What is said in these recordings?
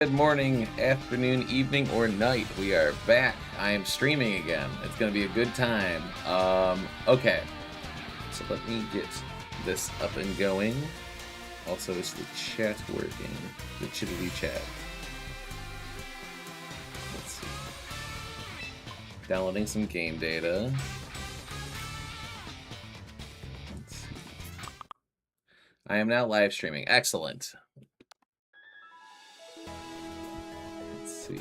Good morning, afternoon, evening, or night. We are back. I am streaming again. It's going to be a good time. Okay. So let me get this up and going. Also, is the chat working? The chittity chat. Let's see. Downloading some game data. Let's see. I am now live streaming. Excellent. See.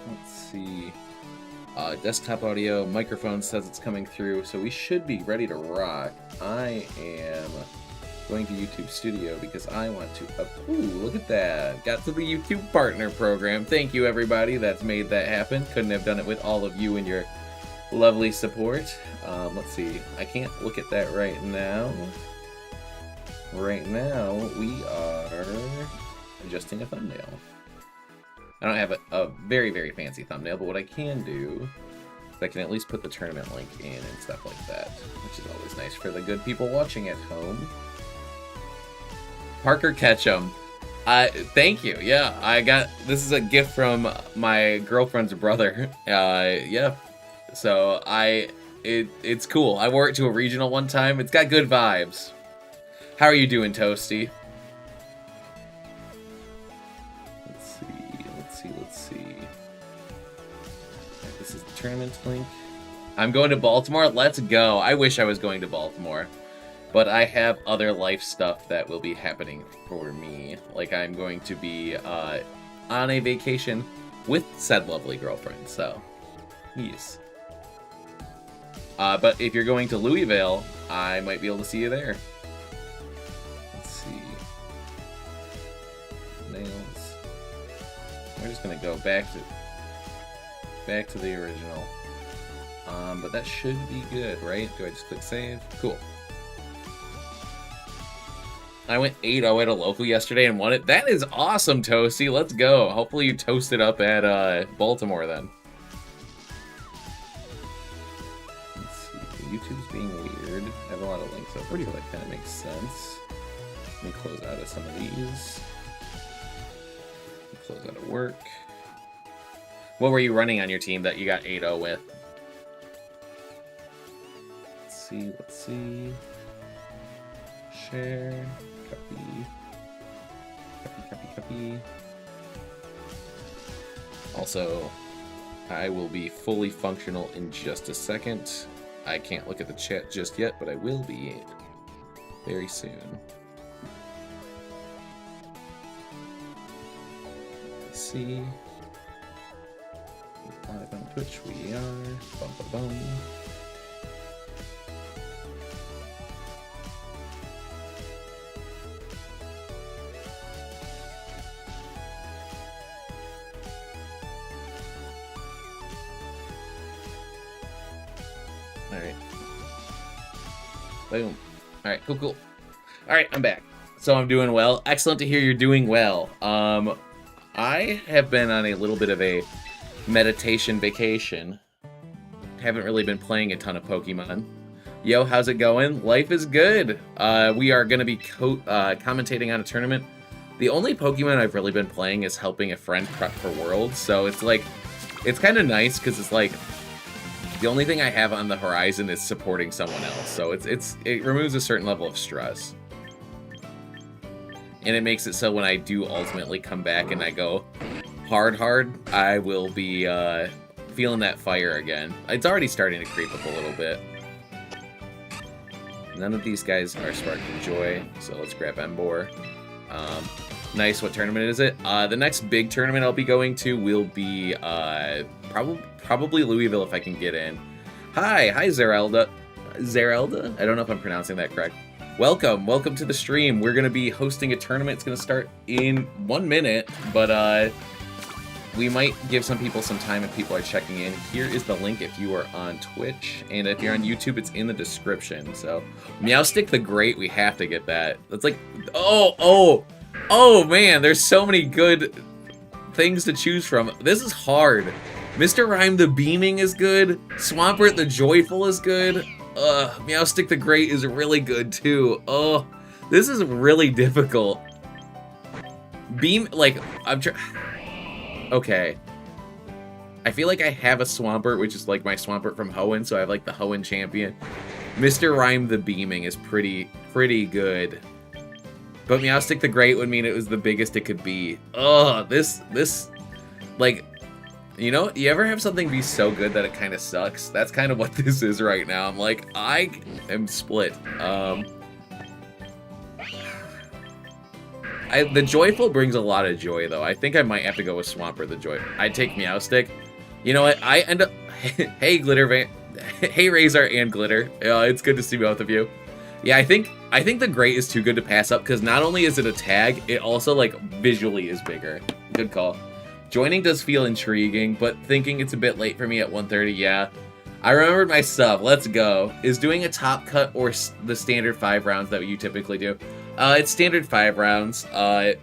Let's see. Desktop audio, microphone says it's coming through, so we should be ready to rock. I am going to YouTube Studio because I want to. Ooh, look at that! Got to the YouTube Partner Program. Thank you, everybody that's made that happen. Couldn't have done it with all of you and your lovely support. Let's see. I can't look at that right now. Right now, we are adjusting a thumbnail. I don't have a very, very fancy thumbnail, but what I can do is I can at least put the tournament link in and stuff like that, which is always nice for the good people watching at home. Parker Ketchum. Thank you. Yeah, this is a gift from my girlfriend's brother. Yeah. So it's cool. I wore it to a regional one time. It's got good vibes. How are you doing, Toasty? Let's see. This is the tournament link. I'm going to Baltimore. Let's go. I wish I was going to Baltimore, but I have other life stuff that will be happening for me. Like I'm going to be on a vacation with said lovely girlfriend. So, yes. But if you're going to Louisville, I might be able to see you there. Let's see. Nails. We're just gonna go back to the original. But that should be good, right? Do I just click save? Cool. I went 8-0 at a local yesterday and won it. That is awesome, Toasty. Let's go. Hopefully you toasted up at Baltimore then. YouTube's being weird. I have a lot of links over here, so that kind of makes sense. Let me close out of some of these. Close out of work. What were you running on your team that you got 8-0 with? Let's see. Share. Copy. Also, I will be fully functional in just a second. I can't look at the chat just yet, but I will be very soon. Let's see. Live on Twitch, we are. Bum. Alright. Boom. Alright, cool. Alright, I'm back. So I'm doing well. Excellent to hear you're doing well. I have been on a little bit of a meditation vacation. Haven't really been playing a ton of Pokemon. Yo, how's it going? Life is good. We are going to be commentating on a tournament. The only Pokemon I've really been playing is helping a friend prep for Worlds. So it's like, it's kind of nice because it's like, the only thing I have on the horizon is supporting someone else, so it removes a certain level of stress. And it makes it so when I do ultimately come back and I go hard, I will be feeling that fire again. It's already starting to creep up a little bit. None of these guys are sparking joy, so let's grab Embor. Nice, what tournament is it? The next big tournament I'll be going to will be probably Louisville if I can get in. Hi Zerelda. I don't know if I'm pronouncing that correct. Welcome to the stream. We're gonna be hosting a tournament. It's gonna start in 1 minute, but we might give some people some time if people are checking in. Here is the link if you are on Twitch, and if you're on YouTube, it's in the description. So, Meowstick the Great, we have to get that. That's like, oh man, there's so many good things to choose from. This is hard. Mr. Rhyme the Beaming is good. Swampert the Joyful is good. Meowstic the Great is really good too. Oh, this is really difficult. Beam, like, okay. I feel like I have a Swampert, which is like my Swampert from Hoenn, so I have like the Hoenn champion. Mr. Rhyme the Beaming is pretty good. But Meowstic the Great would mean it was the biggest it could be. Oh, this, like, you know, you ever have something be so good that it kind of sucks? That's kind of what this is right now. I'm like, I am split. The Joyful brings a lot of joy, though. I think I might have to go with Swampert the Joy. I'd take Meowstic. You know what? I end up... Hey, Glitter Hey, Razor and Glitter. It's good to see both of you. Yeah, I think the Great is too good to pass up, because not only is it a tag, it also, like, visually is bigger. Good call. Joining does feel intriguing, but thinking it's a bit late for me at 1:30, yeah. I remembered my sub. Let's go. Is doing a top cut or the standard 5 rounds that you typically do? It's standard 5 rounds. I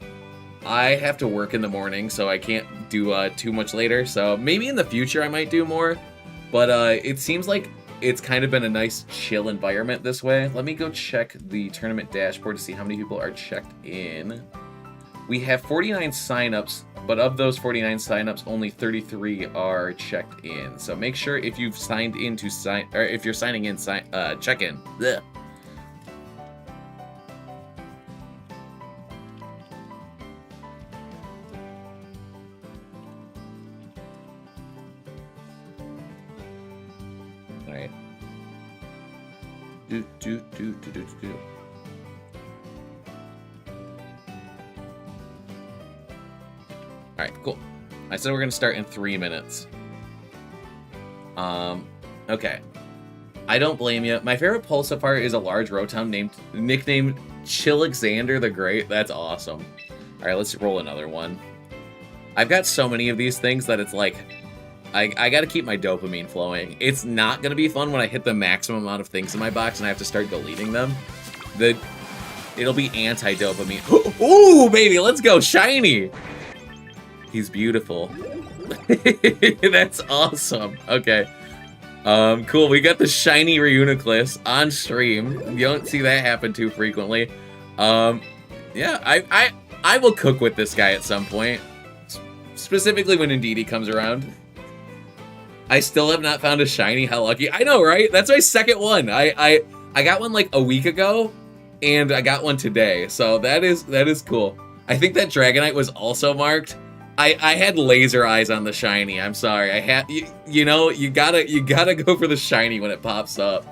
have to work in the morning, so I can't do too much later. So maybe in the future I might do more. But it seems like it's kind of been a nice chill environment this way. Let me go check the tournament dashboard to see how many people are checked in. We have 49 signups, but of those 49 signups, only 33 are checked in. So make sure if you've signed in to if you're signing in, check in. Blech. All right. Do. Alright, cool. I said we're going to start in 3 minutes. Okay. I don't blame you. My favorite Pulsar is a large Rotom nicknamed Chilexander the Great. That's awesome. Alright, let's roll another one. I've got so many of these things that it's like, I got to keep my dopamine flowing. It's not going to be fun when I hit the maximum amount of things in my box and I have to start deleting them. It'll be anti-dopamine. Ooh, baby, let's go. Shiny! He's beautiful. That's awesome. Okay. Cool. We got the shiny Reuniclus on stream. You don't see that happen too frequently. Yeah, I will cook with this guy at some point. Specifically when Indeedee comes around. I still have not found a shiny. How lucky. I know, right? That's my second one. I got one like a week ago, and I got one today. So that is cool. I think that Dragonite was also marked. I had laser eyes on the shiny. I'm sorry. I had you know, you gotta go for the shiny when it pops up.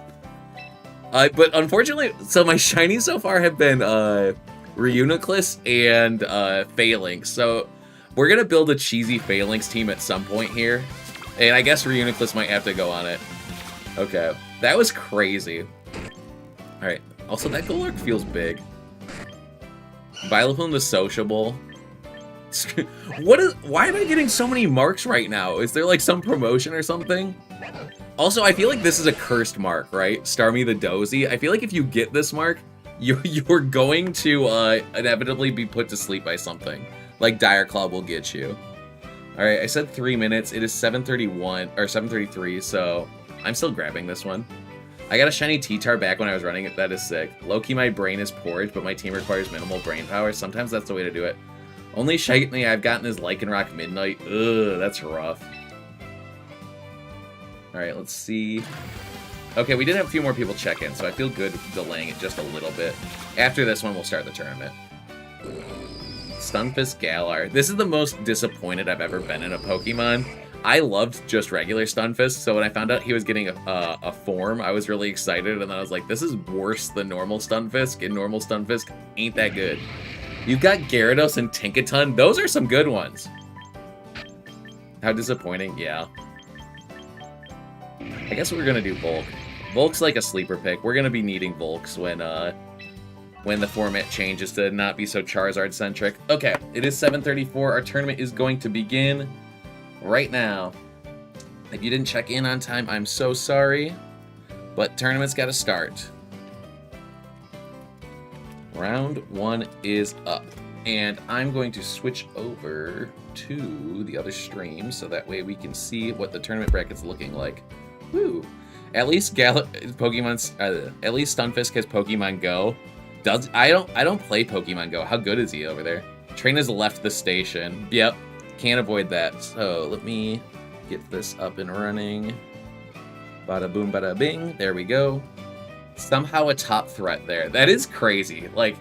But unfortunately, so my shinies so far have been Reuniclus and Phalanx. So we're gonna build a cheesy Phalanx team at some point here, and I guess Reuniclus might have to go on it. Okay, that was crazy. All right. Also, that Golurk feels big. Vileplume the Sociable. Why am I getting so many marks right now? Is there like some promotion or something? Also, I feel like this is a cursed mark, right? Starmie the Dozy. I feel like if you get this mark, you're going to inevitably be put to sleep by something. Like Dire Claw will get you. Alright, I said 3 minutes. It is 7:31 or 7:33, so I'm still grabbing this one. I got a shiny T-Tar back when I was running it. That is sick. Low-key, my brain is porridge, but my team requires minimal brain power. Sometimes that's the way to do it. Only shiny I've gotten is Lycanroc Midnight. Ugh, that's rough. Alright, let's see. Okay, we did have a few more people check in, so I feel good delaying it just a little bit. After this one, we'll start the tournament. Stunfisk Galar. This is the most disappointed I've ever been in a Pokemon. I loved just regular Stunfisk, so when I found out he was getting a form, I was really excited, and then I was like, this is worse than normal Stunfisk, and normal Stunfisk ain't that good. You've got Gyarados and Tinkaton. Those are some good ones. How disappointing. Yeah. I guess we're going to do Volk. Volk's like a sleeper pick. We're going to be needing Volks when the format changes to not be so Charizard-centric. Okay, it is 7:34. Our tournament is going to begin right now. If you didn't check in on time, I'm so sorry. But tournament's got to start. Round 1 is up, and I'm going to switch over to the other stream so that way we can see what the tournament bracket's looking like. Woo! At least at least Stunfisk has Pokemon Go. I don't play Pokemon Go. How good is he over there? Train has left the station. Yep, can't avoid that. So let me get this up and running. Bada boom, bada bing. There we go. Somehow a top threat there. That is crazy. Like,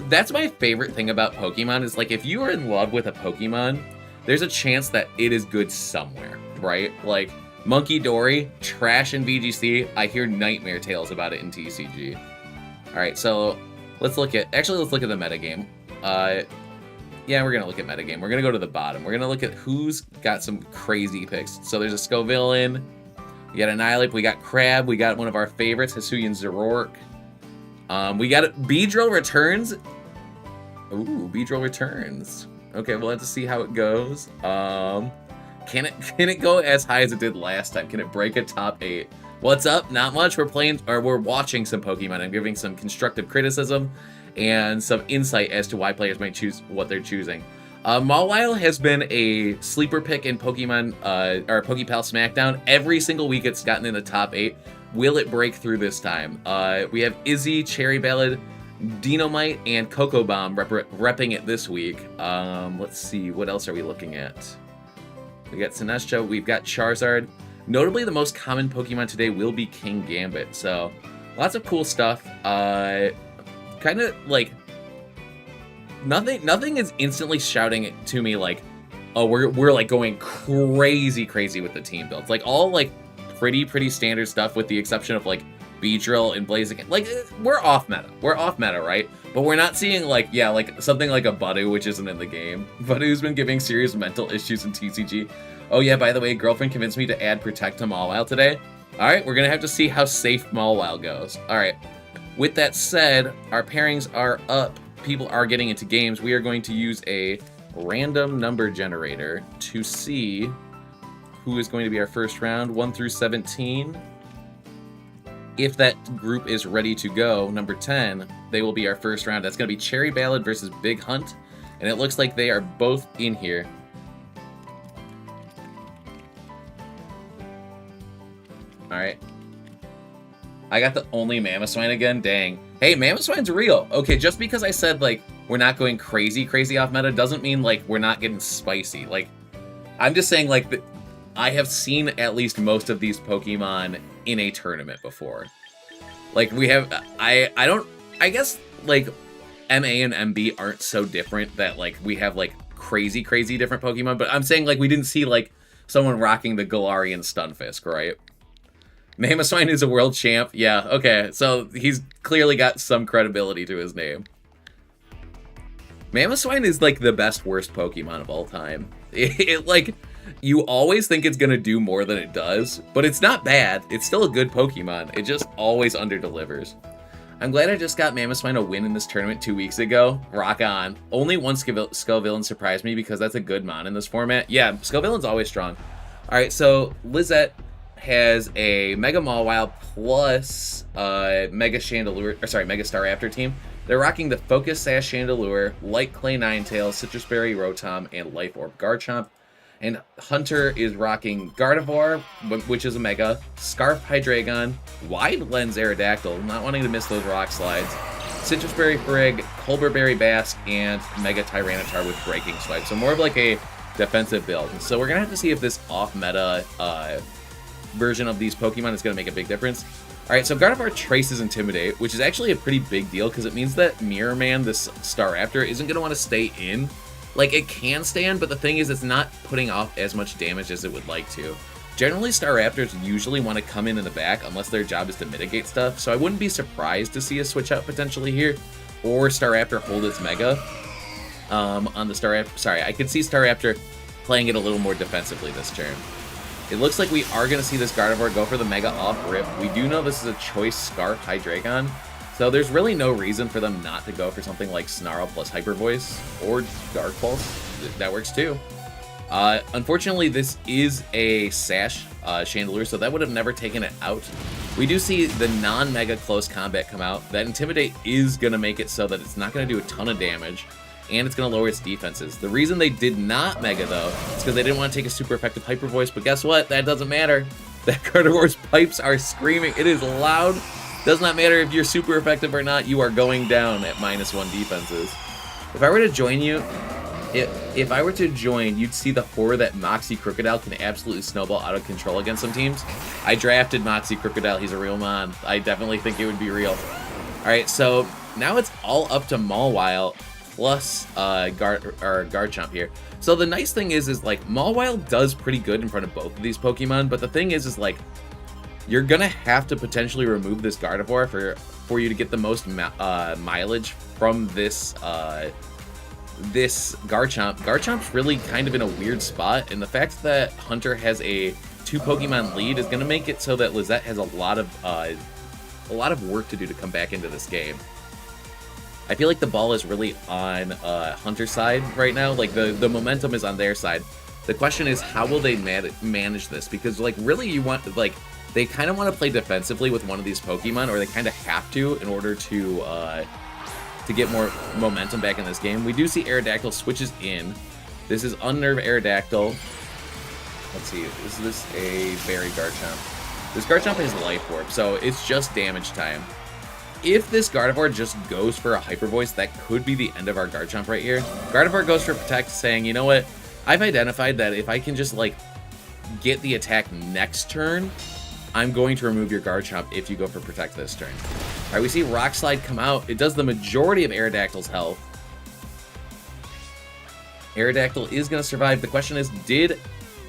that's my favorite thing about Pokemon is, like, if you are in love with a Pokemon, there's a chance that it is good somewhere, right? Like, Monkey Dory, trash in VGC. I hear nightmare tales about it in TCG. Alright, so let's look at the metagame. Yeah, we're going to look at metagame. We're going to go to the bottom. We're going to look at who's got some crazy picks. So there's a Scovillain. We got Annihilate. We got Crab. We got one of our favorites, Hisuian Zoroark. We got Beedrill returns. Ooh, Beedrill returns. Okay, we'll have to see how it goes. Can it go as high as it did last time? Can it break a top 8? What's up? Not much. We're watching some Pokemon and giving some constructive criticism and some insight as to why players might choose what they're choosing. Mawile has been a sleeper pick in Pokemon or PokePal SmackDown. Every single week it's gotten in the top 8. Will it break through this time? We have Izzy, Cherry Ballad, Dynamite, and Cocoa Bomb repping it this week. Let's see, what else are we looking at? We got Sinestro, we've got Charizard. Notably, the most common Pokemon today will be King Gambit. So, lots of cool stuff. Kind of like nothing is instantly shouting to me like, oh, we're like going crazy with the team builds. Like all like pretty standard stuff with the exception of like Beedrill and Blaziken. Like we're off meta. We're off meta, right? But we're not seeing like like something like a Budu, which isn't in the game. Budu's been giving serious mental issues in TCG. Oh yeah, by the way, girlfriend convinced me to add Protect to Mawile today. Alright, we're gonna have to see how safe Mawile goes. Alright. With that said, our pairings are up. People are getting into games. We are going to use a random number generator to see who is going to be our first round, 1 through 17. If that group is ready to go, number 10, they will be our first round. That's going to be Cherry Ballad versus Big Hunt, and it looks like they are both in here. Alright. I got the only Mamoswine again? Dang. Hey, Mamoswine's real. Okay, just because I said, like, we're not going crazy off meta doesn't mean, like, we're not getting spicy. Like, I'm just saying, like, I have seen at least most of these Pokemon in a tournament before. Like, we have... I guess, like, MA and MB aren't so different that, like, we have, like, crazy different Pokemon. But I'm saying, like, we didn't see, like, someone rocking the Galarian Stunfisk, right? Mamoswine is a world champ. Yeah, okay. So he's clearly got some credibility to his name. Mamoswine is like the best worst Pokemon of all time. It like, you always think it's going to do more than it does, but it's not bad. It's still a good Pokemon. It just always underdelivers. I'm glad I just got Mamoswine a win in this tournament 2 weeks ago. Rock on. Only one Scovillain surprised me because that's a good mon in this format. Yeah, Scovillain's always strong. Alright, so Lizette has a Mega Mawile plus Mega Chandelure, or sorry, Mega Staraptor team. They're rocking the Focus Sash Chandelure, Light Clay Ninetales, Citrus Berry Rotom, and Life Orb Garchomp. And Hunter is rocking Gardevoir, which is a Mega, Scarf Hydreigon, Wide Lens Aerodactyl, not wanting to miss those rock slides, Citrus Berry Frigg, Colbur Berry Basque, and Mega Tyranitar with Breaking Swipe. So more of like a defensive build. So we're going to have to see if this off-meta version of these Pokemon is going to make a big difference. Alright, so Gardevoir traces Intimidate, which is actually a pretty big deal because it means that Mirror Man, this Staraptor, isn't going to want to stay in. Like, it can stand, but the thing is it's not putting off as much damage as it would like to. Generally, Staraptors usually want to come in the back unless their job is to mitigate stuff, so I wouldn't be surprised to see a switch out potentially here, or Staraptor hold its Mega on the Staraptor. Sorry, I could see Staraptor playing it a little more defensively this turn. It looks like we are going to see this Gardevoir go for the Mega off-rip. We do know this is a choice Scarf Hydreigon, so there's really no reason for them not to go for something like Snarl plus Hyper Voice or Dark Pulse. That works too. Unfortunately, this is a Sash Chandelure, so that would have never taken it out. We do see the non-Mega Close Combat come out. That Intimidate is going to make it so that it's not going to do a ton of damage, and it's going to lower its defenses. The reason they did not Mega, though, is because they didn't want to take a super effective Hyper Voice, but guess what? That doesn't matter. That Gardevoir's pipes are screaming. It is loud. Does not matter if you're super effective or not. You are going down at -1 defenses. If I were to join you, if I were to join, you'd see the horror that Moxie Crocodile can absolutely snowball out of control against some teams. I drafted Moxie Crocodile. He's a real mon. I definitely think it would be real. All right, so now it's all up to Mawile plus Garchomp here. So the nice thing is like Mawile does pretty good in front of both of these Pokemon, but the thing is like you're gonna have to potentially remove this Gardevoir for you to get the most mileage from this this Garchomp. Garchomp's really kind of in a weird spot, and the fact that Hunter has a 2 Pokemon lead is going to make it so that Lizette has a lot of work to do to come back into this game. I feel like the ball is really on Hunter's side right now. Like the momentum is on their side. The question is, how will they manage this? Because like really, you want like they kind of want to play defensively with one of these Pokemon, or they kind of have to in order to get more momentum back in this game. We do see Aerodactyl switches in. This is Unnerve Aerodactyl. Let's see, is this a Berry Garchomp? This Garchomp has Life Orb, so it's just damage time. If this Gardevoir just goes for a Hyper Voice, that could be the end of our Garchomp right here. Gardevoir goes for Protect, saying, you know what, I've identified that if I can just like get the attack next turn, I'm going to remove your Garchomp if you go for Protect this turn. All right, we see Rock Slide come out. It does the majority of Aerodactyl's health. Aerodactyl is going to survive. The question is, did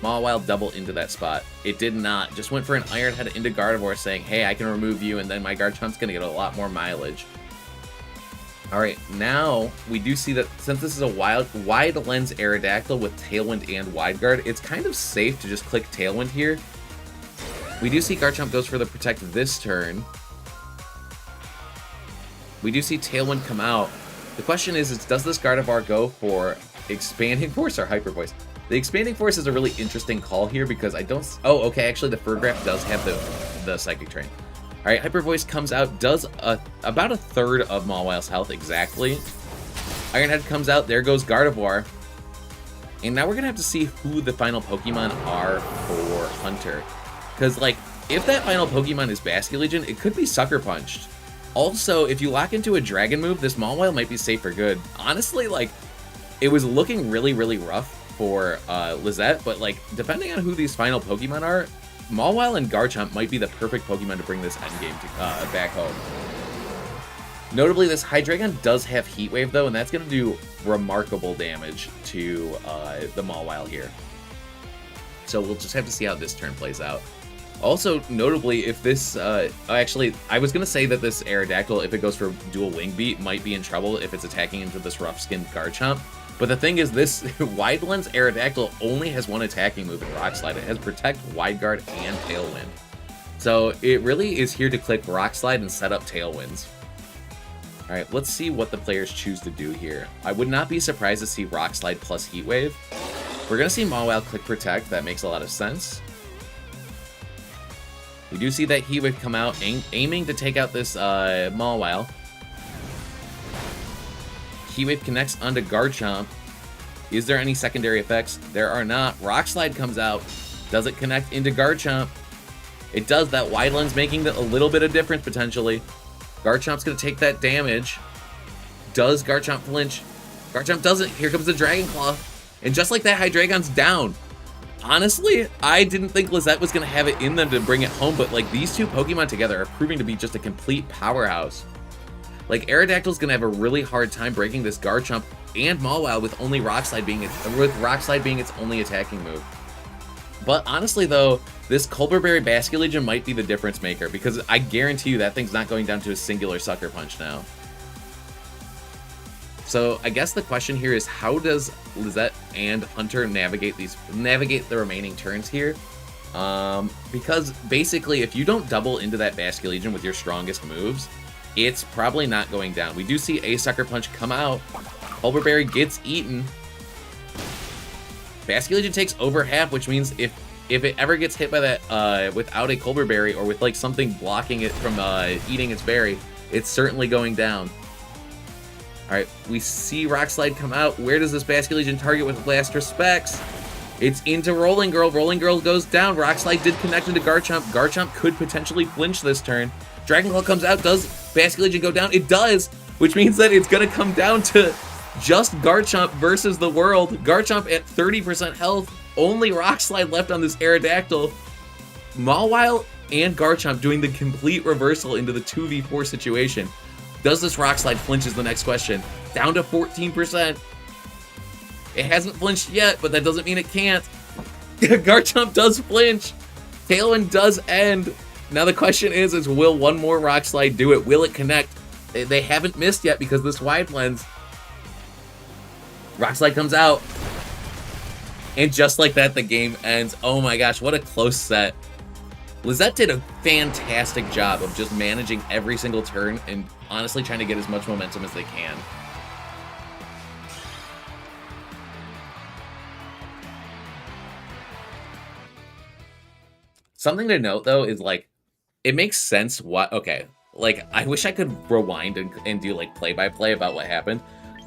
Mawile double into that spot? It did not. Just went for an Iron Head into Gardevoir, saying, hey, I can remove you, and then my Garchomp's going to get a lot more mileage. All right, now we do see that since this is a wide lens Aerodactyl with Tailwind and Wide Guard, it's kind of safe to just click Tailwind here. We do see Garchomp goes for the Protect this turn. We do see Tailwind come out. The question is does this Gardevoir go for Expanding Force or Hyper Voice? The Expanding Force is a really interesting call here because I don't... Oh, okay, actually the Furgraph does have the Psychic Train. All right, Hyper Voice comes out, does about a third of Mawile's health exactly. Iron Head comes out, there goes Gardevoir. And now we're going to have to see who the final Pokemon are for Hunter. Because, like, if that final Pokemon is Basculegion, it could be Sucker Punched. Also, if you lock into a Dragon move, this Mawile might be safe for good. Honestly, like, it was looking really, really rough for Lizette, but, like, depending on who these final Pokemon are, Mawile and Garchomp might be the perfect Pokemon to bring this endgame to, back home. Notably, this Hydreigon does have Heat Wave, though, and that's going to do remarkable damage to the Mawile here. So we'll just have to see how this turn plays out. Also, notably, if this... actually, I was going to say that this Aerodactyl, if it goes for Dual Wing Beat, might be in trouble if it's attacking into this rough-skinned Garchomp. But the thing is, this Wide Lens Aerodactyl only has one attacking move in Rock Slide. It has Protect, Wide Guard, and Tailwind. So it really is here to click Rock Slide and set up Tailwinds. Alright, let's see what the players choose to do here. I would not be surprised to see Rock Slide plus Heat Wave. We're going to see Mawile click Protect. That makes a lot of sense. We do see that Heat Wave come out, aiming to take out this Mawile. Heat Wave connects onto Garchomp. Is there any secondary effects? There are not. Rock Slide comes out. Does it connect into Garchomp? It does. That Wide Lens making a little bit of difference, potentially. Garchomp's going to take that damage. Does Garchomp flinch? Garchomp doesn't. Here comes the Dragon Claw. And just like that, Hydreigon's down. Honestly, I didn't think Lizette was going to have it in them to bring it home, but like these two Pokemon together are proving to be just a complete powerhouse. Like Aerodactyl's going to have a really hard time breaking this Garchomp and Mawile with only Rock Slide being its only attacking move. But honestly though, this Colbur Berry Basculegion might be the difference maker because I guarantee you that thing's not going down to a singular Sucker Punch now. So I guess the question here is, how does Lizette and Hunter navigate the remaining turns here? Because basically, if you don't double into that Basculegion with your strongest moves, it's probably not going down. We do see a Sucker Punch come out. Colbur Berry gets eaten. Basculegion takes over half, which means if it ever gets hit by that without a Colbur Berry or with like something blocking it from eating its berry, it's certainly going down. Alright, we see Rock Slide come out. Where does this Basculegion target with Last Respects? It's into Rolling Girl. Rolling Girl goes down. Rock Slide did connect into Garchomp. Garchomp could potentially flinch this turn. Dragon Claw comes out. Does Basket Legion go down? It does, which means that it's going to come down to just Garchomp versus the world. Garchomp at 30% health. Only Rock Slide left on this Aerodactyl. Mawile and Garchomp doing the complete reversal into the 2v4 situation. Does this Rock Slide flinch is the next question. Down to 14%. It hasn't flinched yet, but that doesn't mean it can't. Garchomp does flinch. Tailwind does end. Now the question is will one more Rock Slide do it? Will it connect? They haven't missed yet because this wide lens. Rock Slide comes out. And just like that, the game ends. Oh my gosh, what a close set. Lizette did a fantastic job of just managing every single turn and honestly trying to get as much momentum as they can. Something to note, though, is, like, it makes sense what... Okay, like, I wish I could rewind and do, like, play-by-play about what happened.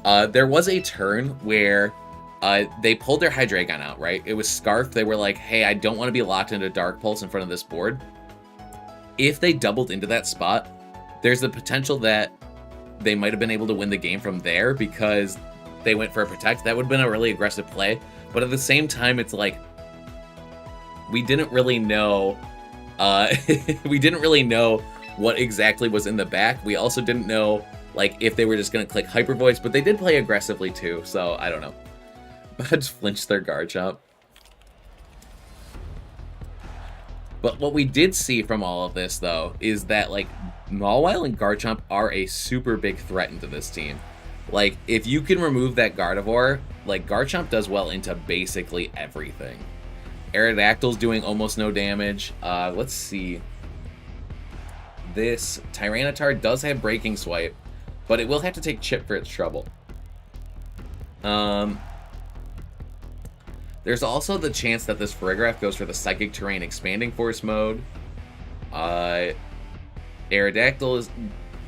There was a turn where they pulled their Hydreigon out, right? It was Scarf. They were like, hey, I don't want to be locked into Dark Pulse in front of this board. If they doubled into that spot, there's the potential that they might have been able to win the game from there because they went for a Protect. That would have been a really aggressive play. But at the same time, it's like, we didn't really know we didn't really know what exactly was in the back. We also didn't know like if they were just going to click Hyper Voice, but they did play aggressively too, so I don't know. Budge flinched their Garchomp. But what we did see from all of this, though, is that like Mawile and Garchomp are a super big threat into this team. Like, if you can remove that Gardevoir, like Garchomp does well into basically everything. Aerodactyl's doing almost no damage. Let's see. This Tyranitar does have Breaking Swipe, but it will have to take Chip for its trouble. There's also the chance that this Farigiraf goes for the Psychic Terrain Expanding Force mode. Aerodactyl is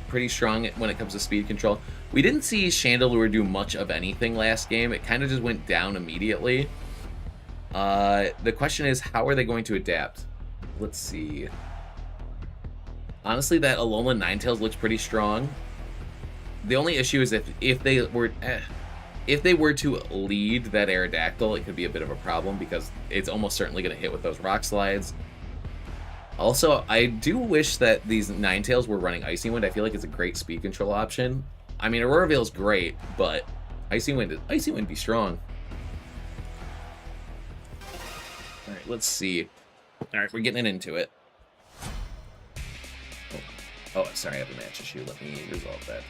pretty strong when it comes to speed control. We didn't see Chandelure do much of anything last game. It kind of just went down immediately. The question is, how are they going to adapt? Let's see. Honestly, that Alolan Ninetales looks pretty strong. The only issue is if they were to lead that Aerodactyl, it could be a bit of a problem because it's almost certainly going to hit with those Rock Slides. Also, I do wish that these Ninetales were running Icy Wind. I feel like it's a great speed control option. I mean, Aurora Veil's great, but Icy Wind be strong. Alright, let's see. Alright, we're getting into it. Oh, sorry, I have a match issue. Let me resolve that.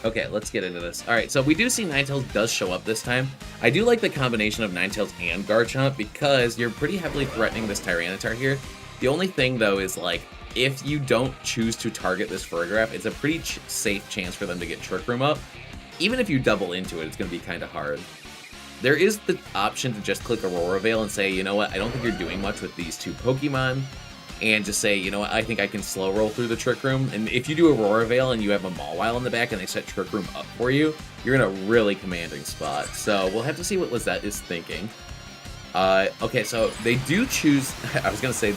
Okay, let's get into this. Alright, so we do see Ninetales does show up this time. I do like the combination of Ninetales and Garchomp because you're pretty heavily threatening this Tyranitar here. The only thing, though, is, like, if you don't choose to target this Farigiraf, it's a pretty safe chance for them to get Trick Room up. Even if you double into it, it's going to be kind of hard. There is the option to just click Aurora Veil and say, you know what, I don't think you're doing much with these two Pokemon. And just say, you know what, I think I can slow roll through the Trick Room. And if you do Aurora Veil and you have a Mawile in the back and they set Trick Room up for you, you're in a really commanding spot. So we'll have to see what Lizette is thinking. Okay, so they do choose... I was going to say,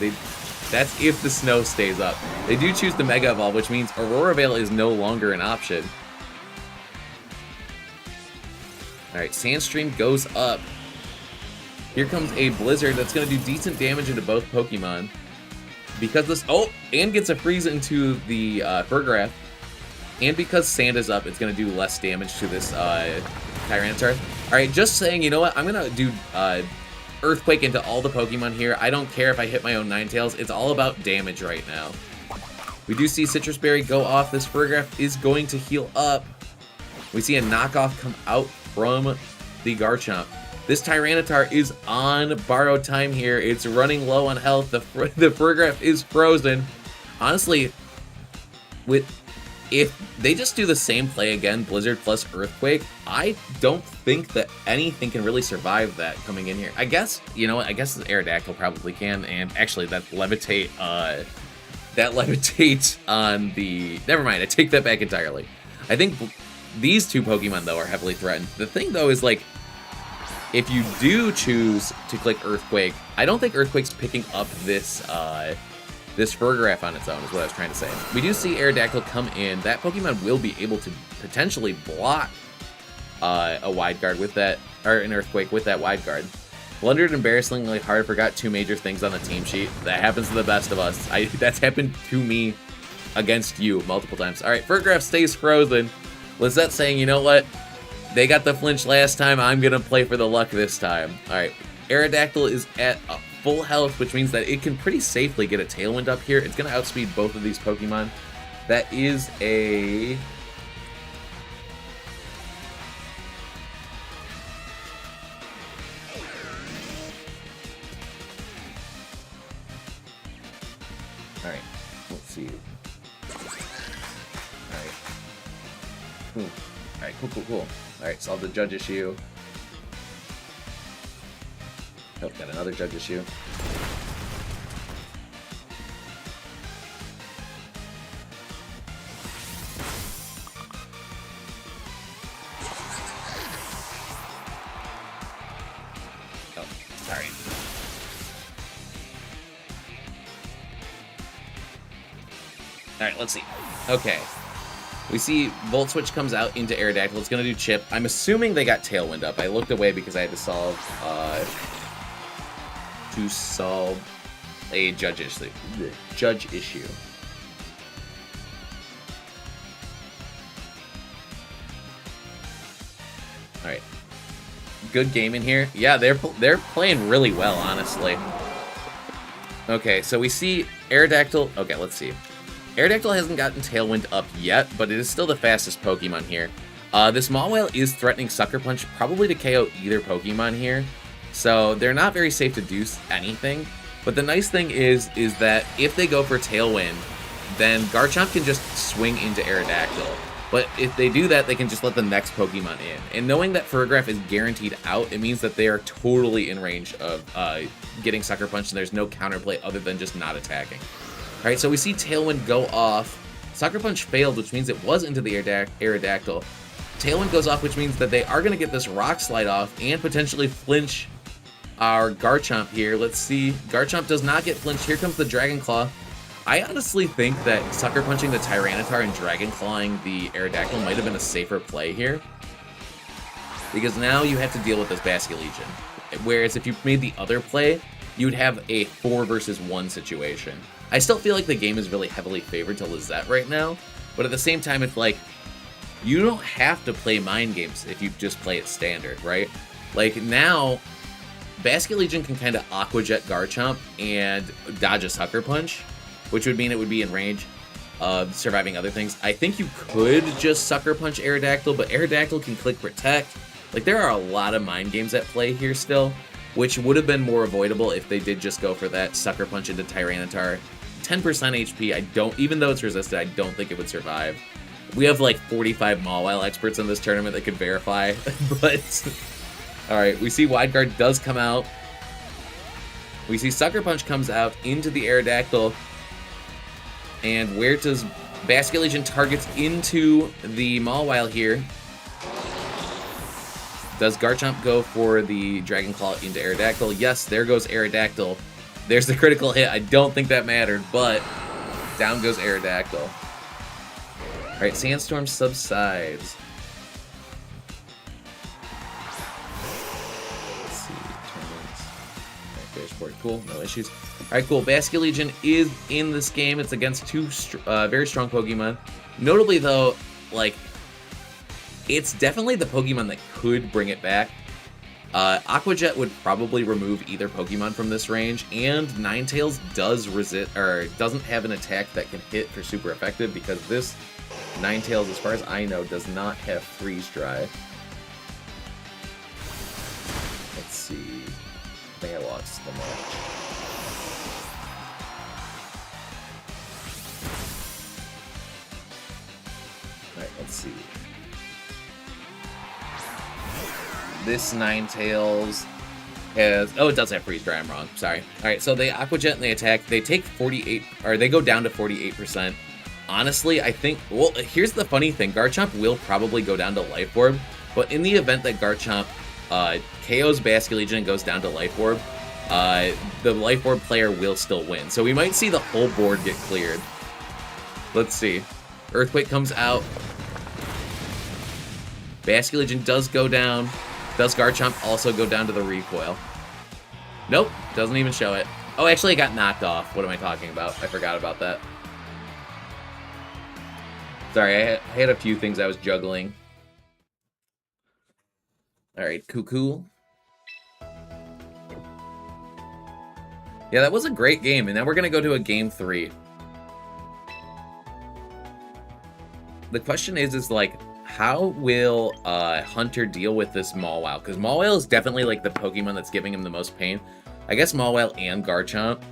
that's if the snow stays up. They do choose the Mega Evolve, which means Aurora Veil is no longer an option. Alright, Sandstream goes up. Here comes a Blizzard that's going to do decent damage into both Pokemon. Because this... Oh! And gets a freeze into the Farigiraf. And because Sand is up, it's going to do less damage to this Tyranitar. Alright, just saying, you know what? I'm going to do Earthquake into all the Pokemon here. I don't care if I hit my own Ninetales. It's all about damage right now. We do see Citrus Berry go off. This Farigiraf is going to heal up. We see a knockoff come out from the Garchomp. This Tyranitar is on borrowed time here. It's running low on health. The Farigiraf is frozen. Honestly, with if they just do the same play again, Blizzard plus Earthquake, I don't think that anything can really survive that coming in here. I guess, you know what, I guess the Aerodactyl probably can, and actually that Levitate on the... Never mind, I take that back entirely. I think these two Pokemon, though, are heavily threatened. The thing, though, is, like, if you do choose to click Earthquake, I don't think Earthquake's picking up this, this Fergraph on its own, is what I was trying to say. We do see Aerodactyl come in. That Pokemon will be able to potentially block a Wide Guard with that, or an Earthquake with that Wide Guard. Blundered embarrassingly hard, forgot 2 major things on the team sheet. That happens to the best of us. That's happened to me against you multiple times. All right, Fergraph stays frozen. Lizette saying, you know what? They got the flinch last time. I'm going to play for the luck this time. All right, Aerodactyl is at a full health, which means that it can pretty safely get a Tailwind up here. It's going to outspeed both of these Pokemon. That is a... All right, let's see. All right. Cool. All right, cool. All right, solve the judge issue. Oh, got another judge issue. Oh, sorry. All right, let's see. Okay. We see Volt Switch comes out into Aerodactyl. It's going to do Chip. I'm assuming they got Tailwind up. I looked away because I had to solve a judge issue. All right. Good game in here. Yeah, they're playing really well, honestly. Okay, so we see Aerodactyl. Okay, let's see. Aerodactyl hasn't gotten Tailwind up yet, but it is still the fastest Pokemon here. This Mawile is threatening Sucker Punch, probably to KO either Pokemon here. So they're not very safe to do anything. But the nice thing is that if they go for Tailwind, then Garchomp can just swing into Aerodactyl. But if they do that, they can just let the next Pokemon in. And knowing that Fergraph is guaranteed out, it means that they are totally in range of getting Sucker Punch, and there's no counterplay other than just not attacking. All right, so we see Tailwind go off. Sucker Punch failed, which means it was into the Aerodactyl. Tailwind goes off, which means that they are going to get this Rock Slide off and potentially flinch our Garchomp here. Let's see. Garchomp does not get flinched. Here comes the Dragon Claw. I honestly think that Sucker Punching the Tyranitar and Dragon Clawing the Aerodactyl might have been a safer play here, because now you have to deal with this Basculegion. Whereas if you made the other play, you would have a 4 versus 1 situation. I still feel like the game is really heavily favored to Lizette right now, but at the same time, it's like, you don't have to play mind games if you just play it standard, right? Like, now, Basculegion can kind of Aqua Jet Garchomp and dodge a Sucker Punch, which would mean it would be in range of surviving other things. I think you could just Sucker Punch Aerodactyl, but Aerodactyl can click Protect. Like, there are a lot of mind games at play here still, which would have been more avoidable if they did just go for that Sucker Punch into Tyranitar. 10% HP, I don't, even though it's resisted, I don't think it would survive. We have like 45 Mawile experts in this tournament that could verify, but... Alright, we see Wide Guard does come out. We see Sucker Punch comes out into the Aerodactyl. And where does Basculegion targets into the Mawile here? Does Garchomp go for the Dragon Claw into Aerodactyl? Yes, there goes Aerodactyl. There's the critical hit. I don't think that mattered, but down goes Aerodactyl. Alright, Sandstorm subsides. Let's see, tournaments. Alright, board. Cool, no issues. Alright, cool. Basculegion is in this game. It's against two very strong Pokemon. Notably, though, like, it's definitely the Pokemon that could bring it back. Aqua Jet would probably remove either Pokemon from this range, and Ninetales does resist, or doesn't have an attack that can hit for super effective, because this Ninetales, as far as I know, does not have Freeze Dry. Let's see. I think I lost the match. This Ninetales has... Oh, it does have Freeze Dry. I'm wrong. Sorry. Alright, so they Aqua Jet and they attack. They take 48... Or they go down to 48%. Honestly, I think... Well, here's the funny thing. Garchomp will probably go down to Life Orb. But in the event that Garchomp KOs Basculegion and goes down to Life Orb, the Life Orb player will still win. So we might see the whole board get cleared. Let's see. Earthquake comes out. Basculegion does go down. Does Garchomp also go down to the recoil? Nope, doesn't even show it. Oh, actually it got knocked off. What am I talking about? I forgot about that. Sorry, I had a few things I was juggling. Alright, Cuckoo. Yeah, that was a great game, and now we're going to go to a game 3. The question is like, how will Hunter deal with this Mawile? Because Mawile is definitely like the Pokemon that's giving him the most pain. I guess Mawile and Garchomp.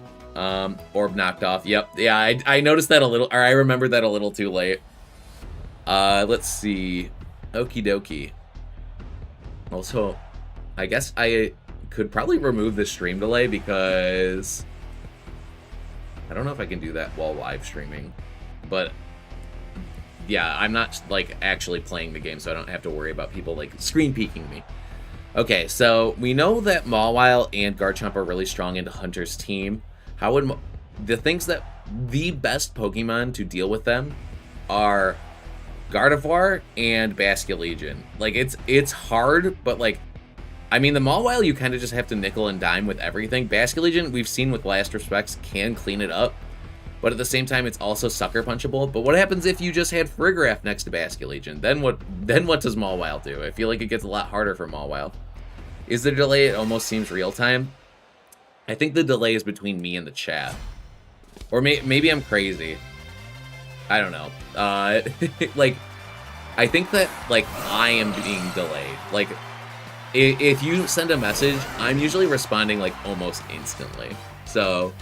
Orb knocked off. Yep. Yeah, I noticed that a little, or I remembered that a little too late. Let's see. Okie dokie. Also, I guess I could probably remove the stream delay because I don't know if I can do that while live streaming. But yeah, I'm not like actually playing the game, so I don't have to worry about people like screen peeking me. Okay, so we know that Mawile and Garchomp are really strong into Hunter's team. How would the things that the best Pokemon to deal with them are Gardevoir and Basculegion. Like it's hard, but like I mean the Mawile you kind of just have to nickel and dime with everything. Basculegion we've seen with Last Respects can clean it up. But at the same time, it's also sucker punchable. But what happens if you just had Frigoraph next to Basculegion? Then what does Mawile do? I feel like it gets a lot harder for Mawile. Is the delay? It almost seems real time. I think the delay is between me and the chat. Or maybe I'm crazy. I don't know. Like, I think that, like, I am being delayed. Like, if you send a message, I'm usually responding, like, almost instantly. So...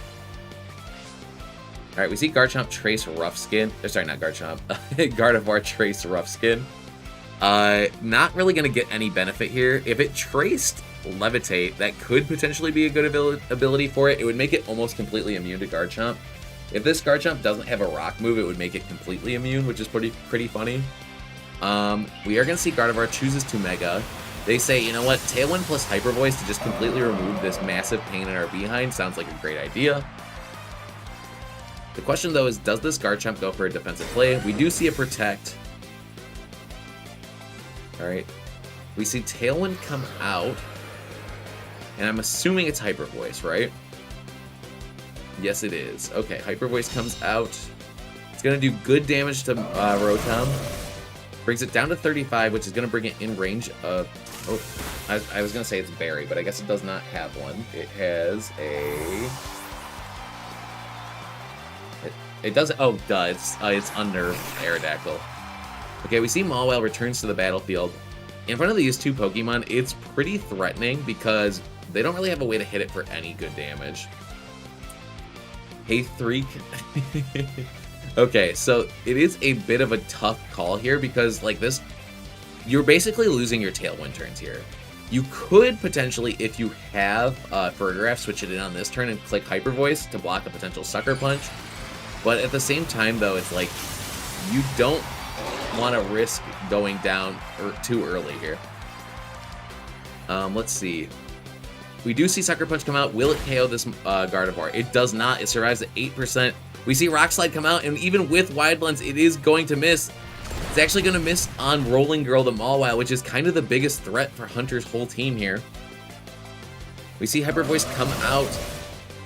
Alright, we see Garchomp trace Rough Skin. Sorry, not Garchomp. Gardevoir trace Rough Skin. Not really going to get any benefit here. If it traced Levitate, that could potentially be a good ability for it. It would make it almost completely immune to Garchomp. If this Garchomp doesn't have a rock move, it would make it completely immune, which is pretty funny. We are going to see Gardevoir chooses to Mega. They say, you know what, Tailwind plus Hyper Voice to just completely remove this massive pain in our behind sounds like a great idea. The question, though, is does this Garchomp go for a defensive play? We do see a Protect. Alright. We see Tailwind come out. And I'm assuming it's Hyper Voice, right? Yes, it is. Okay, Hyper Voice comes out. It's going to do good damage to Rotom. Brings it down to 35, which is going to bring it in range of... Oh, I was going to say it's Berry, but I guess it does not have one. It has a... It does. Oh, duh. It's under Aerodactyl. Okay, we see Mawile returns to the battlefield. In front of these two Pokemon, it's pretty threatening because they don't really have a way to hit it for any good damage. Hey, Threak. Okay, so it is a bit of a tough call here because, like, this... You're basically losing your Tailwind turns here. You could potentially, if you have Frigoraph, switch it in on this turn and click Hyper Voice to block a potential Sucker Punch. But at the same time, though, it's like you don't want to risk going down too early here. Let's see. We do see Sucker Punch come out. Will it KO this Gardevoir? It does not. It survives at 8%. We see Rock Slide come out, and even with Wide Blends, it is going to miss. It's actually going to miss on Rolling Girl the Mawile, which is kind of the biggest threat for Hunter's whole team here. We see Hyper Voice come out.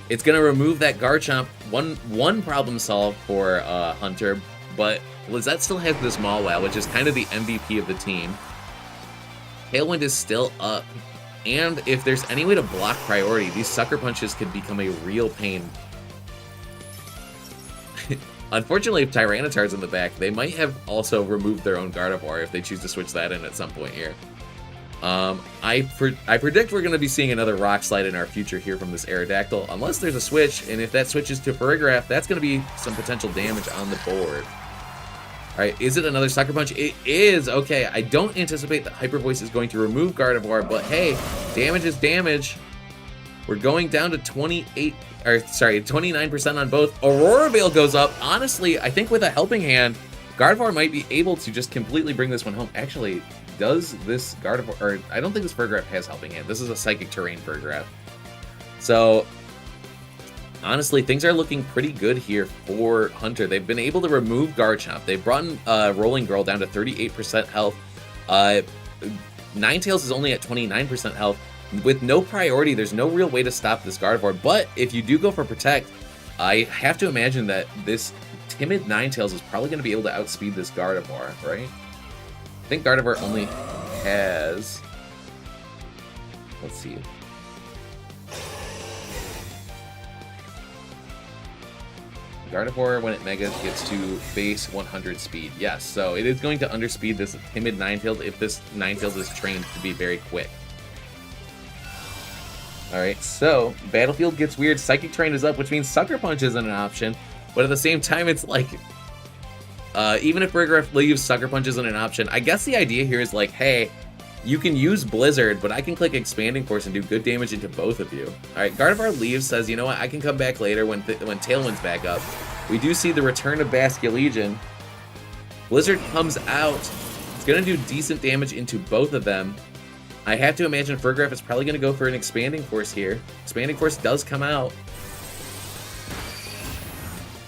It's going to remove that Garchomp. One problem solved for Hunter, but Lizette still has this Mawile, which is kind of the MVP of the team. Tailwind is still up, and if there's any way to block priority, these Sucker Punches could become a real pain. Unfortunately, if Tyranitar's in the back, they might have also removed their own Gardevoir if they choose to switch that in at some point here. I predict we're going to be seeing another Rock Slide in our future here from this Aerodactyl, unless there's a switch, and if that switches to Frigoraph, that's going to be some potential damage on the board. All right, is it another Sucker Punch? It is. Okay, I don't anticipate that Hyper Voice is going to remove Gardevoir, but hey, damage is damage. We're going down to 29% on both. Aurora Veil goes up. Honestly, I think with a helping hand, Gardevoir might be able to just completely bring this one home. Actually, does this Gardevoir, or I don't think this Furgraf has helping hand. This is a Psychic Terrain Furgraf. So, honestly, things are looking pretty good here for Hunter. They've been able to remove Garchomp. They've brought Rolling Girl down to 38% health. Ninetales is only at 29% health. With no priority, there's no real way to stop this Gardevoir. But if you do go for Protect, I have to imagine that this timid Ninetales is probably going to be able to outspeed this Gardevoir, right? I think Gardevoir only has... Let's see. Gardevoir, when it Mega, gets to base 100 speed. Yes, so it is going to underspeed this timid Ninetales if this Ninetales is trained to be very quick. Alright, so Battlefield gets weird. Psychic Terrain is up, which means Sucker Punch isn't an option. But at the same time, it's like... even if Furgraf leaves, Sucker Punch isn't an option. I guess the idea here is like, hey, you can use Blizzard, but I can click Expanding Force and do good damage into both of you. Alright, Gardevoir leaves, says, you know what, I can come back later when Tailwind's back up. We do see the return of Basculegion. Blizzard comes out. It's going to do decent damage into both of them. I have to imagine Furgraf is probably going to go for an Expanding Force here. Expanding Force does come out.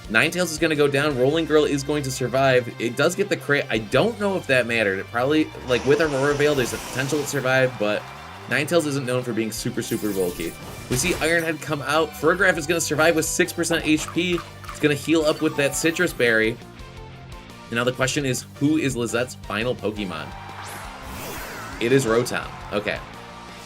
Ninetales is going to go down. Rolling Girl is going to survive. It does get the crit. I don't know if that mattered. It probably, like with Aurora Veil, there's a potential to survive, but Ninetales isn't known for being super, super bulky. We see Ironhead come out. Furgraf is going to survive with 6% HP. It's going to heal up with that Citrus Berry. And now the question is, who is Lizette's final Pokemon? It is Rotom. Okay.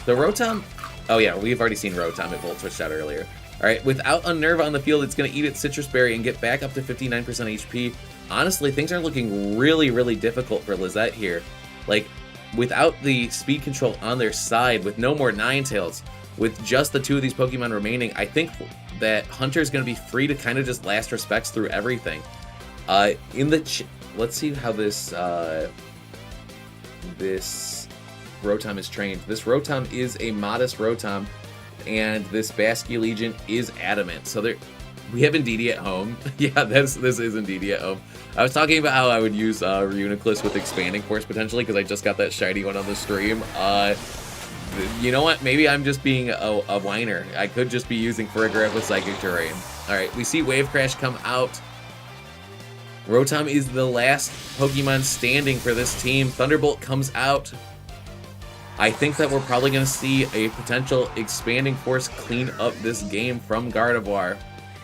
The Rotom... Oh yeah, we've already seen Rotom. It Volt Switched out earlier. Alright, without Unnerva on the field, it's going to eat its Citrus Berry and get back up to 59% HP. Honestly, things are looking really, really difficult for Lizette here. Like, without the speed control on their side, with no more Ninetales, with just the two of these Pokemon remaining, I think that Hunter's going to be free to kind of just last respects through everything. Let's see how this Rotom is trained. This Rotom is a modest Rotom, and this Basculegion is adamant. So we have Indeedee at home. Yeah, this is Indeedee at home. I was talking about how I would use Reuniclus with Expanding Force potentially because I just got that shiny one on the stream. You know what? Maybe I'm just being a whiner. I could just be using Furgraf with Psychic Terrain. Alright, we see Wave Crash come out. Rotom is the last Pokemon standing for this team. Thunderbolt comes out. I think that we're probably going to see a potential Expanding Force clean up this game from Gardevoir.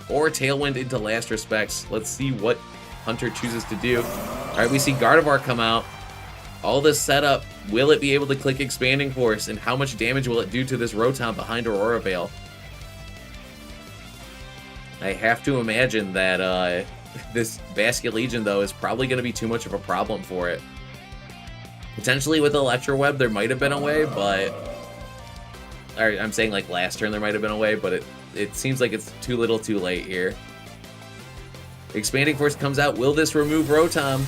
Or Tailwind into last respects. Let's see what Hunter chooses to do. Alright, we see Gardevoir come out. All this setup, will it be able to click Expanding Force? And how much damage will it do to this Rotom behind Aurora Veil? I have to imagine that this Basculegion, though, is probably going to be too much of a problem for it. Potentially with Electro Web, there might have been a way, but... Or I'm saying like last turn there might have been a way, but it seems like it's too little too late here. Expanding Force comes out. Will this remove Rotom?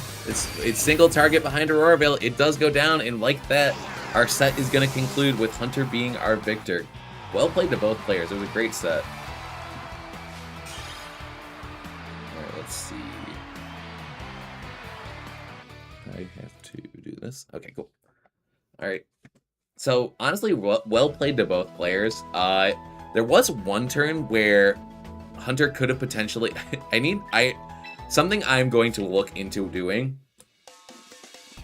It's single target behind Aurora Veil. It does go down, and like that, our set is going to conclude with Hunter being our victor. Well played to both players. It was a great set. Alright, let's see. I have to do this. Okay, cool. Alright. So, honestly, well played to both players. There was one turn where Hunter could have potentially... something I'm going to look into doing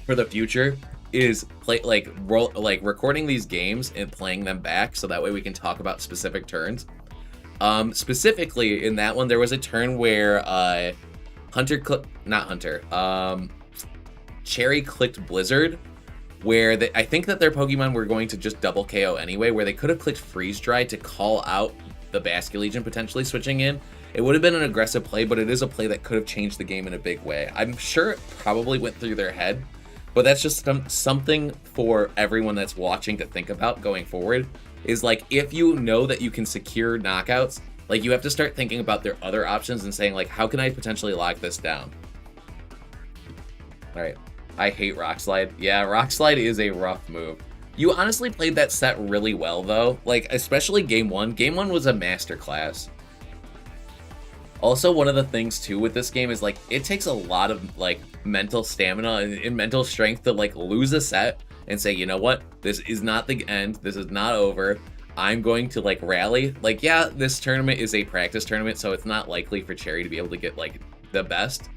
for the future is recording these games and playing them back so that way we can talk about specific turns. Specifically, in that one, there was a turn where Cherry clicked Blizzard, where I think that their Pokemon were going to just double KO anyway, where they could have clicked Freeze Dry to call out the Basculegion potentially switching in. It would have been an aggressive play, but it is a play that could have changed the game in a big way. I'm sure it probably went through their head, but that's just something for everyone that's watching to think about going forward, is like, if you know that you can secure knockouts, like you have to start thinking about their other options and saying like, how can I potentially lock this down? Alright. I hate Rock Slide. Yeah, Rock Slide is a rough move. You honestly played that set really well, though. Like, especially Game 1. Game 1 was a masterclass. Also, one of the things, too, with this game is, like, it takes a lot of, like, mental stamina and mental strength to, like, lose a set and say, you know what? This is not the end. This is not over. I'm going to, like, rally. Like, yeah, this tournament is a practice tournament, so it's not likely for Cherry to be able to get, like, the best.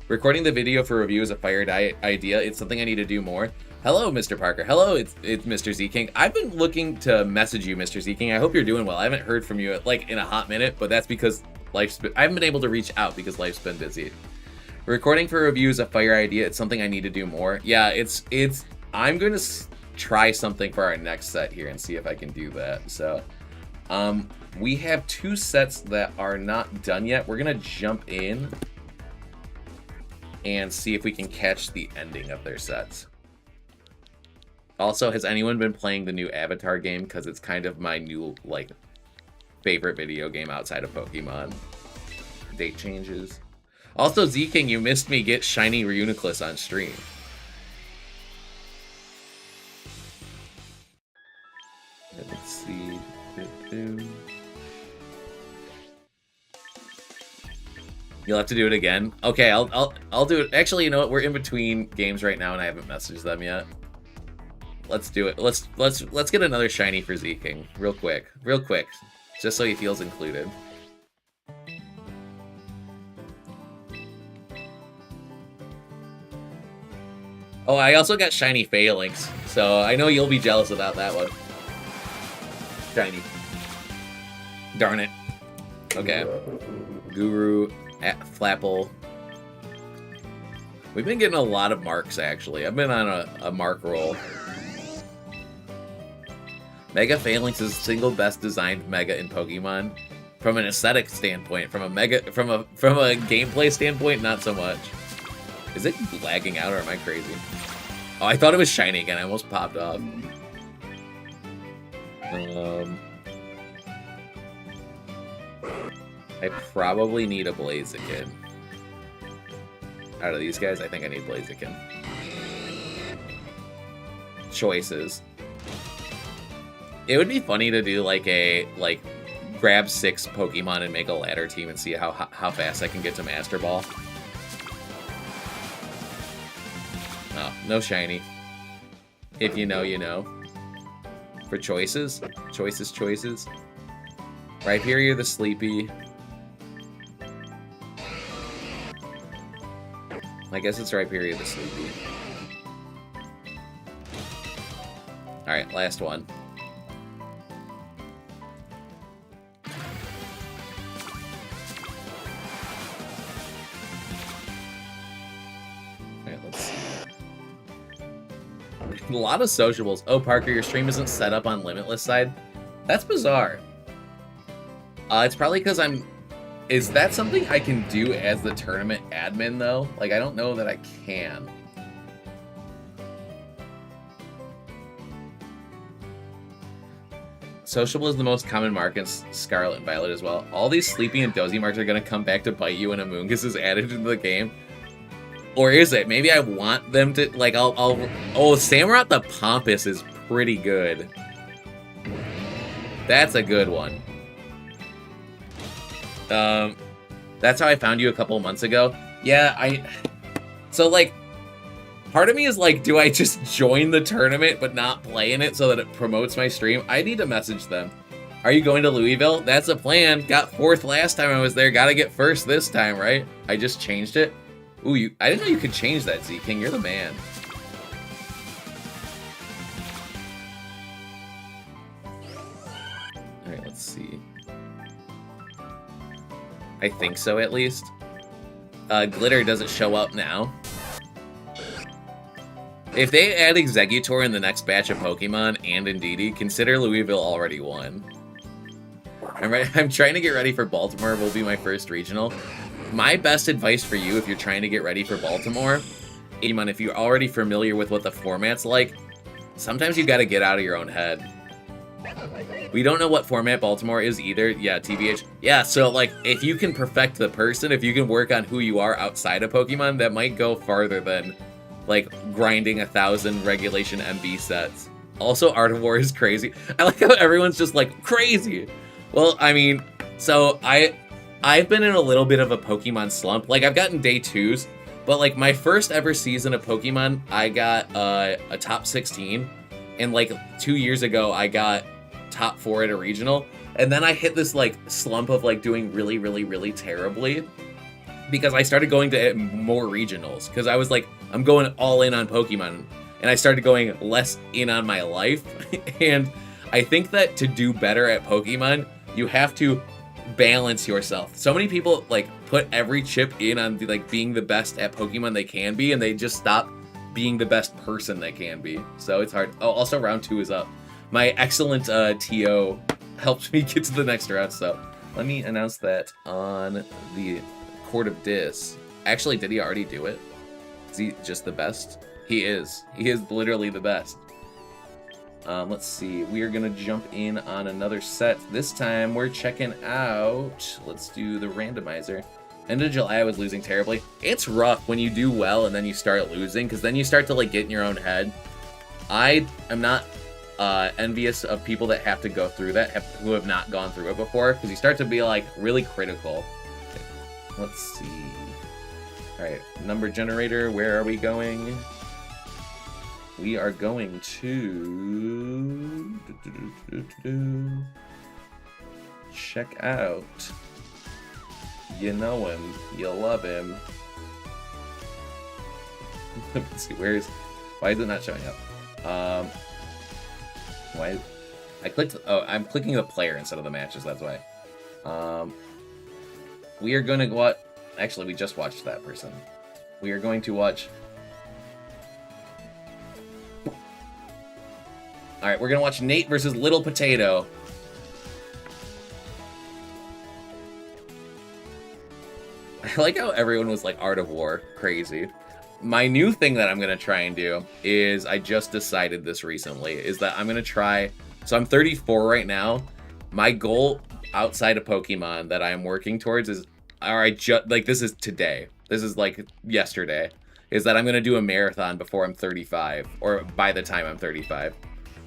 Recording the video for review is a fire idea. It's something I need to do more. Hello, Mr. Parker. Hello, it's Mr. Z King. I've been looking to message you, Mr. Z King. I hope you're doing well. I haven't heard from you like in a hot minute, but that's because I haven't been able to reach out because life's been busy. Recording for review is a fire idea. It's something I need to do more. Yeah, I'm going to try something for our next set here and see if I can do that. So, we have 2 sets that are not done yet. We're gonna jump in and see if we can catch the ending of their sets. Also, has anyone been playing the new Avatar game? Because it's kind of my new, like, favorite video game outside of Pokemon. Date changes. Also, Z-King, you missed me get Shiny Reuniclus on stream. Let's see. You'll have to do it again. Okay, I'll do it. Actually, you know what? We're in between games right now, and I haven't messaged them yet. Let's do it. Let's get another shiny for Z-King real quick, just so he feels included. Oh, I also got shiny Phalanx, so I know you'll be jealous about that one. Shiny. Darn it. Okay. Guru at Flapple. We've been getting a lot of marks, actually. I've been on a mark roll. Mega Phalanx is the single best designed Mega in Pokemon. From an aesthetic standpoint, from a gameplay standpoint, not so much. Is it lagging out or am I crazy? Oh, I thought it was shiny again. I almost popped off. I probably need a Blaziken. Out of these guys, I think I need Blaziken. Choices. It would be funny to do like grab 6 Pokemon and make a ladder team and see how fast I can get to Master Ball. Oh, no shiny. If you know, you know. For choices. Choices. Rhyperior the Sleepy. I guess it's Rhyperior the Sleepy. Alright, last one. Alright, let's see. A lot of sociables. Oh, Parker, your stream isn't set up on Limitless side? That's bizarre. It's probably because I'm... Is that something I can do as the tournament admin, though? Like, I don't know that I can. Sociable is the most common mark in Scarlet and Violet as well. All these Sleepy and Dozy marks are going to come back to bite you when Amoonguss is added into the game. Or is it? Maybe I want them to, like, Oh, Samurott the Pompous is pretty good. That's a good one. That's how I found you a couple months ago. Yeah, So, like, part of me is like, do I just join the tournament but not play in it so that it promotes my stream? I need to message them. Are you going to Louisville? That's a plan. Got 4th last time I was there. Gotta get 1st this time, right? I just changed it. Ooh, I didn't know you could change that, Z-King. You're the man. Alright, let's see. I think so, at least. Glitter doesn't show up now. If they add Exeggutor in the next batch of Pokemon and Indeedee, consider Louisville already won. I'm trying to get ready for Baltimore. Will be my first regional. My best advice for you if you're trying to get ready for Baltimore, if you're already familiar with what the format's like, sometimes you got to get out of your own head. We don't know what format Baltimore is either. Yeah, TBH. Yeah, so, like, if you can perfect the person, if you can work on who you are outside of Pokemon, that might go farther than like grinding 1,000 regulation MB sets. Also, Art of War is crazy. I like how everyone's just like crazy. Well, I mean, so I've been in a little bit of a Pokemon slump. Like I've gotten day 2s, but like my first ever season of Pokemon, I got a top 16, and like 2 years ago I got top 4 at a regional, and then I hit this like slump of like doing really, really, really terribly because I started going to more regionals because I was like, I'm going all in on Pokemon, and I started going less in on my life. And I think that to do better at Pokemon, you have to balance yourself. So many people like put every chip in on like being the best at Pokemon they can be, and they just stop being the best person they can be. So it's hard. Oh, also round 2 is up. My excellent TO helped me get to the next round, so let me announce that on the Court of Dis. Actually, did he already do it? Is he just the best? He is. He is literally the best. Let's see. We are going to jump in on another set. This time, we're checking out... Let's do the randomizer. End of July, I was losing terribly. It's rough when you do well and then you start losing, because then you start to like get in your own head. I am not envious of people that have to go through that, who have not gone through it before, because you start to be like really critical. Okay. Let's see. Alright, number generator, where are we going? We are going to check out. You know him, you love him. Let's see, why is it not showing up? Why? I clicked. Oh, I'm clicking the player instead of the matches. That's why. We are going to go out. Actually, we just watched that person. We are going to watch. All right, we're gonna watch Nate versus Little Potato. I like how everyone was like Art of War, crazy. My new thing that I'm gonna try and do is, I just decided this recently, is that I'm gonna try. So I'm 34 right now. My goal outside of Pokemon that I'm working towards is, like this is today. This is like yesterday. Is that I'm gonna do a marathon before I'm 35, or by the time I'm 35.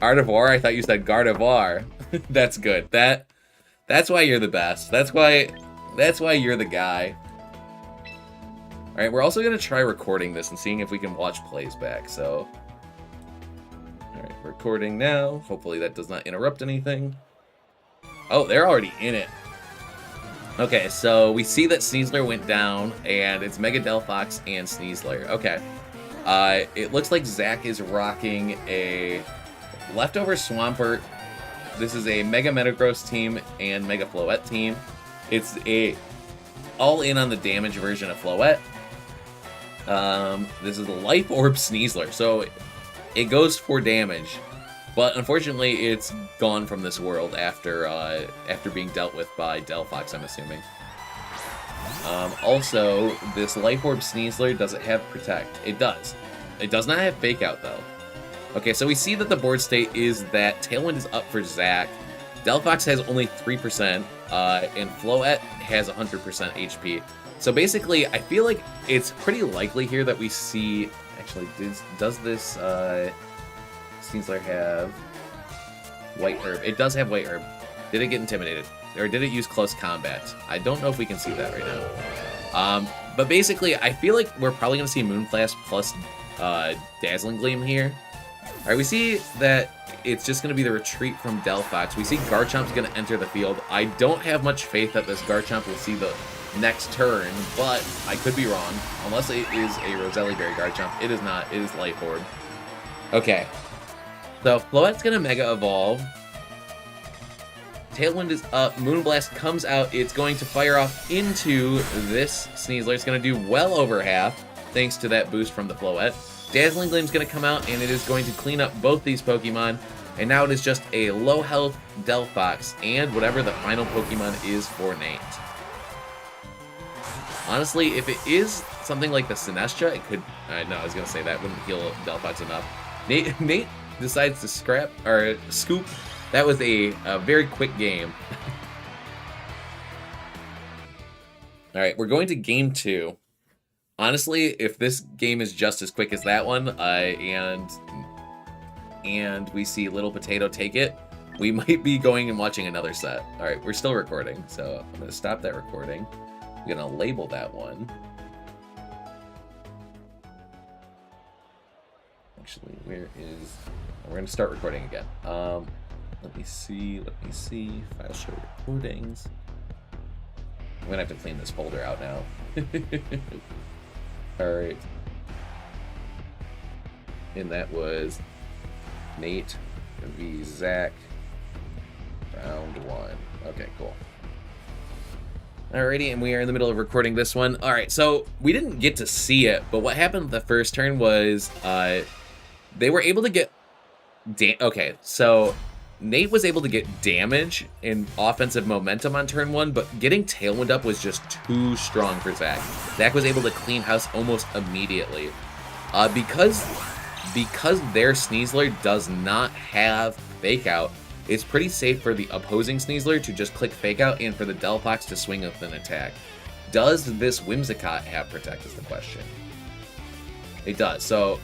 Art of War? I thought you said Gardevoir. That's good. That's why you're the best. That's why you're the guy. Alright, we're also gonna try recording this and seeing if we can watch plays back, so. Alright, recording now. Hopefully that does not interrupt anything. Oh, they're already in it. Okay, so we see that Sneasler went down, and it's Mega Delphox and Sneasler. Okay. It looks like Zach is rocking a Leftover Swampert. This is a Mega Metagross team and Mega Floette team. It's a all-in on the damage version of Floette. This is a Life Orb Sneasler, so it goes for damage, but unfortunately it's gone from this world after being dealt with by Delphox, I'm assuming. Also, this Life Orb Sneasler doesn't have Protect. It does. It does not have Fake Out, though. Okay, so we see that the board state is that Tailwind is up for Zach. Delphox has only 3%, and Floette has 100% HP. So basically, I feel like it's pretty likely here that we see... Actually, does this Sneasler have White Herb? It does have White Herb. Did it get intimidated? Or did it use Close Combat? I don't know if we can see that right now. But basically, I feel like we're probably going to see Moonblast plus Dazzling Gleam here. Alright, we see that it's just going to be the retreat from Delphox. We see Garchomp's going to enter the field. I don't have much faith that this Garchomp will see the next turn, but I could be wrong. Unless it is a Roselli Berry Garchomp. It is not. It is Life Orb. Okay. So, Floette's going to Mega Evolve. Tailwind is up. Moonblast comes out. It's going to fire off into this Sneasler. It's going to do well over half, thanks to that boost from the Floette. Dazzling Gleam's going to come out, and it is going to clean up both these Pokemon. And now it is just a low health Delphox, and whatever the final Pokemon is for Nate. Honestly, if it is something like the Sinestro, it could... no, I was going to say that wouldn't heal Delphox enough. Nate decides to scoop. That was a very quick game. Alright, we're going to game 2. Honestly, if this game is just as quick as that one, and we see Little Potato take it, we might be going and watching another set. All right, we're still recording, so I'm gonna stop that recording. I'm gonna label that one. Actually, we're gonna start recording again. Let me see, file show recordings. I'm gonna have to clean this folder out now. All right. And that was Nate v. Zach, round 1. Okay, cool. Alrighty, and we are in the middle of recording this one. All right, so we didn't get to see it, but what happened the first turn was they were able to get... Okay, so Nate was able to get damage and offensive momentum on turn 1, but getting Tailwind up was just too strong for Zach. Zach was able to clean house almost immediately. Because their Sneasler does not have Fake Out, it's pretty safe for the opposing Sneasler to just click Fake Out and for the Delphox to swing with an attack. Does this Whimsicott have Protect is the question. It does. So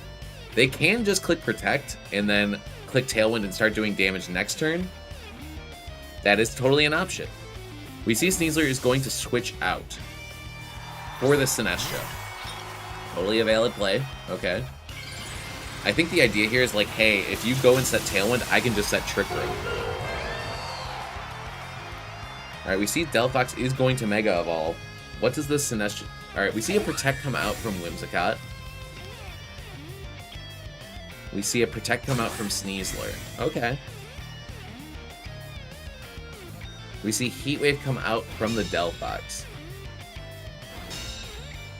they can just click Protect and then click Tailwind and start doing damage next turn. That is totally an option. We see Sneasler is going to switch out for the Sinestro. Totally a valid play. Okay. I think the idea here is like, hey, if you go and set Tailwind, I can just set Trick Room. Alright, we see Delphox is going to Mega Evolve. What does this Sinestro... Alright, we see a Protect come out from Whimsicott. We see a Protect come out from Sneasler. Okay. We see Heat Wave come out from the Delphox.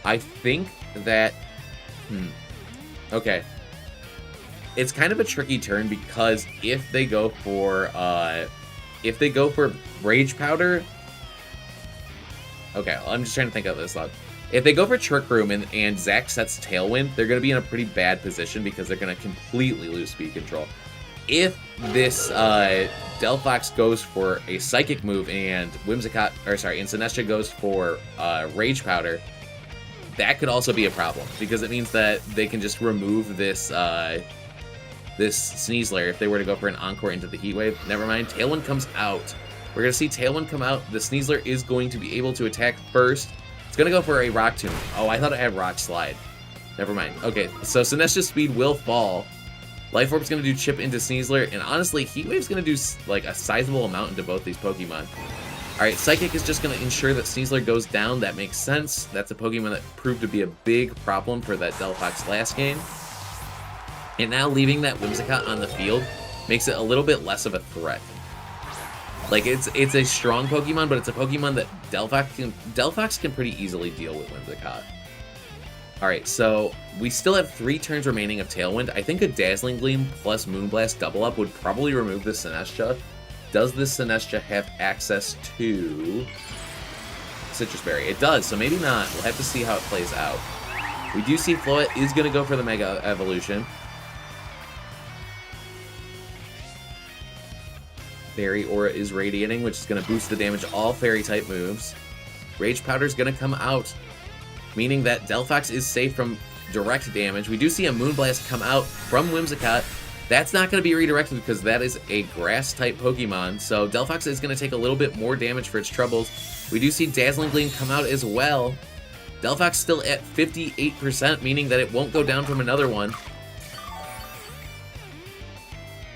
I think that... Okay. It's kind of a tricky turn because if they go for Rage Powder... Okay, I'm just trying to think of this thought. If they go for Trick Room and Zach sets Tailwind, they're going to be in a pretty bad position because they're going to completely lose speed control. If this Delphox goes for a Psychic move and Whimsicott, and Sinestro goes for Rage Powder, that could also be a problem because it means that they can just remove this this Sneasler if they were to go for an Encore into the Heat Wave. Never mind, Tailwind comes out. We're going to see Tailwind come out. The Sneasler is going to be able to attack first. It's going to go for a Rock Tomb. Oh, I thought it had Rock Slide. Never mind. Okay, so Sinestro's speed will fall. Life Orb's going to do chip into Sneasler, and honestly, Heat Wave's going to do like a sizable amount into both these Pokemon. Alright, Psychic is just going to ensure that Sneasler goes down. That makes sense. That's a Pokemon that proved to be a big problem for that Delphox last game. And now leaving that Whimsicott on the field makes it a little bit less of a threat. Like, it's a strong Pokemon, but it's a Pokemon that Delphox can pretty easily deal with Whimsicott. Alright, so we still have 3 turns remaining of Tailwind. I think a Dazzling Gleam plus Moonblast double up would probably remove the Sinestro. Does this Sinestro have access to Citrus Berry? It does, so maybe not. We'll have to see how it plays out. We do see Floette is going to go for the Mega Evolution. Fairy Aura is radiating, which is going to boost the damage all Fairy-type moves. Rage Powder is going to come out, meaning that Delphox is safe from direct damage. We do see a Moonblast come out from Whimsicott. That's not going to be redirected because that is a Grass-type Pokemon, so Delphox is going to take a little bit more damage for its troubles. We do see Dazzling Gleam come out as well. Delphox still at 58%, meaning that it won't go down from another one.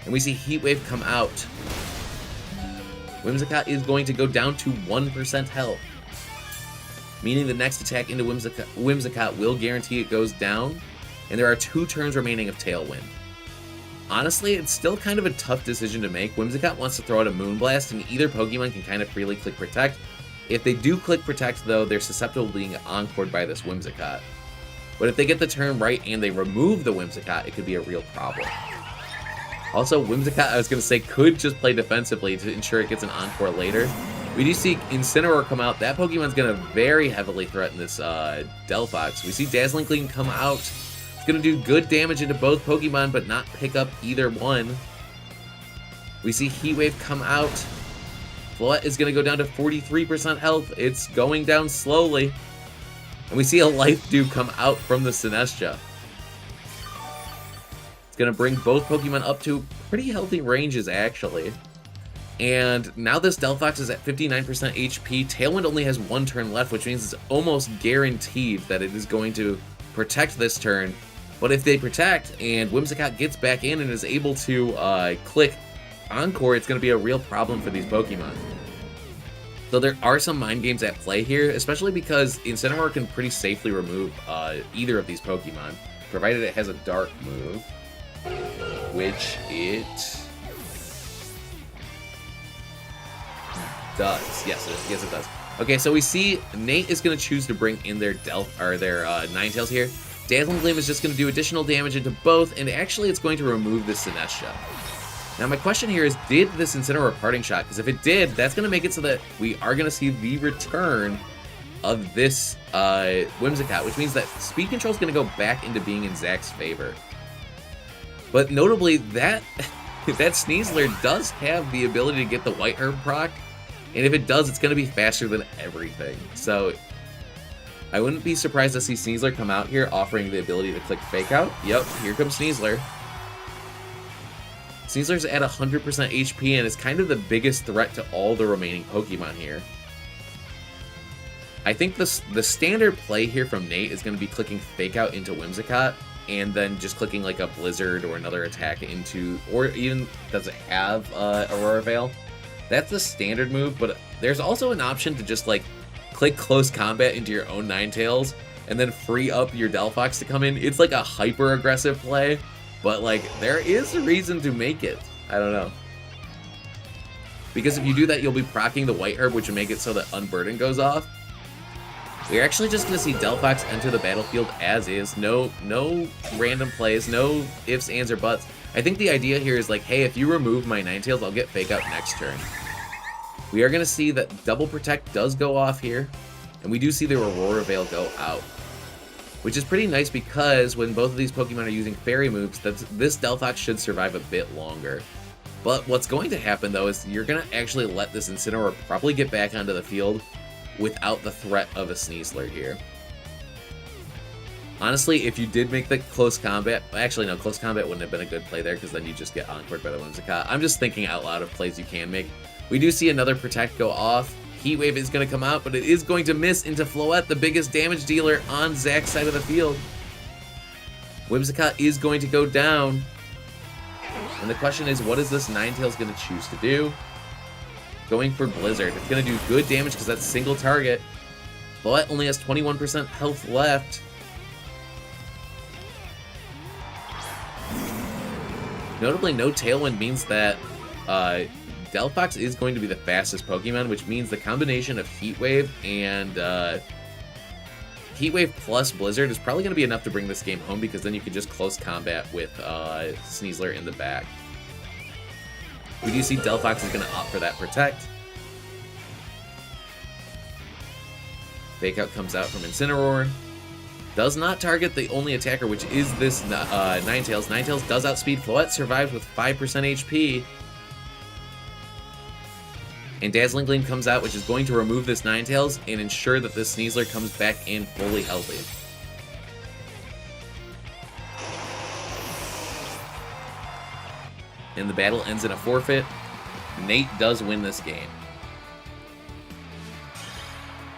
And we see Heat Wave come out. Whimsicott is going to go down to 1% health, meaning the next attack into Whimsicott will guarantee it goes down, and there are 2 turns remaining of Tailwind. Honestly, it's still kind of a tough decision to make. Whimsicott wants to throw out a Moonblast, and either Pokemon can kind of freely click Protect. If they do click Protect, though, they're susceptible to being Encored by this Whimsicott. But if they get the turn right and they remove the Whimsicott, it could be a real problem. Also, Whimsicott, I was going to say, could just play defensively to ensure it gets an Encore later. We do see Incineroar come out. That Pokemon's going to very heavily threaten this Delphox. We see Dazzling Gleam come out. It's going to do good damage into both Pokemon, but not pick up either one. We see Heat Wave come out. Floette is going to go down to 43% health. It's going down slowly. And we see a Life Dew come out from the Sinestcha. It's going to bring both Pokemon up to pretty healthy ranges, actually. And now this Delphox is at 59% HP. Tailwind only has 1 turn left, which means it's almost guaranteed that it is going to protect this turn. But if they protect and Whimsicott gets back in and is able to click Encore, it's going to be a real problem for these Pokemon. So there are some mind games at play here, especially because Incineroar can pretty safely remove either of these Pokemon, provided it has a Dark move, which it does. Yes, it does. Okay, so we see Nate is going to choose to bring in their Ninetales here. Dazzling Gleam is just going to do additional damage into both, and actually it's going to remove the Sinestcha. Now my question here is, did this Incineroar Parting Shot? Because if it did, that's going to make it so that we are going to see the return of this Whimsicott, which means that Speed Control is going to go back into being in Zach's favor. But notably, that Sneasler does have the ability to get the White Herb proc, and if it does, it's going to be faster than everything. So I wouldn't be surprised to see Sneasler come out here offering the ability to click Fake Out. Yep, here comes Sneasler. Sneasler's at 100% HP and is kind of the biggest threat to all the remaining Pokemon here. I think the standard play here from Nate is going to be clicking Fake Out into Whimsicott, and then just clicking like a Blizzard or another attack into, or even, does it have Aurora Veil? That's the standard move, but there's also an option to just like click Close Combat into your own Ninetales, and then free up your Delphox to come in. It's like a hyper-aggressive play, but like there is a reason to make it. I don't know. Because if you do that, you'll be proccing the White Herb, which will make it so that Unburden goes off. We're actually just going to see Delphox enter the battlefield as is. No random plays, no ifs, ands, or buts. I think the idea here is like, hey, if you remove my Ninetales, I'll get Fake Out next turn. We are going to see that Double Protect does go off here, and we do see the Aurora Veil go out. Which is pretty nice because when both of these Pokemon are using Fairy moves, this Delphox should survive a bit longer. But what's going to happen, though, is you're going to actually let this Incineroar probably get back onto the field without the threat of a Sneasler here. Honestly, if you did make the Close Combat... Actually, no, Close Combat wouldn't have been a good play there because then you just get Encored by the Whimsicott. I'm just thinking out loud of plays you can make. We do see another Protect go off. Heat Wave is going to come out, but it is going to miss into Floette, the biggest damage dealer on Zach's side of the field. Whimsicott is going to go down. And the question is, what is this Ninetales going to choose to do? Going for Blizzard. It's going to do good damage because that's a single target. Floette only has 21% health left. Notably, no Tailwind means that Delphox is going to be the fastest Pokemon, which means the combination of Heat Wave and Heat Wave plus Blizzard is probably going to be enough to bring this game home, because then you can just Close Combat with Sneasler in the back. We do see Delphox is going to opt for that Protect. Fake Out comes out from Incineroar. Does not target the only attacker, which is this Ninetales. Ninetales does outspeed Floette, survives with 5% HP. And Dazzling Gleam comes out, which is going to remove this Ninetales and ensure that this Sneasler comes back in fully healthy. And the battle ends in a forfeit. Nate does win this game.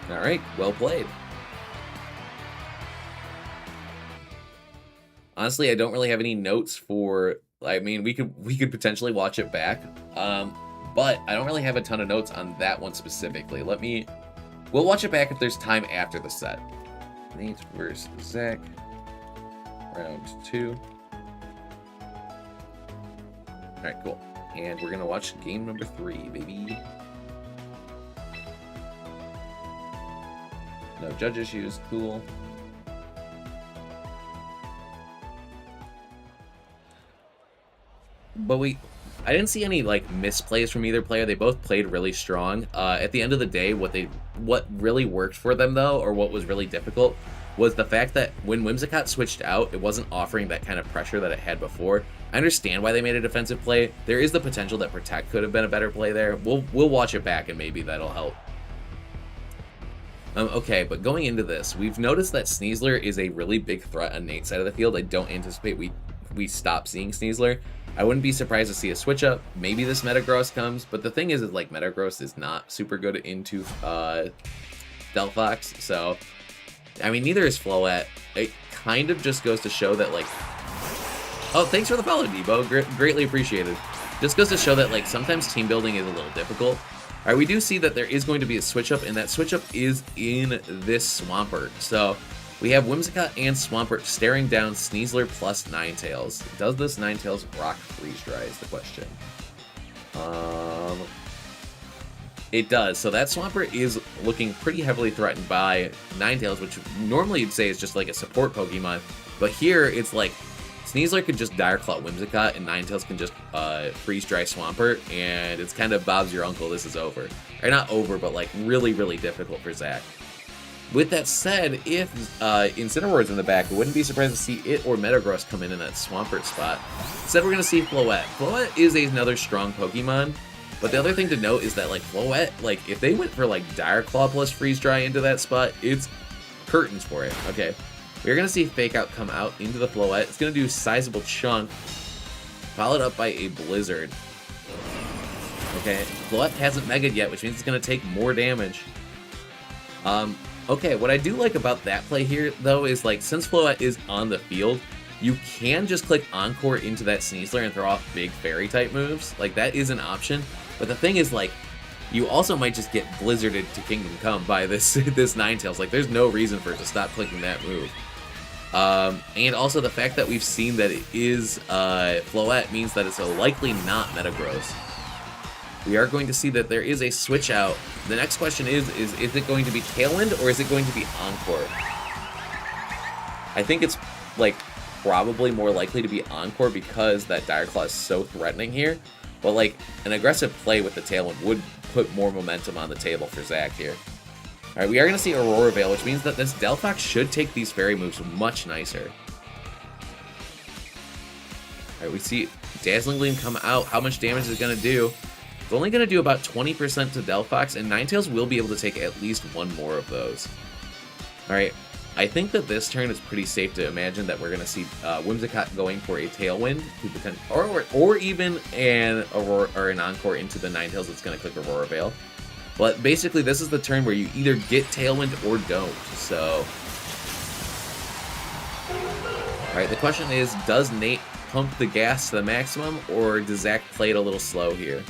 Alright, well played. Honestly, I don't really have any notes for... I mean, we could potentially watch it back. But I don't really have a ton of notes on that one specifically. We'll watch it back if there's time after the set. Nate versus Zach. Round 2. Alright, cool. And we're gonna watch game number 3, baby. No judge issues, cool. But I didn't see any like misplays from either player. They both played really strong. At the end of the day, what really worked for them though, or what was really difficult, was the fact that when Whimsicott switched out, it wasn't offering that kind of pressure that it had before. I understand why they made a defensive play. There is the potential that Protect could have been a better play there. We'll watch it back and maybe that'll help. Okay, but going into this, we've noticed that Sneasler is a really big threat on Nate's side of the field. I don't anticipate we stop seeing Sneasler. I wouldn't be surprised to see a switch up. Maybe this Metagross comes, but the thing is like Metagross is not super good into Delphox, so I mean neither is Floette. It kind of just goes to show that like, oh, thanks for the follow, Debo. Greatly appreciated. Just goes to show that like sometimes team building is a little difficult. All right, we do see that there is going to be a switch up, and that switch up is in this Swampert. So we have Whimsicott and Swampert staring down Sneasler plus Ninetales. Does this Ninetales rock Freeze Dry is the question. It does. So that Swampert is looking pretty heavily threatened by Ninetales, which normally you'd say is just like a support Pokemon. But here it's like Sneasler could just Dire Claw Whimsicott, and Ninetales can just Freeze Dry Swampert, and it's kind of Bob's your uncle, this is over. Or not over, but like really, really difficult for Zach. With that said, if Incineroar's in the back, I wouldn't be surprised to see it or Metagross come in that Swampert spot. Instead, we're going to see Floette. Floette is another strong Pokemon, but the other thing to note is that like Floette, like if they went for like Dire Claw plus Freeze Dry into that spot, it's curtains for it. Okay. We're going to see Fake Out come out into the Floette. It's going to do a sizable chunk, followed up by a Blizzard. Okay, Floette hasn't Mega'd yet, which means it's going to take more damage. Okay, what I do like about that play here, though, is like, since Floette is on the field, you can just click Encore into that Sneasler and throw off big Fairy-type moves. Like, that is an option. But the thing is, like, you also might just get Blizzarded to Kingdom Come by this Ninetales. Like, there's no reason for it to stop clicking that move. And also the fact that we've seen that it is Floette means that it's likely not Metagross. We are going to see that there is a switch out. The next question is it going to be Tailwind or is it going to be Encore? I think it's like probably more likely to be Encore because that Dire Claw is so threatening here. But like an aggressive play with the Tailwind would put more momentum on the table for Zach here. Alright, we are going to see Aurora Veil, which means that this Delphox should take these fairy moves much nicer. Alright, we see Dazzling Gleam come out. How much damage is it going to do? It's only going to do about 20% to Delphox, and Ninetales will be able to take at least one more of those. Alright, I think that this turn it's pretty safe to imagine that we're going to see Whimsicott going for a Tailwind, or even an Aurora, or an Encore into the Ninetales that's going to click Aurora Veil. But basically, this is the turn where you either get Tailwind or don't, so... Alright, the question is, does Nate pump the gas to the maximum, or does Zach play it a little slow here?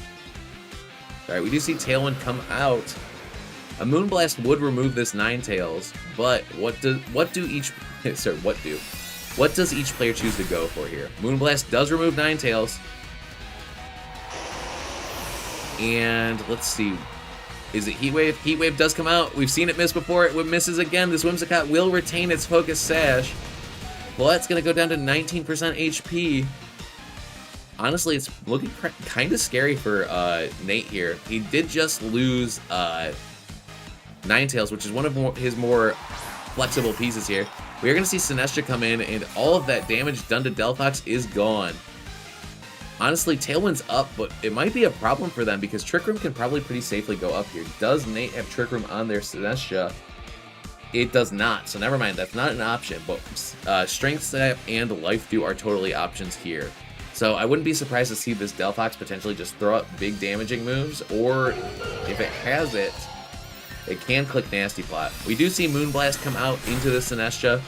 Alright, we do see Tailwind come out. A Moonblast would remove this Ninetales, but what does each player choose to go for here? Moonblast does remove Ninetales. And, let's see... Is it Heat Wave? Heat Wave does come out. We've seen it miss before. It misses again. This Whimsicott will retain its Focus Sash. Floette's going to go down to 19% HP. Honestly, it's looking kind of scary for Nate here. He did just lose Ninetales, which is one of his more flexible pieces here. We are going to see Sinestcha come in, and all of that damage done to Delphox is gone. Honestly, Tailwind's up, but it might be a problem for them because Trick Room can probably pretty safely go up here. Does Nate have Trick Room on their Sinestcha? It does not, so never mind. That's not an option, but Strength Sap and Life Dew are totally options here. So I wouldn't be surprised to see this Delphox potentially just throw up big damaging moves, or if it has it, it can click Nasty Plot. We do see Moonblast come out into the Sinestcha.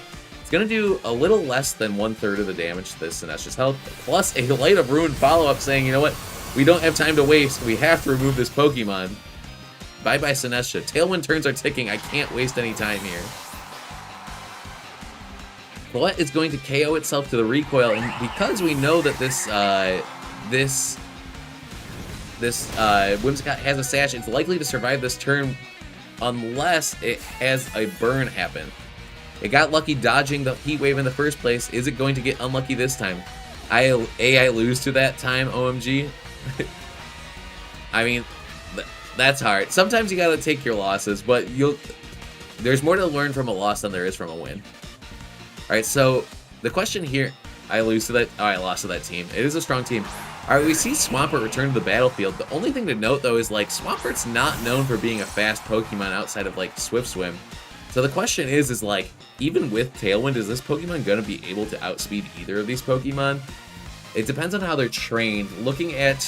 It's going to do a little less than 1/3 of the damage to this Sinestcha's health, plus a Light of Ruin follow-up saying, you know what, we don't have time to waste, we have to remove this Pokemon. Bye-bye Sinestcha. Tailwind turns are ticking, I can't waste any time here. Floette is going to KO itself to the recoil, and because we know that this Whimsicott has a Sash, it's likely to survive this turn unless it has a burn happen. It got lucky dodging the Heat Wave in the first place. Is it going to get unlucky this time? I lose to that time, OMG. I mean, that's hard. Sometimes you gotta take your losses, but there's more to learn from a loss than there is from a win. Alright, so the question here, I lose to that. Oh, I lost to that team. It is a strong team. All right, we see Swampert return to the battlefield. The only thing to note, though, is, like, Swampert's not known for being a fast Pokemon outside of, like, Swift Swim. So the question is like, even with Tailwind, is this Pokemon going to be able to outspeed either of these Pokemon? It depends on how they're trained. Looking at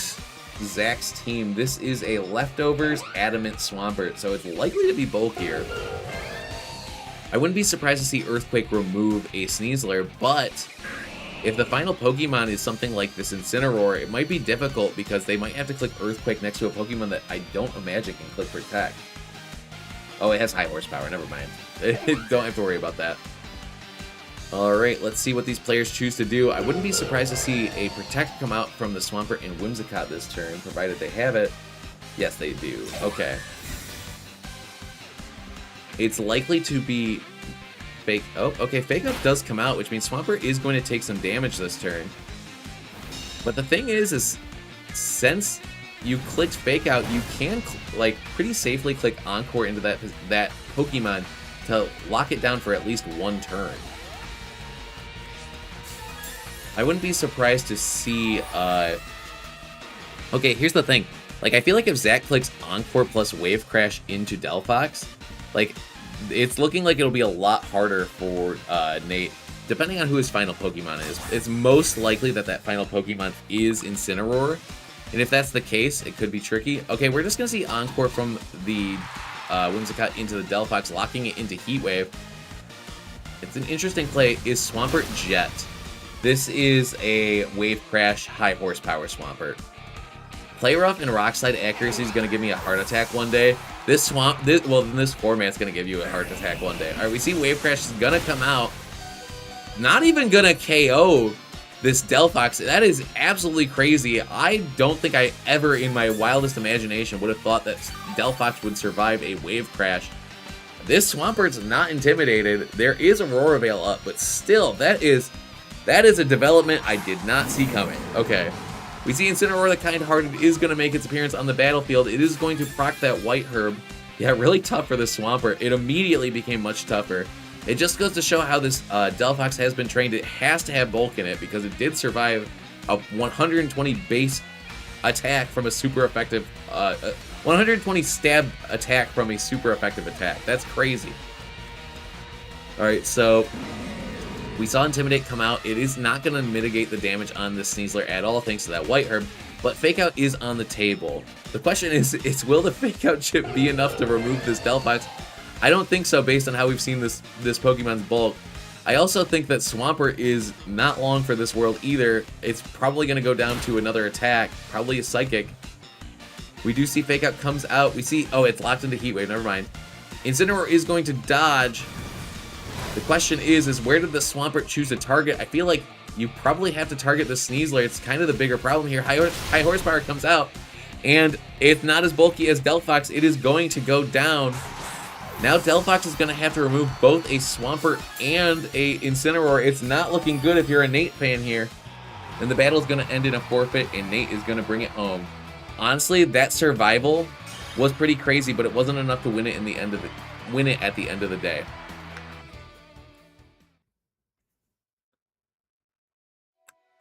Zach's team, this is a Leftovers Adamant Swampert, so it's likely to be bulkier. I wouldn't be surprised to see Earthquake remove a Sneasler, but if the final Pokemon is something like this Incineroar, it might be difficult because they might have to click Earthquake next to a Pokemon that I don't imagine can click Protect. Oh, it has high horsepower, never mind. Don't have to worry about that. Alright, let's see what these players choose to do. I wouldn't be surprised to see a Protect come out from the Swampert and Whimsicott this turn, provided they have it. Yes, they do. Okay. It's likely to be Fake... Oh, okay, Fake Up does come out, which means Swampert is going to take some damage this turn. But the thing is since you clicked Fake Out, you can, like, pretty safely click Encore into that Pokemon to lock it down for at least one turn. I wouldn't be surprised to see, okay, here's the thing. Like, I feel like if Zach clicks Encore plus Wave Crash into Delphox, like, it's looking like it'll be a lot harder for Nate, depending on who his final Pokemon is. It's most likely that that final Pokemon is Incineroar, and if that's the case, it could be tricky. Okay, we're just going to see Encore from the Whimsicott into the Delphox, locking it into Heat Wave. It's an interesting play. Is Swampert Jet? This is a Wave Crash, high horsepower Swampert. Play Rough and Rock Slide accuracy is going to give me a heart attack one day. This format's going to give you a heart attack one day. All right, we see Wave Crash is going to come out. Not even going to KO this Delphox. That is absolutely crazy. I don't think I ever in my wildest imagination would have thought that Delphox would survive a Wave Crash. This Swampert's not intimidated. There is Aurora Veil up, but still, that is a development I did not see coming. Okay. We see Incineroar, the Kind-Hearted, is going to make its appearance on the battlefield. It is going to proc that White Herb. Yeah, really tough for the Swampert. It immediately became much tougher. It just goes to show how this Delphox has been trained. It has to have bulk in it because it did survive a 120 base attack from a super effective... 120 stab attack from a super effective attack. That's crazy. Alright, so... we saw Intimidate come out. It is not going to mitigate the damage on this Sneasler at all thanks to that White Herb, but Fake Out is on the table. The question is will the Fake Out chip be enough to remove this Delphox? I don't think so based on how we've seen this Pokemon's bulk. I also think that Swampert is not long for this world either. It's probably going to go down to another attack, probably a Psychic. We do see Fake Out comes out. We see, oh, it's locked into Heat Wave, never mind. Incineroar is going to dodge. The question is where did the Swampert choose to target? I feel like you probably have to target the Sneasler. It's kind of the bigger problem here. High horsepower comes out, and it's not as bulky as Delphox. It is going to go down. Now Delphox is going to have to remove both a Swampert and a Incineroar. It's not looking good if you're a Nate fan here. And the battle is going to end in a forfeit, and Nate is going to bring it home. Honestly, that survival was pretty crazy, but it wasn't enough to win it at the end of the day.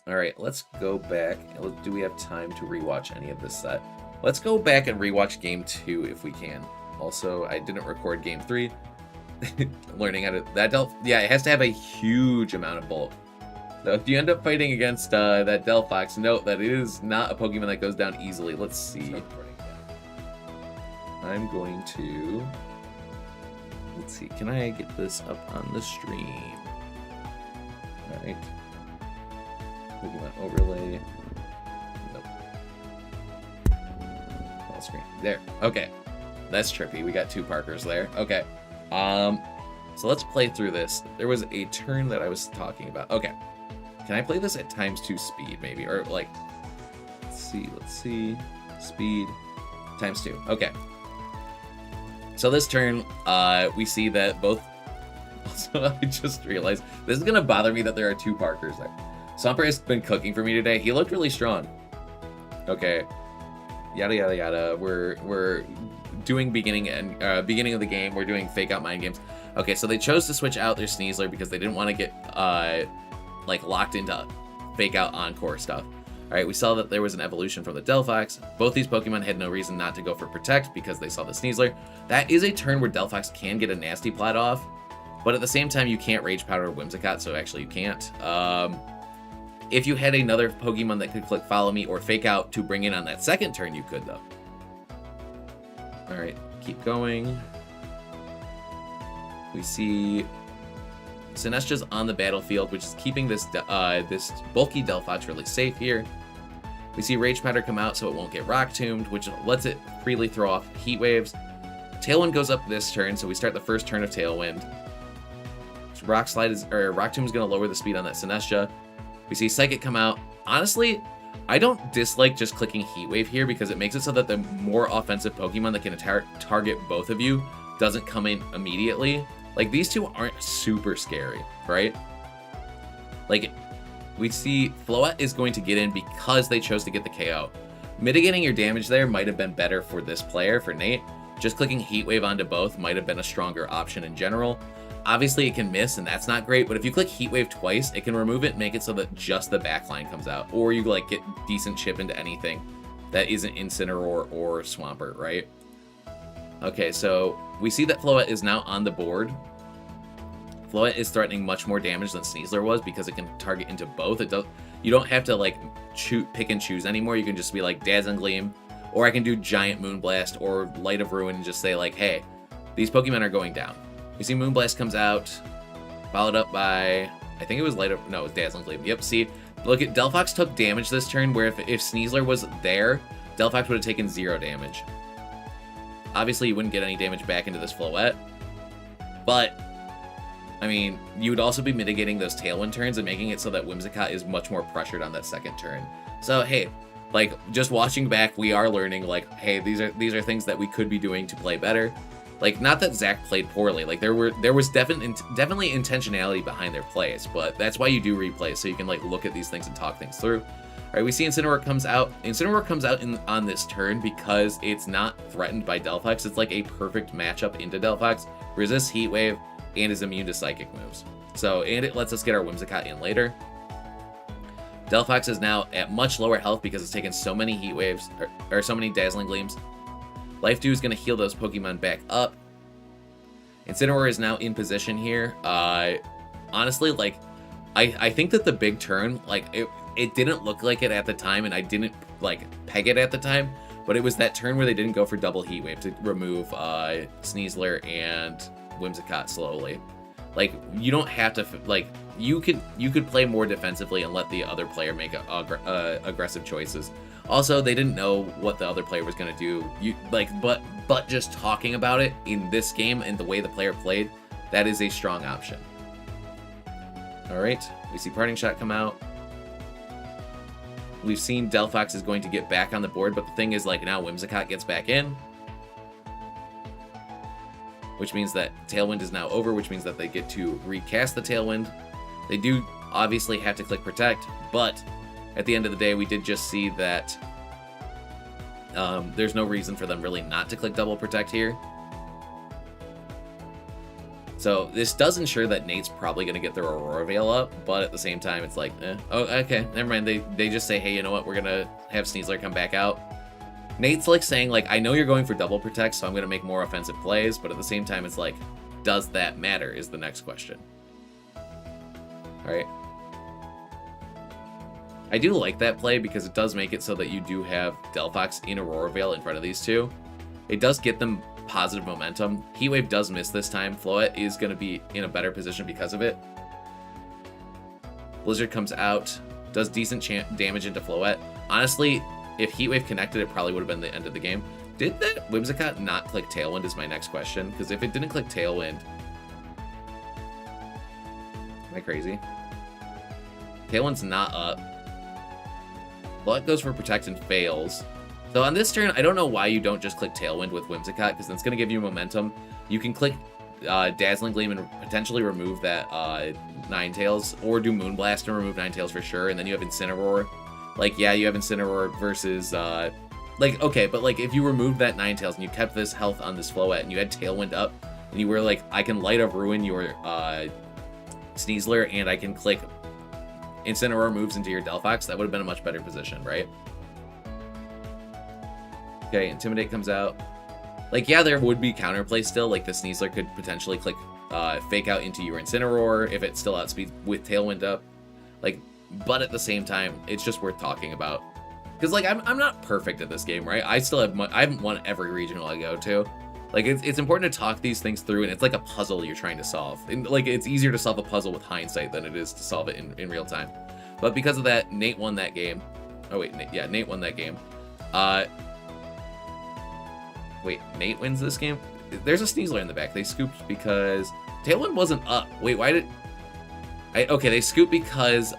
Alright, let's go back. Do we have time to rewatch any of this set? Let's go back and rewatch Game 2 if we can. Also, I didn't record Game 3. Learning how to... yeah, it has to have a huge amount of bulk. So if you end up fighting against that Delphox, note that it is not a Pokemon that goes down easily. Let's see. I'm going to... let's see, can I get this up on the stream? Alright. Pokemon overlay. Nope. Full screen. There. Okay. That's trippy. We got two Parkers there. Okay. So let's play through this. There was a turn that I was talking about. Okay. Can I play this at ×2 speed, maybe? Or, like... let's see. Speed. ×2. Okay. So this turn, we see that both... also, I just realized, this is going to bother me that there are two Parkers there. Swampert has been cooking for me today. He looked really strong. Okay. Yada, yada, yada. We're doing beginning of the game. We're doing Fake Out Mind Games. Okay, so they chose to switch out their Sneasler because they didn't want to get, like, locked into Fake Out Encore stuff. Alright, we saw that there was an evolution from the Delphox. Both these Pokemon had no reason not to go for Protect because they saw the Sneasler. That is a turn where Delphox can get a Nasty Plot off, but at the same time, you can't Rage Powder Whimsicott, so actually you can't. If you had another Pokemon that could click Follow Me or Fake Out to bring in on that second turn, you could, though. Alright, keep going. We see Sinestcha's on the battlefield, which is keeping this this bulky Delphox really safe here. We see Rage Powder come out so it won't get Rock Tombed, which lets it freely throw off Heat Waves. Tailwind goes up this turn, so we start the first turn of Tailwind. So Rock Tomb is going to lower the speed on that Sinestcha. We see Psychic come out. Honestly, I don't dislike just clicking Heat Wave here because it makes it so that the more offensive Pokemon that can target both of you doesn't come in immediately. Like, these two aren't super scary, right? Like, we see Floette is going to get in because they chose to get the KO. Mitigating your damage there might have been better for this player, for Nate. Just clicking Heat Wave onto both might have been a stronger option in general. Obviously, it can miss, and that's not great, but if you click Heat Wave twice, it can remove it and make it so that just the backline comes out. Or you, like, get decent chip into anything that isn't Incineroar or Swampert, right? Okay, so we see that Floette is now on the board. Floette is threatening much more damage than Sneasler was because it can target into both. You don't have to, like, pick and choose anymore. You can just be like Dazzling Gleam, or I can do Giant Moonblast or Light of Ruin and just say, like, hey, these Pokemon are going down. We see Moonblast comes out, followed up by, I think it was it was Dazzling Gleam. Yep, see, look at Delphox took damage this turn, where if Sneasler was there, Delphox would have taken 0 damage. Obviously, you wouldn't get any damage back into this Floette, but, I mean, you would also be mitigating those Tailwind turns and making it so that Whimsicott is much more pressured on that second turn. So, hey, like, just watching back, we are learning, like, hey, these are things that we could be doing to play better. Like, not that Zach played poorly. Like, there was definitely intentionality behind their plays, but that's why you do replays, so you can, like, look at these things and talk things through. All right, we see Incineroar comes out. Incineroar comes out on this turn because it's not threatened by Delphox. It's like a perfect matchup into Delphox. Resists Heat Wave and is immune to Psychic moves. So, and it lets us get our Whimsicott in later. Delphox is now at much lower health because it's taken so many Heat Waves, or so many Dazzling Gleams. Life Dew is going to heal those Pokemon back up. Incineroar is now in position here. Honestly, like, I think that the big turn, like, it didn't look like it at the time, and I didn't, like, peg it at the time, but it was that turn where they didn't go for double Heat Wave to remove Sneasler and Whimsicott slowly. Like, you don't have to, like, you could play more defensively and let the other player make aggressive choices. Also, they didn't know what the other player was going to do. But just talking about it in this game and the way the player played, that is a strong option. All right, we see Parting Shot come out. We've seen Delphox is going to get back on the board, but the thing is, like, now Whimsicott gets back in, which means that Tailwind is now over, which means that they get to recast the Tailwind. They do obviously have to click Protect, but at the end of the day, we did just see that there's no reason for them really not to click Double Protect here. So this does ensure that Nate's probably going to get their Aurora Veil up, but at the same time, it's like, oh, okay, never mind. They just say, hey, you know what? We're going to have Sneasler come back out. Nate's like saying, like, I know you're going for Double Protect, so I'm going to make more offensive plays, but at the same time, it's like, does that matter is the next question. All right. I do like that play because it does make it so that you do have Delphox in Aurora Veil in front of these two. It does get them positive momentum. Heat Wave does miss this time. Floette is going to be in a better position because of it. Blizzard comes out, does decent damage into Floette. Honestly, if Heat Wave connected, it probably would have been the end of the game. Did that Whimsicott not click Tailwind is my next question, because if it didn't click Tailwind... Am I crazy? Tailwind's not up. Floette goes for Protect and fails. So on this turn, I don't know why you don't just click Tailwind with Whimsicott, because that's going to give you momentum. You can click Dazzling Gleam and potentially remove that Ninetales, or do Moonblast and remove Ninetales for sure, and then you have Incineroar. Like, yeah, you have Incineroar versus, like, okay, but, like, if you removed that Ninetales and you kept this health on this Floette and you had Tailwind up, and you were like, I can Light of Ruin your Sneasler, and I can click Incineroar moves into your Delphox, that would have been a much better position, right? Okay, Intimidate comes out. Like, yeah, there would be counterplay still. Like, the Sneasler could potentially click Fake Out into your Incineroar if it still outspeeds with Tailwind up. Like, but at the same time, it's just worth talking about. Because, like, I'm not perfect at this game, right? I still have I haven't won every regional I go to. Like, it's important to talk these things through, and it's like a puzzle you're trying to solve. And, like, it's easier to solve a puzzle with hindsight than it is to solve it in real time. But because of that, Nate won that game. Oh, wait, yeah, Nate won that game. Wait, Nate wins this game? There's a Sneasler in the back. They scooped because Tailwind wasn't up. Wait, why did... Okay, they scooped because...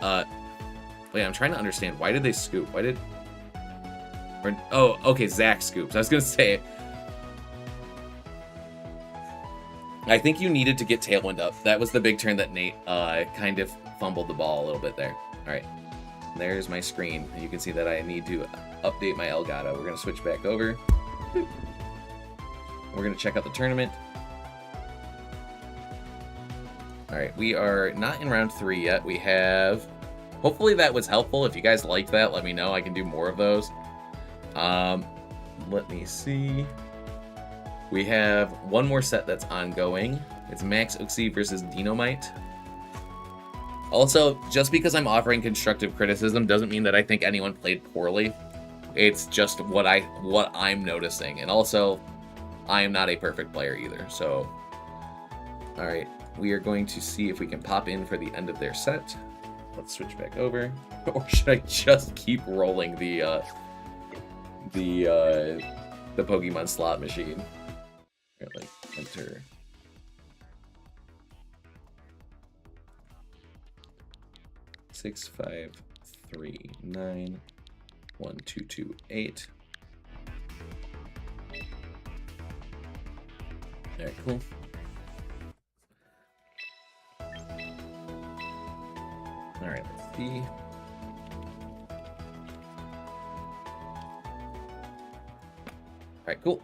Wait, I'm trying to understand. Why did they scoop? Why did... Oh, okay, Zach scoops. I was going to say... I think you needed to get Tailwind up. That was the big turn that Nate kind of fumbled the ball a little bit there. All right, there's my screen. And you can see that I need to update my Elgato. We're going to switch back over. We're going to check out the tournament. All right, we are not in round 3 yet. We have... Hopefully that was helpful. If you guys liked that, let me know. I can do more of those. Let me see. We have one more set that's ongoing. It's Max Uxie versus Dynamite. Also, just because I'm offering constructive criticism doesn't mean that I think anyone played poorly. It's just what I'm noticing. And also, I am not a perfect player either. So, all right, we are going to see if we can pop in for the end of their set. Let's switch back over. Or should I just keep rolling the Pokemon slot machine? Like, enter. Six, 5, 3, 9, 1, 2, 2, 8. All right, cool. All right, let's see. All right, cool.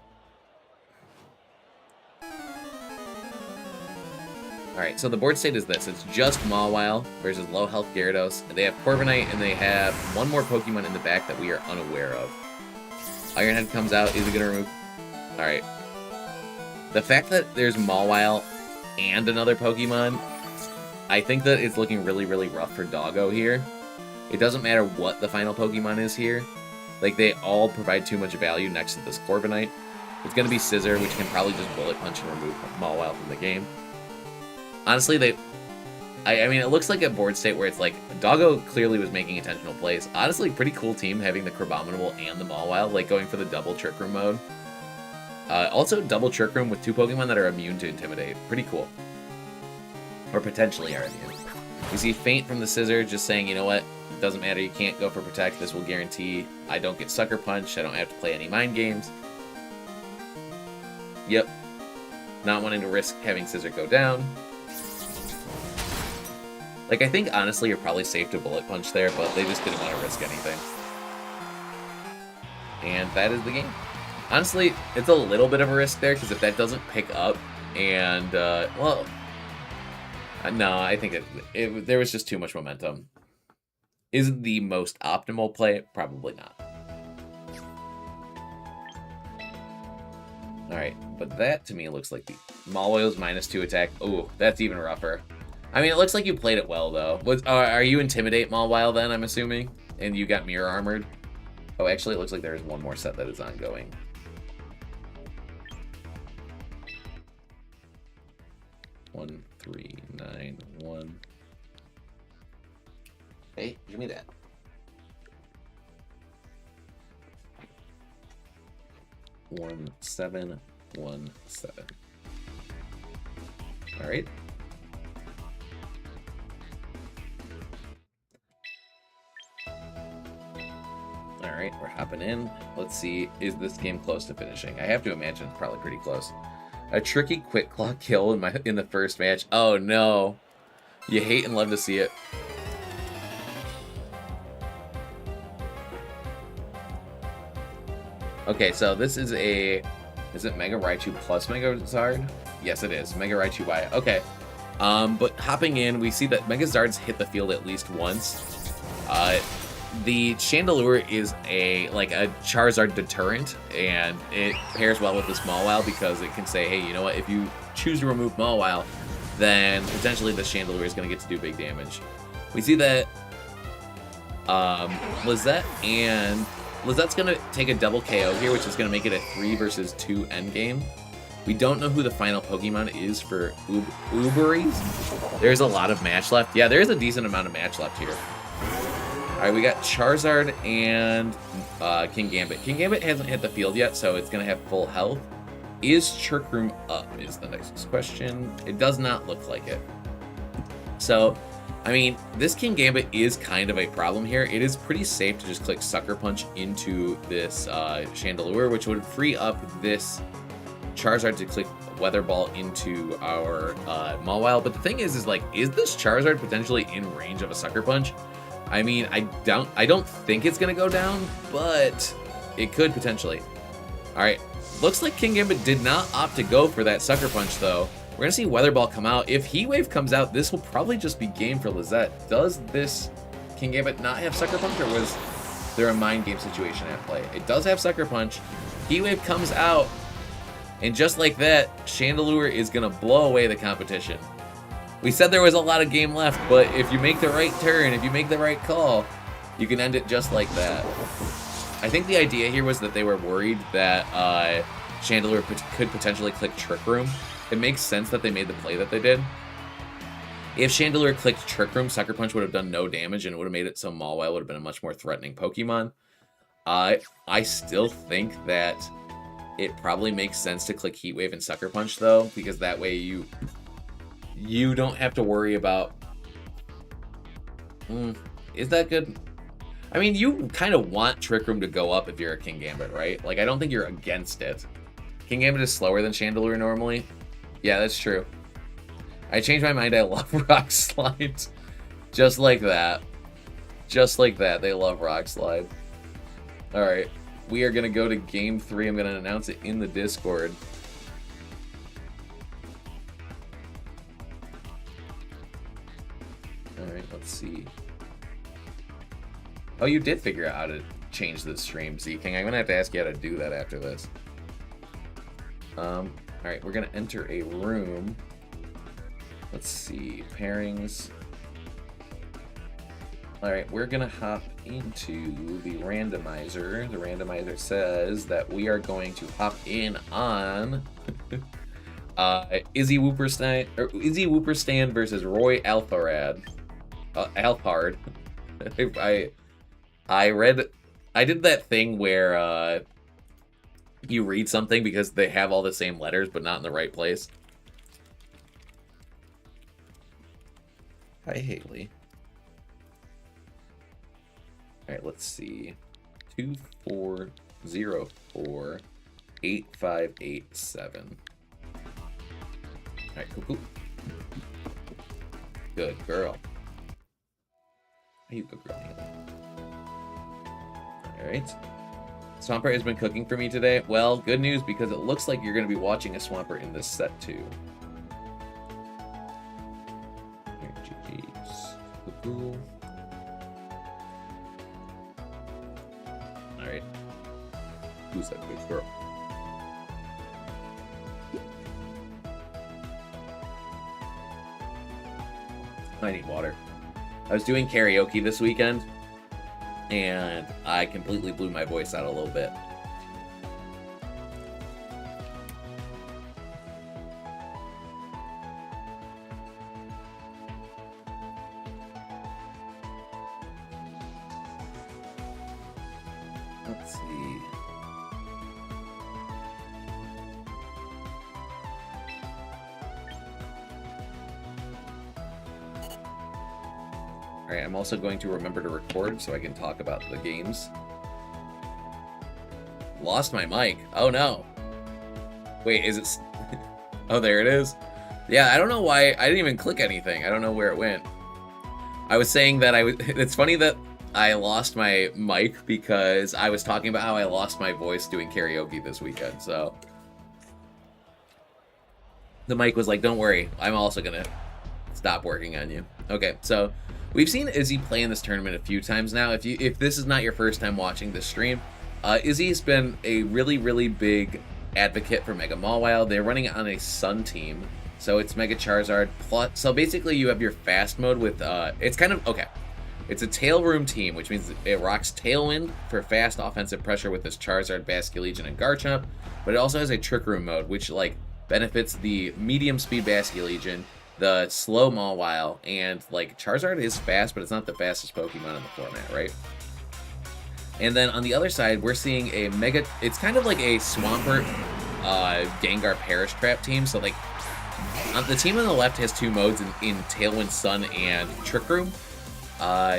Alright, so the board state is this. It's just Mawile versus low health Gyarados. And they have Corviknight, and they have one more Pokemon in the back that we are unaware of. Ironhead comes out. Is it going to remove... Alright. The fact that there's Mawile and another Pokemon, I think that it's looking really, really rough for Doggo here. It doesn't matter what the final Pokemon is here. Like, they all provide too much value next to this Corviknight. It's going to be Scissor, which can probably just Bullet Punch and remove Mawile from the game. Honestly, I mean, it looks like a board state where it's like, Doggo clearly was making intentional plays. Honestly, pretty cool team having the Crabominable and the Mawile, like going for the double Trick Room mode. Also, double Trick Room with 2 Pokemon that are immune to Intimidate. Pretty cool. Or potentially are immune. We see Feint from the Scissor, just saying, you know what, it doesn't matter, you can't go for Protect. This will guarantee I don't get Sucker Punch, I don't have to play any mind games. Yep. Not wanting to risk having Scissor go down. Like, I think, honestly, you're probably safe to Bullet Punch there, but they just didn't want to risk anything. And that is the game. Honestly, it's a little bit of a risk there, because if that doesn't pick up, and, well... no, I think there was just too much momentum. Is it the most optimal play? Probably not. Alright, but that, to me, looks like the Mawile's -2 attack. Oh, that's even rougher. I mean, it looks like you played it well, though. Are you Intimidate Mawile, then, I'm assuming? And you got Mirror Armored? Oh, actually, it looks like there is one more set that is ongoing. One, 3, 9, 1. Hey, give me that. 1, 7, 1, 7. All right. All right, we're hopping in. Let's see, is this game close to finishing? I have to imagine it's probably pretty close. A tricky quick claw kill in the first match. Oh no. You hate and love to see it. Okay, so this is a... Is it Mega Raichu plus Mega Zard? Yes, it is. Mega Raichu Y. Okay. But hopping in, we see that Megazards hit the field at least once. The Chandelure is a Charizard deterrent, and it pairs well with this Mawile because it can say, hey, you know what, if you choose to remove Mawile, then potentially the Chandelure is going to get to do big damage. We see that Lizette's going to take a double KO here, which is going to make it a 3 versus 2 endgame. We don't know who the final Pokemon is for Uberies. There's a lot of match left. Yeah, there's a decent amount of match left here. Alright, we got Charizard and King Gambit. King Gambit hasn't hit the field yet, so it's going to have full health. Is Trick Room up is the next question. It does not look like it. So, I mean, this King Gambit is kind of a problem here. It is pretty safe to just click Sucker Punch into this Chandelure, which would free up this Charizard to click Weather Ball into our Mawile. But the thing is like, is this Charizard potentially in range of a Sucker Punch? I mean, I don't think it's gonna go down, but it could potentially. All right, looks like King Gambit did not opt to go for that Sucker Punch though. We're gonna see Weather Ball come out. If Heat Wave comes out, this will probably just be game for Lizette. Does this King Gambit not have Sucker Punch, or was there a mind game situation at play? It does have Sucker Punch. Heat Wave comes out, and just like that, Chandelure is gonna blow away the competition. We said there was a lot of game left, but if you make the right turn, if you make the right call, you can end it just like that. I think the idea here was that they were worried that Chandelure could potentially click Trick Room. It makes sense that they made the play that they did. If Chandelure clicked Trick Room, Sucker Punch would have done no damage, and it would have made it so Mawile would have been a much more threatening Pokemon. I still think that it probably makes sense to click Heat Wave and Sucker Punch, though, because that way you don't have to worry about... is that good? I mean, you kind of want Trick Room to go up if you're a King Gambit, right? Like, I don't think you're against it. King Gambit is slower than Chandelure normally. Yeah, that's true. I changed my mind. I love Rock Slide. Just like that. Just like that. They love Rock Slide. Alright. We are going to go to Game 3. I'm going to announce it in the Discord. Alright, let's see. Oh, you did figure out how to change the stream, Z-King. I'm going to have to ask you how to do that after this. Alright, we're going to enter a room. Let's see. Pairings. Alright, we're going to hop into the randomizer. The randomizer says that we are going to hop in on Izzy Whooperstan versus Roy Alpharad. Alphard. I did that thing where you read something because they have all the same letters but not in the right place. Hi, Haley. Alright, let's see. 2404-8587. Alright, cool. Good girl. You good girl, Haley. Alright. Swampert has been cooking for me today. Well, good news, because it looks like you're going to be watching a Swampert in this set, too. GG's. Cool. Alright. Who's that good girl? I need water. I was doing karaoke this weekend, and I completely blew my voice out a little bit. Let's see. Alright, I'm also going to remember to record so I can talk about the games. Lost my mic. Oh no. Wait, is it... Oh, there it is. Yeah, I don't know why. I didn't even click anything. I don't know where it went. I was saying that it's funny that I lost my mic because I was talking about how I lost my voice doing karaoke this weekend, so... The mic was like, don't worry, I'm also gonna stop working on you. Okay, so we've seen Izzy play in this tournament a few times now. If this is not your first time watching this stream, Izzy's been a really big advocate for Mega Mawile. They're running on a Sun team, so it's Mega Charizard plus. So basically, you have your fast mode with it's kind of okay. It's a Tail Room team, which means it rocks Tailwind for fast offensive pressure with this Charizard, Basculegion, and Garchomp, but it also has a Trick Room mode, which like benefits the medium speed Basculegion, the slow Mawile, and like Charizard is fast, but it's not the fastest Pokemon in the format, right? And then on the other side, we're seeing a Mega. It's kind of like a Swampert, Gengar Perish Trap team. So like, the team on the left has two modes in Tailwind Sun and Trick Room.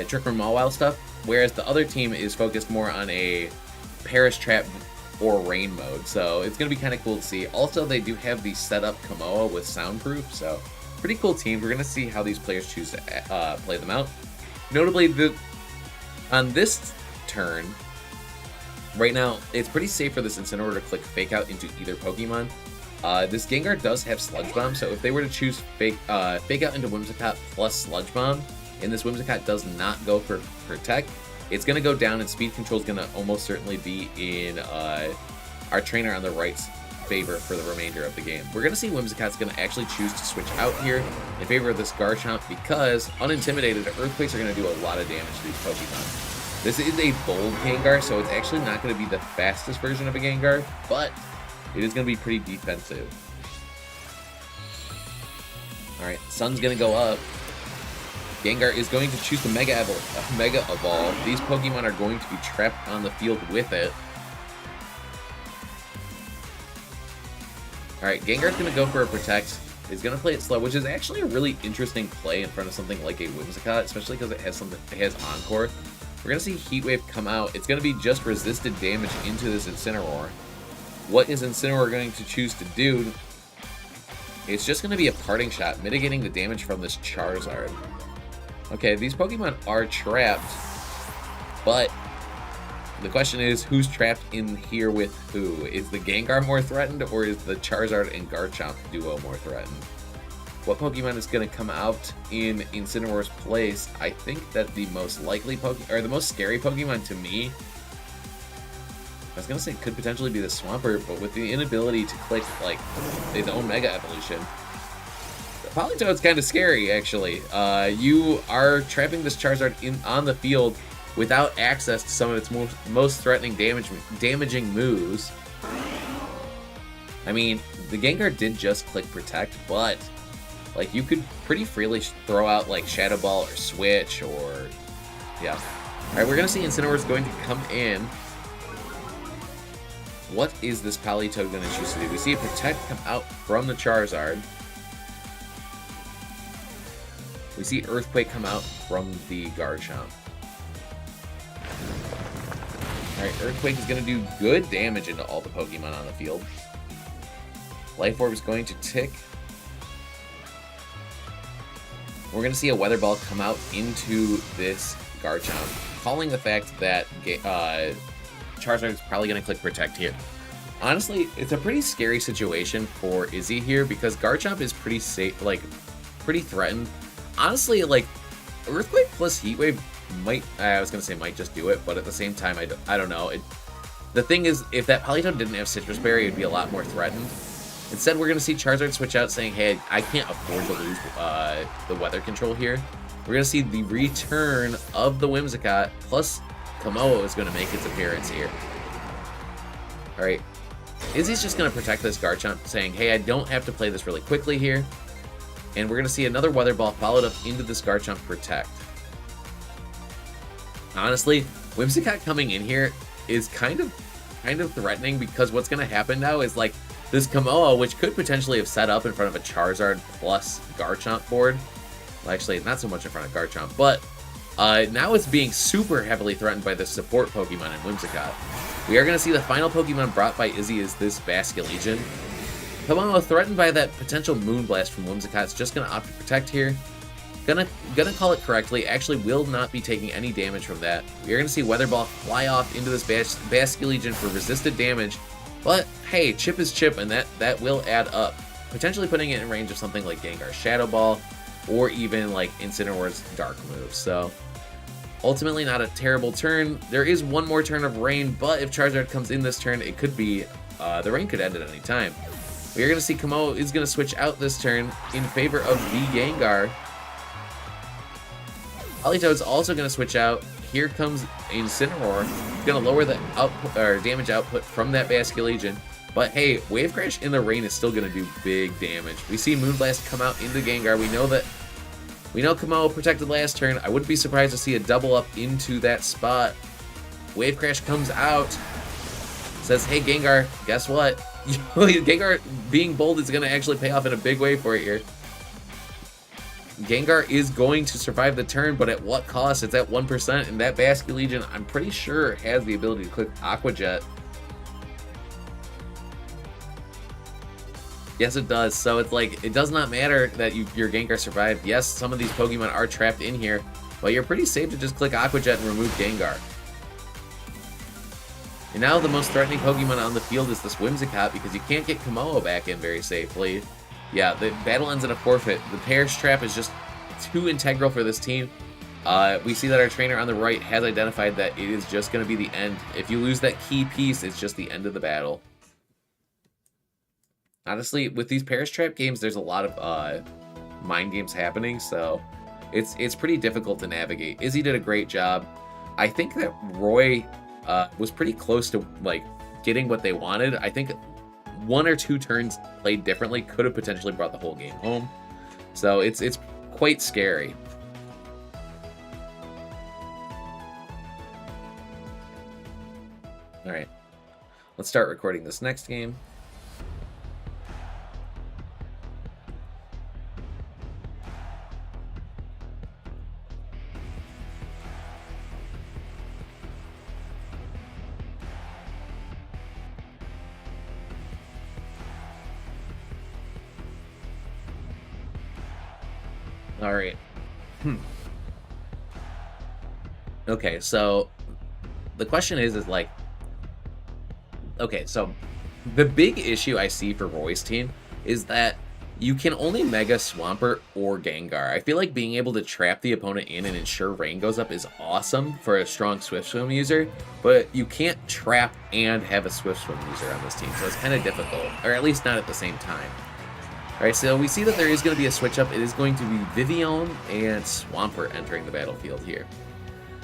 Trick Room Mawile stuff, whereas the other team is focused more on a Perish Trap or Rain mode, so it's going to be kind of cool to see. Also, they do have the setup Kamoa with Soundproof, so pretty cool teams. We're going to see how these players choose to play them out. Notably, on this turn, right now, it's pretty safe for this Incineroar to click Fake Out into either Pokemon. This Gengar does have Sludge Bomb, so if they were to choose Fake Out into Whimsicott plus Sludge Bomb, and this Whimsicott does not go for Protect, it's going to go down, and Speed Control is going to almost certainly be in our trainer on the right's favor for the remainder of the game. We're going to see Whimsicott's going to actually choose to switch out here in favor of this Garchomp because, unintimidated, Earthquakes are going to do a lot of damage to these Pokemon. This is a bold Gengar, so it's actually not going to be the fastest version of a Gengar, but it is going to be pretty defensive. Alright, Sun's going to go up. Gengar is going to choose to Mega Evolve. These Pokemon are going to be trapped on the field with it. Alright, Gengar's going to go for a Protect. He's going to play it slow, which is actually a really interesting play in front of something like a Whimsicott, especially because it has Encore. We're going to see Heat Wave come out. It's going to be just resisted damage into this Incineroar. What is Incineroar going to choose to do? It's just going to be a Parting Shot, mitigating the damage from this Charizard. Okay, these Pokemon are trapped, but the question is, who's trapped in here with who? Is the Gengar more threatened, or is the Charizard and Garchomp duo more threatened? What Pokemon is going to come out in Incineroar's place? I think that the most likely Pokemon, or the most scary Pokemon to me, I was going to say could potentially be the Swampert, but with the inability to click, like, its own Mega Evolution, Politoed's kind of scary, actually. You are trapping this Charizard on the field without access to some of its most threatening damaging moves. I mean, the Gengar did just click Protect, but like you could pretty freely throw out like Shadow Ball or Switch or yeah. All right, we're gonna see Incineroar is going to come in. What is this Politoed going to choose to do? We see a Protect come out from the Charizard. We see Earthquake come out from the Garchomp. Alright, Earthquake is going to do good damage into all the Pokemon on the field. Life Orb is going to tick. We're going to see a Weather Ball come out into this Garchomp, calling the fact that Charizard is probably going to click Protect here. Honestly, it's a pretty scary situation for Izzy here because Garchomp is pretty safe, like, pretty threatened. Honestly, like, Earthquake plus Heat Wave might, I was going to say might just do it, but at the same time, I don't know. The thing is, if that Politoed didn't have Citrus Berry, it'd be a lot more threatened. Instead, we're going to see Charizard switch out saying, hey, I can't afford to lose the weather control here. We're going to see the return of the Whimsicott, plus Kamoa is going to make its appearance here. Alright, Izzy's just going to protect this Garchomp, saying, hey, I don't have to play this really quickly here. And we're going to see another Weather Ball followed up into this Garchomp Protect. Honestly, Whimsicott coming in here is kind of threatening because what's going to happen now is, like, this Kamoa, which could potentially have set up in front of a Charizard plus Garchomp board. Well, actually, not so much in front of Garchomp, but now it's being super heavily threatened by the support Pokemon in Whimsicott. We are going to see the final Pokemon brought by Izzy is this Basculegion. Kamoa, threatened by that potential Moonblast from Whimsicott, is just going to opt to Protect here. Gonna call it correctly. Actually, will not be taking any damage from that. We are going to see Weather Ball fly off into this Basculegion for resisted damage. But, hey, chip is chip, and that will add up. Potentially putting it in range of something like Gengar Shadow Ball. or even like Incineroar's dark move. So ultimately not a terrible turn. There is one more turn of rain, but if Charizard comes in this turn, it could be, the rain could end at any time. We are going to see Kamo is going to switch out this turn in favor of the Gengar. Politoed's also going to switch out. Here comes Incineroar. Going to lower the output or damage output from that Basculegion. But hey, Wave Crash in the rain is still going to do big damage. We see Moonblast come out into Gengar. We know Kamo protected last turn. I wouldn't be surprised to see a double up into that spot. Wave Crash comes out. Says, hey Gengar, guess what? Gengar being bold is going to actually pay off in a big way for it here. Gengar is going to survive the turn, but at what cost? It's at 1%, and that Basculegion, I'm pretty sure, has the ability to click Aqua Jet. Yes, it does. So it's like, it does not matter that your Gengar survived. Yes, some of these Pokemon are trapped in here, but you're pretty safe to just click Aqua Jet and remove Gengar. And now the most threatening Pokemon on the field is this Whimsicott, because you can't get Kamo back in very safely. Yeah, the battle ends in a forfeit. The Perish Trap is just too integral for this team. We see that our trainer on the right has identified that it is just going to be the end. If you lose that key piece, it's just the end of the battle. Honestly, with these Perish Trap games, there's a lot of mind games happening, so it's pretty difficult to navigate. Izzy did a great job. I think that Roy was pretty close to like getting what they wanted. I think one or two turns played differently could have potentially brought the whole game home. So it's quite scary. All right, let's start recording this next game. All right. Okay, so the question is like, okay, so the big issue I see for Roy's team is that you can only Mega Swampert or Gengar. I feel like being able to trap the opponent in and ensure rain goes up is awesome for a strong Swift Swim user, but you can't trap and have a Swift Swim user on this team, so it's kind of difficult, or at least not at the same time. Alright, so we see that there is going to be a switch up. It is going to be Vivillon and Swampert entering the battlefield here.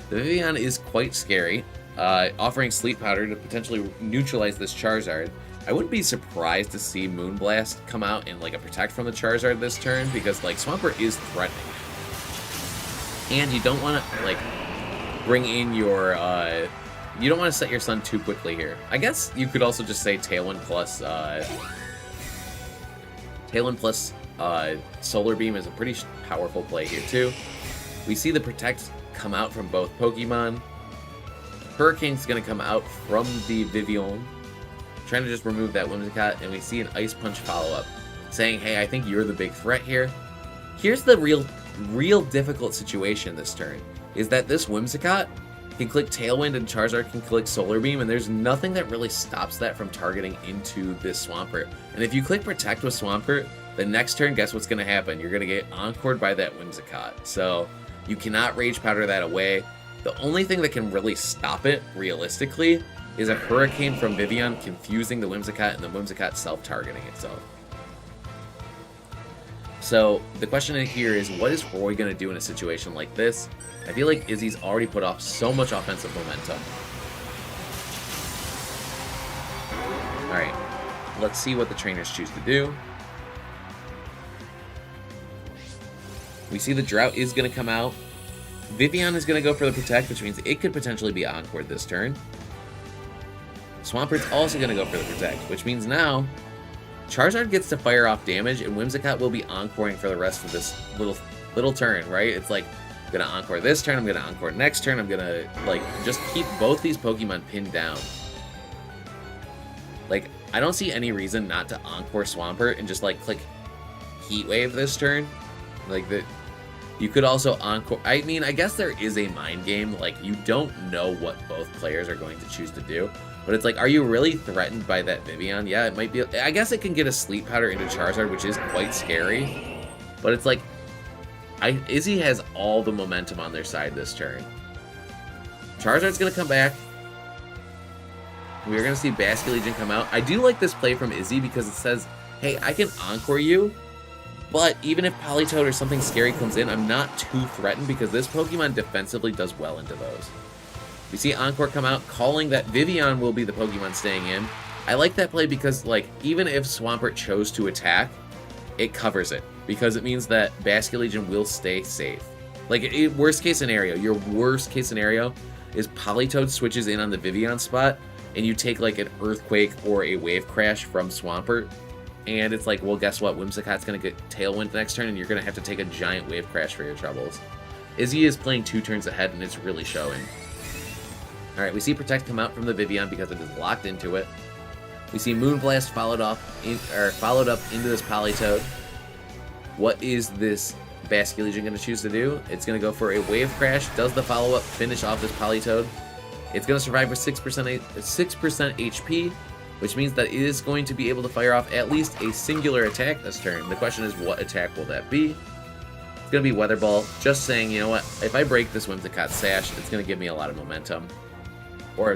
The Vivillon is quite scary, offering Sleep Powder to potentially neutralize this Charizard. I wouldn't be surprised to see Moonblast come out and like a Protect from the Charizard this turn, because like Swampert is threatening. And you don't want to like bring in your, you don't want to set your Sun too quickly here. I guess you could also just say Tailwind plus, Solar Beam is a pretty powerful play here too. We see the Protect come out from both Pokemon. Hurricane's going to come out from the Vivillon, trying to just remove that Whimsicott, and we see an Ice Punch follow-up, saying, hey, I think you're the big threat here. Here's the real difficult situation this turn, is that this Whimsicott can click Tailwind and Charizard can click Solar Beam, and there's nothing that really stops that from targeting into this Swampert. And if you click Protect with Swampert, the next turn, guess what's going to happen? You're going to get encored by that Whimsicott. So you cannot Rage Powder that away. The only thing that can really stop it, realistically, is a Hurricane from Vivillon confusing the Whimsicott and the Whimsicott self-targeting itself. So the question here is, what is Roy going to do in a situation like this? I feel like Izzy's already put off so much offensive momentum. Alright, let's see what the trainers choose to do. We see the Drought is going to come out. Vivillon is going to go for the Protect, which means it could potentially be encored this turn. Swampert's also going to go for the Protect, which means now Charizard gets to fire off damage, and Whimsicott will be encoring for the rest of this little turn, right? It's like, I'm going to encore this turn, I'm going to encore next turn, I'm going to, like, just keep both these Pokemon pinned down. Like, I don't see any reason not to encore Swampert and just, like, click Heat Wave this turn. Like, you could also encore... I mean, I guess there is a mind game. Like, you don't know what both players are going to choose to do. But it's like, are you really threatened by that Vivillon? Yeah, it might be... I guess it can get a Sleep Powder into Charizard, which is quite scary. But it's like, Izzy has all the momentum on their side this turn. Charizard's going to come back. We're going to see Basculegion come out. I do like this play from Izzy because it says, hey, I can Encore you, but even if Politoed or something scary comes in, I'm not too threatened because this Pokemon defensively does well into those. We see Encore come out, calling that Vivian will be the Pokemon staying in. I like that play because, like, even if Swampert chose to attack, it covers it. Because it means that Basculegion will stay safe. Like, worst case scenario, your worst case scenario is Politoed switches in on the Vivian spot, and you take, like, an Earthquake or a Wave Crash from Swampert, and it's like, well, guess what? Whimsicott's going to get Tailwind next turn, and you're going to have to take a giant Wave Crash for your troubles. Izzy is playing 2 turns ahead, and it's really showing. Alright, we see Protect come out from the Vivian because it is locked into it. We see Moonblast followed up into this Politoed. What is this Basculegion going to choose to do? It's going to go for a Wave Crash. Does the follow-up finish off this Politoed? It's going to survive for 6% HP, which means that it is going to be able to fire off at least a singular attack this turn. The question is, what attack will that be? It's going to be Weather Ball. Just saying, you know what? If I break this Whimsicott Sash, it's going to give me a lot of momentum. Or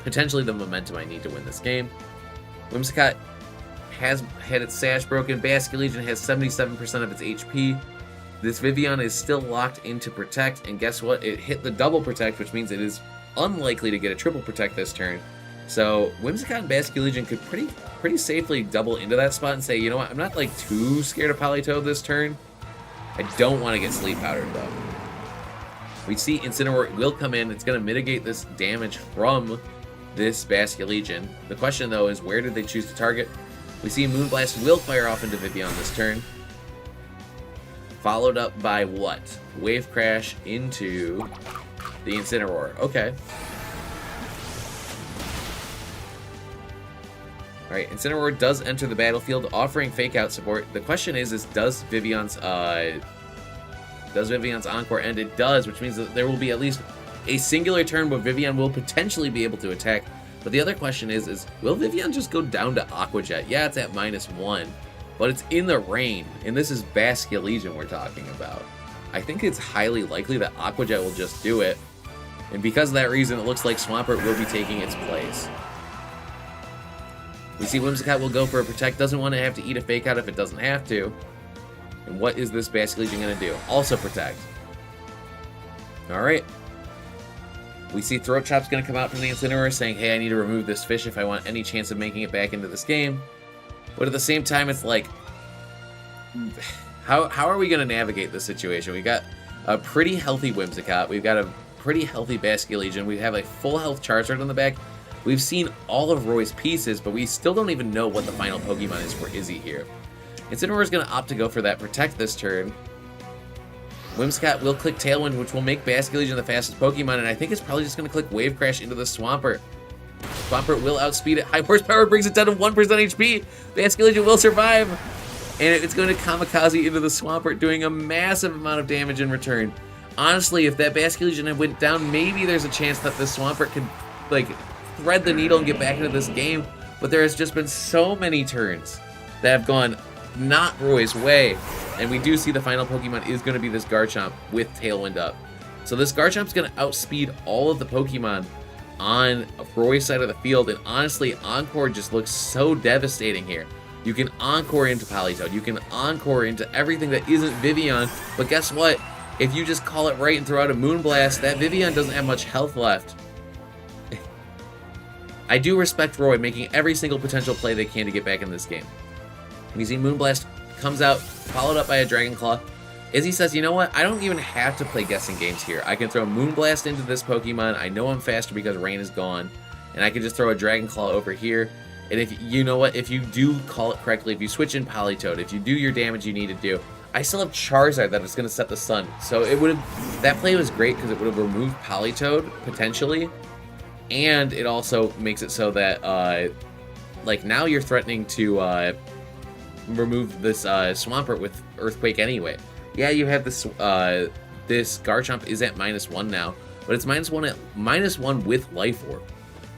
potentially the momentum I need to win this game. Whimsicott has had its Sash broken. Basculegion has 77% of its HP. This Vivian is still locked into Protect, and guess what? It hit the double Protect, which means it is unlikely to get a triple Protect this turn. So Whimsicott and Basculegion could pretty safely double into that spot and say, you know what? I'm not like too scared of Politoed this turn. I don't want to get Sleep Powdered though. We see Incineroar will come in. It's going to mitigate this damage from this Basculegion. The question, though, is where did they choose to target? We see Moonblast will fire off into Vivian this turn. Followed up by what? Wave Crash into the Incineroar. Okay. Alright, Incineroar does enter the battlefield, offering Fake Out support. The question is does Vivian's Encore end? It does, which means that there will be at least a singular turn where Vivian will potentially be able to attack. But the other question is will Vivian just go down to Aqua Jet? Yeah, it's at -1, but it's in the rain, and this is Basculegion we're talking about. I think it's highly likely that Aqua Jet will just do it, and because of that reason, it looks like Swampert will be taking its place. We see Whimsicott will go for a Protect, doesn't want to have to eat a Fake Out if it doesn't have to. And what is this Basculegion going to do? Also Protect. Alright. We see Throat Chop's going to come out from the Incineroar saying, hey, I need to remove this fish if I want any chance of making it back into this game. But at the same time, it's like, how are we going to navigate this situation? We got a pretty healthy Whimsicott. We've got a pretty healthy Basculegion. We have a full health Charizard on the back. We've seen all of Roy's pieces, but we still don't even know what the final Pokemon is for Izzy here. Incineroar is going to opt to go for that Protect this turn. Whimsicott will click Tailwind, which will make Basculegion the fastest Pokemon, and I think it's probably just going to click Wave Crash into the Swampert. Swampert will outspeed it. High Horsepower brings it down to 1% HP. Basculegion will survive, and it's going to Kamikaze into the Swampert, doing a massive amount of damage in return. Honestly, if that Basculegion had went down, maybe there's a chance that the Swampert could, like, thread the needle and get back into this game, but there has just been so many turns that have gone not Roy's way, and we do see the final Pokemon is going to be this Garchomp with Tailwind up. So this Garchomp's going to outspeed all of the Pokemon on Roy's side of the field, and honestly, Encore just looks so devastating here. You can Encore into Politoed, you can Encore into everything that isn't Vivian, but guess what? If you just call it right and throw out a Moonblast, that Vivian doesn't have much health left. I do respect Roy making every single potential play they can to get back in this game. We see Moonblast comes out, followed up by a Dragon Claw. Izzy says, you know what? I don't even have to play guessing games here. I can throw Moonblast into this Pokemon. I know I'm faster because Rain is gone. And I can just throw a Dragon Claw over here. And if you know what? If you do call it correctly, if you switch in Politoed, if you do your damage you need to do, I still have Charizard that is going to set the sun. So it would have, that play was great because it would have removed Politoed, potentially. And it also makes it so that, like, now you're threatening to remove this Swampert with Earthquake anyway. Yeah, you have this this Garchomp is at -1 now, but it's -1 with Life Orb.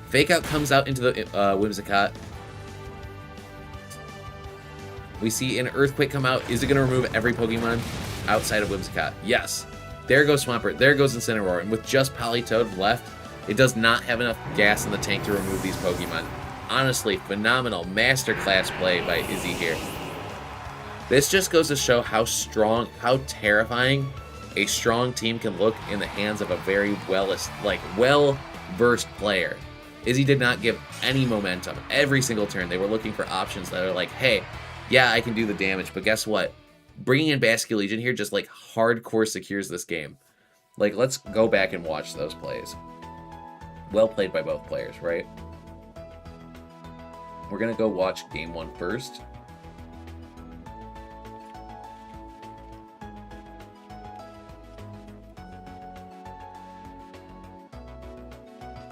Fake Out comes out into the Whimsicott. We see an Earthquake come out. Is it going to remove every Pokemon? outside of Whimsicott. Yes. There goes Swampert. There goes Incineroar. And with just Politoed left, it does not have enough gas in the tank to remove these Pokemon. Honestly, phenomenal masterclass play by Izzy here. This just goes to show how strong, how terrifying a strong team can look in the hands of a very well-versed player. Izzy did not give any momentum. Every single turn, they were looking for options that are like, hey, yeah, I can do the damage, but guess what? Bringing in Basculegion here just like hardcore secures this game. Like, let's go back and watch those plays. Well played by both players, right? We're going to go watch game 1 first.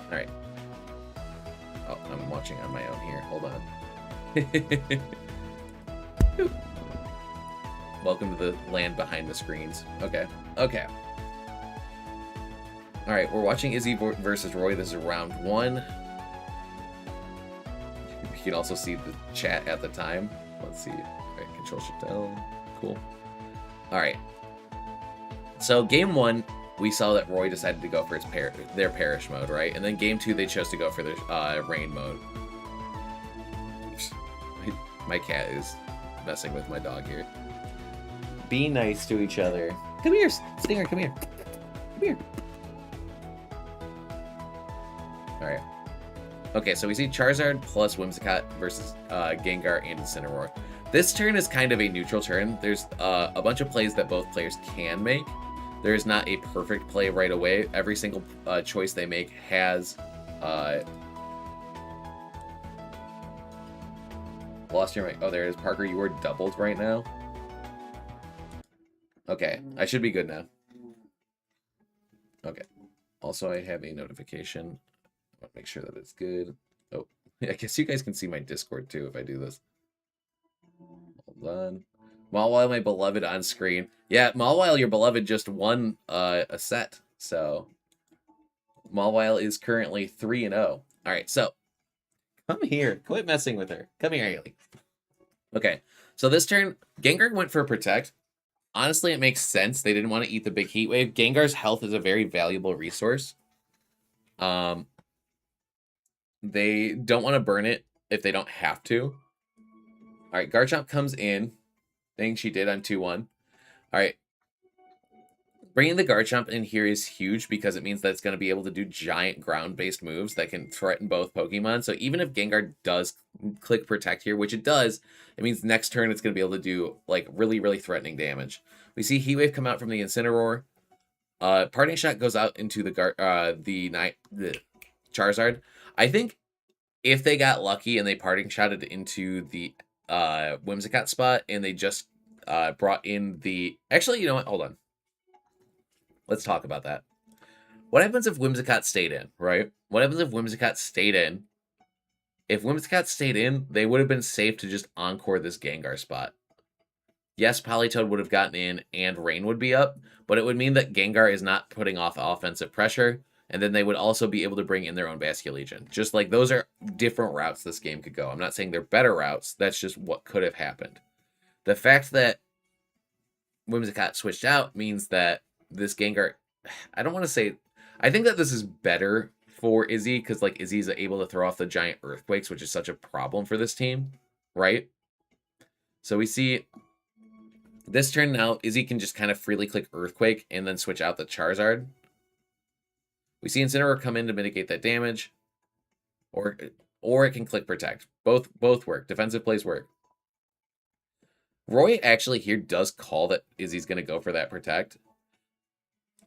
All right. Oh, I'm watching on my own here. Hold on. Welcome to the land behind the screens. Okay. Okay. All right, we're watching Izzy versus Roy. This is round 1. You can also see the chat at the time. Let's see. All right, control shift L. Cool. All right. So game 1, we saw that Roy decided to go for their Perish mode, right? And then game 2, they chose to go for their Rain mode. My cat is messing with my dog here. Be nice to each other. Come here, Stinger, come here. Come here. Alright. Okay, so we see Charizard plus Whimsicott versus Gengar and Incineroar. This turn is kind of a neutral turn. There's a bunch of plays that both players can make. There's not a perfect play right away. Every single choice they make has... lost your mic. Oh, there it is. Parker, you are doubled right now. Okay, I should be good now. Okay. Also, I have a notification. I want to make sure that it's good. Oh, I guess you guys can see my Discord too if I do this. Hold on. Mawile, my beloved on screen. Yeah, Mawile, your beloved, just won a set. So, Mawile is currently 3-0. All right, so come here. Quit messing with her. Come here, Haley. Okay, so this turn, Gengar went for Protect. Honestly, it makes sense. They didn't want to eat the big Heat Wave. Gengar's health is a very valuable resource. They don't want to burn it if they don't have to. All right, Garchomp comes in. Thing she did on 2-1. All right. Bringing the Garchomp in here is huge because it means that it's going to be able to do giant ground-based moves that can threaten both Pokemon. So even if Gengar does click Protect here, which it does, it means next turn it's going to be able to do like really, really threatening damage. We see Heat Wave come out from the Incineroar. Parting Shot goes out into the Charizard. I think if they got lucky and they Parting Shotted into the Whimsicott spot and they just brought in the... Actually, you know what? Hold on. Let's talk about that. What happens if Whimsicott stayed in, right? What happens if Whimsicott stayed in? If Whimsicott stayed in, they would have been safe to just Encore this Gengar spot. Yes, Politoed would have gotten in and Rain would be up, but it would mean that Gengar is not putting off offensive pressure, and then they would also be able to bring in their own Basculegion. Just like those are different routes this game could go. I'm not saying they're better routes. That's just what could have happened. The fact that Whimsicott switched out means that this Gengar, I don't want to say, I think that this is better for Izzy because like Izzy's able to throw off the giant earthquakes, which is such a problem for this team, right? So we see this turn now, Izzy can just kind of freely click Earthquake and then switch out the Charizard. We see Incineroar come in to mitigate that damage, or it can click Protect. Both work. Defensive plays work. Roy actually here does call that Izzy's going to go for that Protect.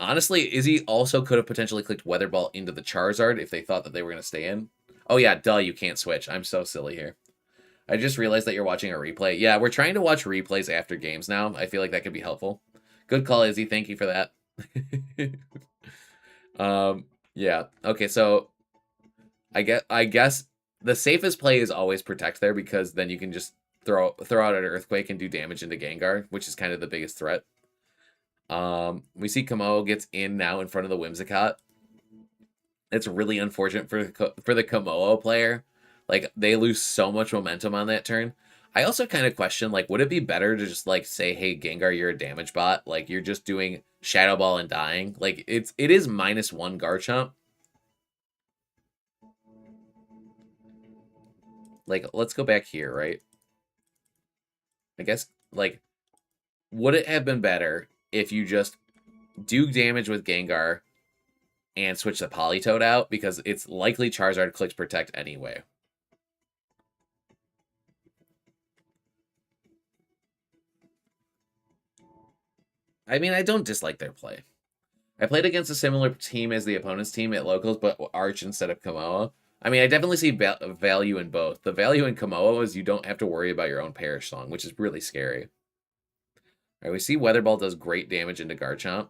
Honestly, Izzy also could have potentially clicked Weather Ball into the Charizard if they thought that they were going to stay in. Oh yeah, duh, you can't switch. I'm so silly here. I just realized that you're watching a replay. Yeah, we're trying to watch replays after games now. I feel like that could be helpful. Good call, Izzy. Thank you for that. Yeah. Okay, so I guess the safest play is always Protect there because then you can just throw out an Earthquake and do damage into Gengar, which is kind of the biggest threat. We see Kamo gets in now in front of the Whimsicott. It's really unfortunate for the Kamo player. Like, they lose so much momentum on that turn. I also kind of question, like, would it be better to just, like, say, hey, Gengar, you're a damage bot? Like, you're just doing Shadow Ball and dying? Like, it is -1 Garchomp. Like, let's go back here, right? I guess, like, would it have been better if you just do damage with Gengar and switch the Politoed out? Because it's likely Charizard clicks Protect anyway. I mean, I don't dislike their play. I played against a similar team as the opponent's team at locals, but Arch instead of Komoa. I mean, I definitely see value in both. The value in Komoa is you don't have to worry about your own Perish Song, which is really scary. All right, we see Weather Ball does great damage into Garchomp.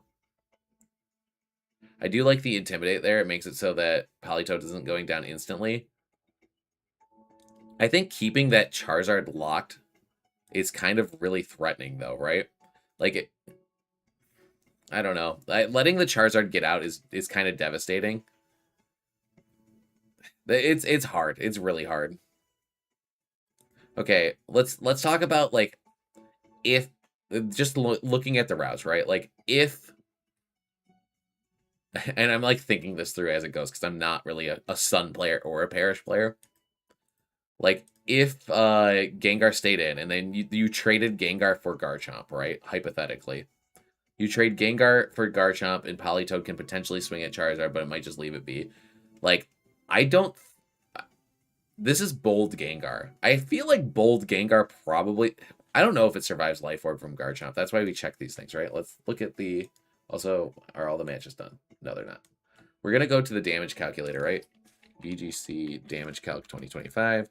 I do like the Intimidate there. It makes it so that Politoed isn't going down instantly. I think keeping that Charizard locked is kind of really threatening, though, right? Like, I don't know. Letting the Charizard get out is kind of devastating. It's hard. It's really hard. Okay, let's talk about, like, if just looking at the routes, right? Like, if and I'm like thinking this through as it goes because I'm not really a Sun player or a Perish player. Like, if Gengar stayed in and then you traded Gengar for Garchomp, right? Hypothetically, you trade Gengar for Garchomp and Politoed can potentially swing at Charizard, but it might just leave it be. Like, I don't. This is Bold Gengar. I feel like Bold Gengar probably. I don't know if it survives Life Orb from Garchomp. That's why we check these things, right? Let's look at the. Also, are all the matches done? No, they're not. We're going to go to the damage calculator, right? VGC Damage Calc 2025.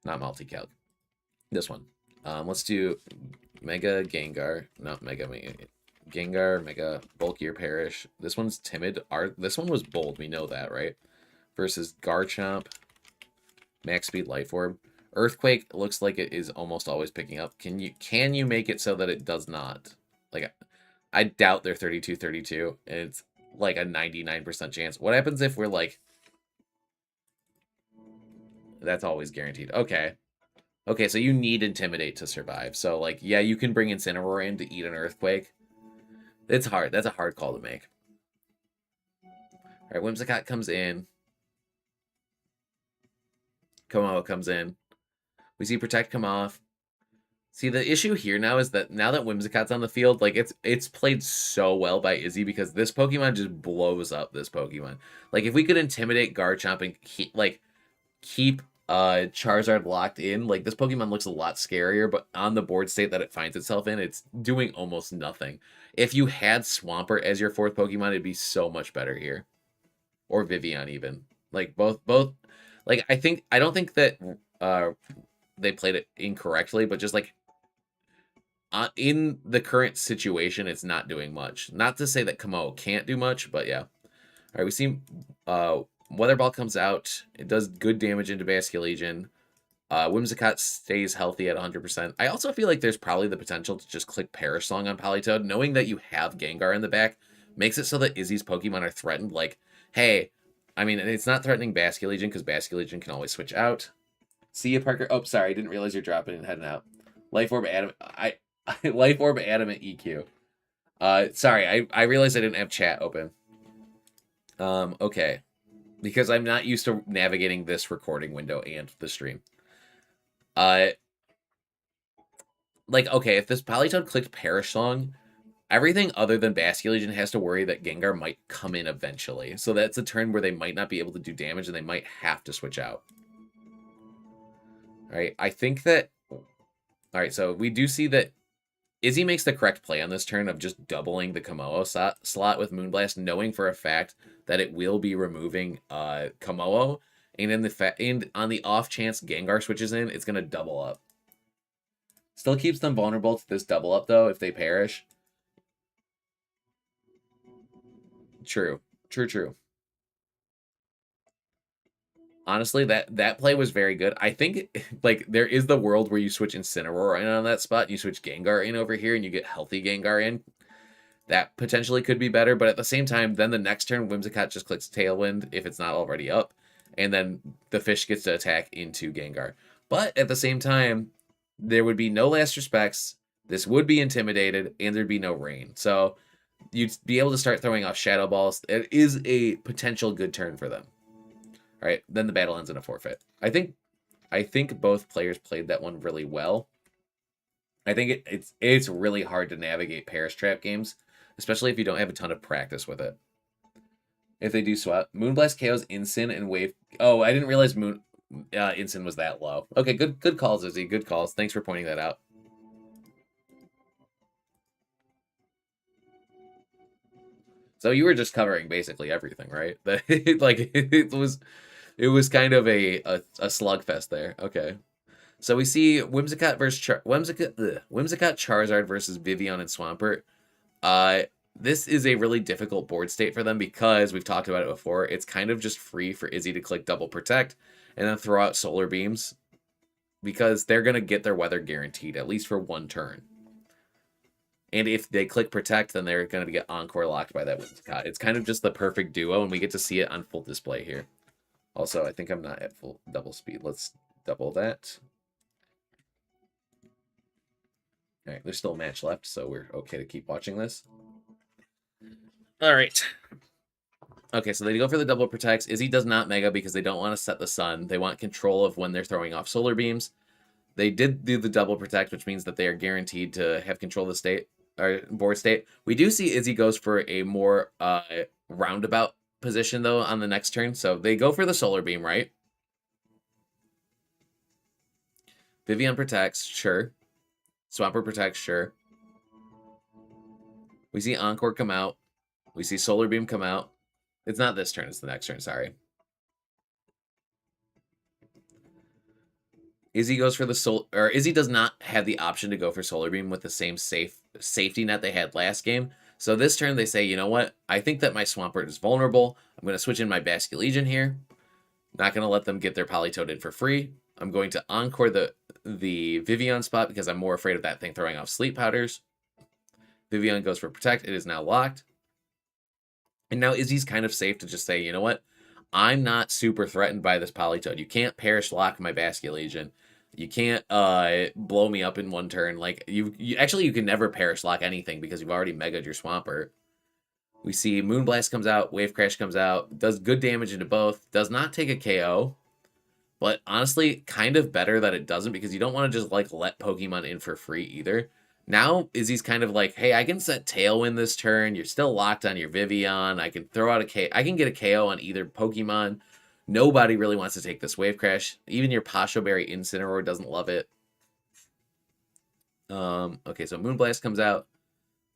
Not multi-calc. This one. Let's do Mega Gengar. Not Mega Gengar, Mega Bulkier Perish. This one's Timid. This one was Bold. We know that, right? Versus Garchomp. Max Speed Life Orb. Earthquake looks like it is almost always picking up. Can you make it so that it does not? Like, I doubt they're 32-32, and it's like a 99% chance. What happens if we're like... That's always guaranteed. Okay. Okay, so you need Intimidate to survive. So, like, yeah, you can bring Incineroar in to eat an Earthquake. It's hard. That's a hard call to make. All right, Whimsicott comes in. Komodo comes in. We see Protect come off. See, the issue here now is that now that Whimsicott's on the field, like, it's played so well by Izzy because this Pokemon just blows up this Pokemon. Like, if we could Intimidate Garchomp and keep Charizard locked in, like, this Pokemon looks a lot scarier, but on the board state that it finds itself in, it's doing almost nothing. If you had Swampert as your fourth Pokemon, it'd be so much better here. Or Vivian even. Like, both like, I don't think that they played it incorrectly, but just like in the current situation, it's not doing much. Not to say that Kamo can't do much, but yeah. All right, we see Weather Ball comes out. It does good damage into Basculegion. Whimsicott stays healthy at 100%. I also feel like there's probably the potential to just click Perish Song on Politoed. Knowing that you have Gengar in the back makes it so that Izzy's Pokemon are threatened. Like, hey, I mean, it's not threatening Basculegion because Basculegion can always switch out. See you, Parker. Oh, sorry, I didn't realize you're dropping and heading out. Life Orb Adamant. Life Orb Adamant EQ. Sorry, I realized I didn't have chat open. Okay. Because I'm not used to navigating this recording window and the stream. Like, okay, if this Politoed clicked Perish Song, everything other than Basculegion has to worry that Gengar might come in eventually. So that's a turn where they might not be able to do damage and they might have to switch out. Alright, I think that... Alright, so we do see that Izzy makes the correct play on this turn of just doubling the Komodo slot with Moonblast, knowing for a fact that it will be removing Komodo, and on the off chance Gengar switches in, it's gonna double up. Still keeps them vulnerable to this double up though if they perish. True. Honestly, that play was very good. I think like there is the world where you switch Incineroar in on that spot, and you switch Gengar in over here, and you get healthy Gengar in. That potentially could be better, but at the same time, then the next turn, Whimsicott just clicks Tailwind if it's not already up, and then the fish gets to attack into Gengar. But at the same time, there would be no last respects. This would be intimidated, and there'd be no rain. So you'd be able to start throwing off shadow balls. It is a potential good turn for them. All right, then the battle ends in a forfeit. I think both players played that one really well. I think it's really hard to navigate Paris Trap games, especially if you don't have a ton of practice with it. If they do swap, Moonblast KOs Incin and Wave. Oh, I didn't realize Incin was that low. Okay, good calls, Izzy. Good calls. Thanks for pointing that out. So you were just covering basically everything, right? Like it was kind of a slugfest there. Okay. So we see Whimsicott versus Whimsicott Charizard versus Vivian and Swampert. Uh, this is a really difficult board state for them because we've talked about it before. It's kind of just free for Izzy to click double protect and then throw out solar beams because they're gonna get their weather guaranteed at least for one turn. And if they click protect, then they're gonna get encore locked by that Whimsicott. It's kind of just the perfect duo, and we get to see it on full display here. Also, I think I'm not at full double speed. Let's double that. All right, there's still a match left, so we're okay to keep watching this. All right. Okay, so they go for the double protects. Izzy does not mega because they don't want to set the sun. They want control of when they're throwing off solar beams. They did do the double protect, which means that they are guaranteed to have control of the state or board state. We do see Izzy goes for a more roundabout position though on the next turn. So they go for the solar beam, right? Vivian protects, sure. Swampert protects, sure. We see Encore come out. We see Solar Beam come out. It's not this turn, it's the next turn, sorry. Izzy goes for the Izzy does not have the option to go for Solar Beam with the same safety net they had last game. So this turn they say, you know what? I think that my Swampert is vulnerable. I'm going to switch in my Basculegion here. Not going to let them get their Politoed in for free. I'm going to Encore the Vivian spot because I'm more afraid of that thing throwing off Sleep Powders. Vivian goes for Protect. It is now locked. And now Izzy's kind of safe to just say, you know what? I'm not super threatened by this Politoed. You can't Perish Lock my Basculegion. You can't blow me up in one turn. Like you can never Perish Lock anything because you've already megaed your Swampert. We see Moonblast comes out, Wave Crash comes out, does good damage into both, does not take a KO. But honestly, kind of better that it doesn't because you don't want to just like let Pokemon in for free either. Now Izzy's kind of like, hey, I can set Tailwind this turn. You're still locked on your Vivian. I can throw out a K. I can get a KO on either Pokemon. Nobody really wants to take this Wave Crash. Even your Pasho Berry Incineroar doesn't love it. Okay, so Moonblast comes out.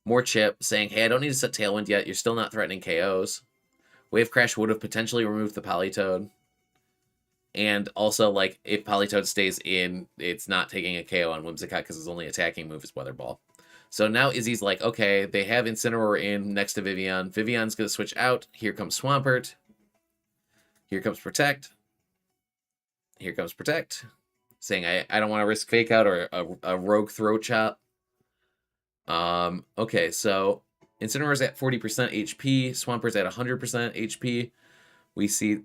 More chip saying, hey, I don't need to set Tailwind yet. You're still not threatening KOs. Wave Crash would have potentially removed the Politoed. And also, like, if Politoed stays in, it's not taking a KO on Whimsicott because his only attacking move is Weather Ball. So now Izzy's like, okay, they have Incineroar in next to Vivian. Vivian's going to switch out. Here comes Swampert. Here comes Protect. Here comes Protect. Saying, I don't want to risk Fake Out or a Rogue Throat Chop. Okay, so Incineroar's at 40% HP. Swampert's at 100% HP. We see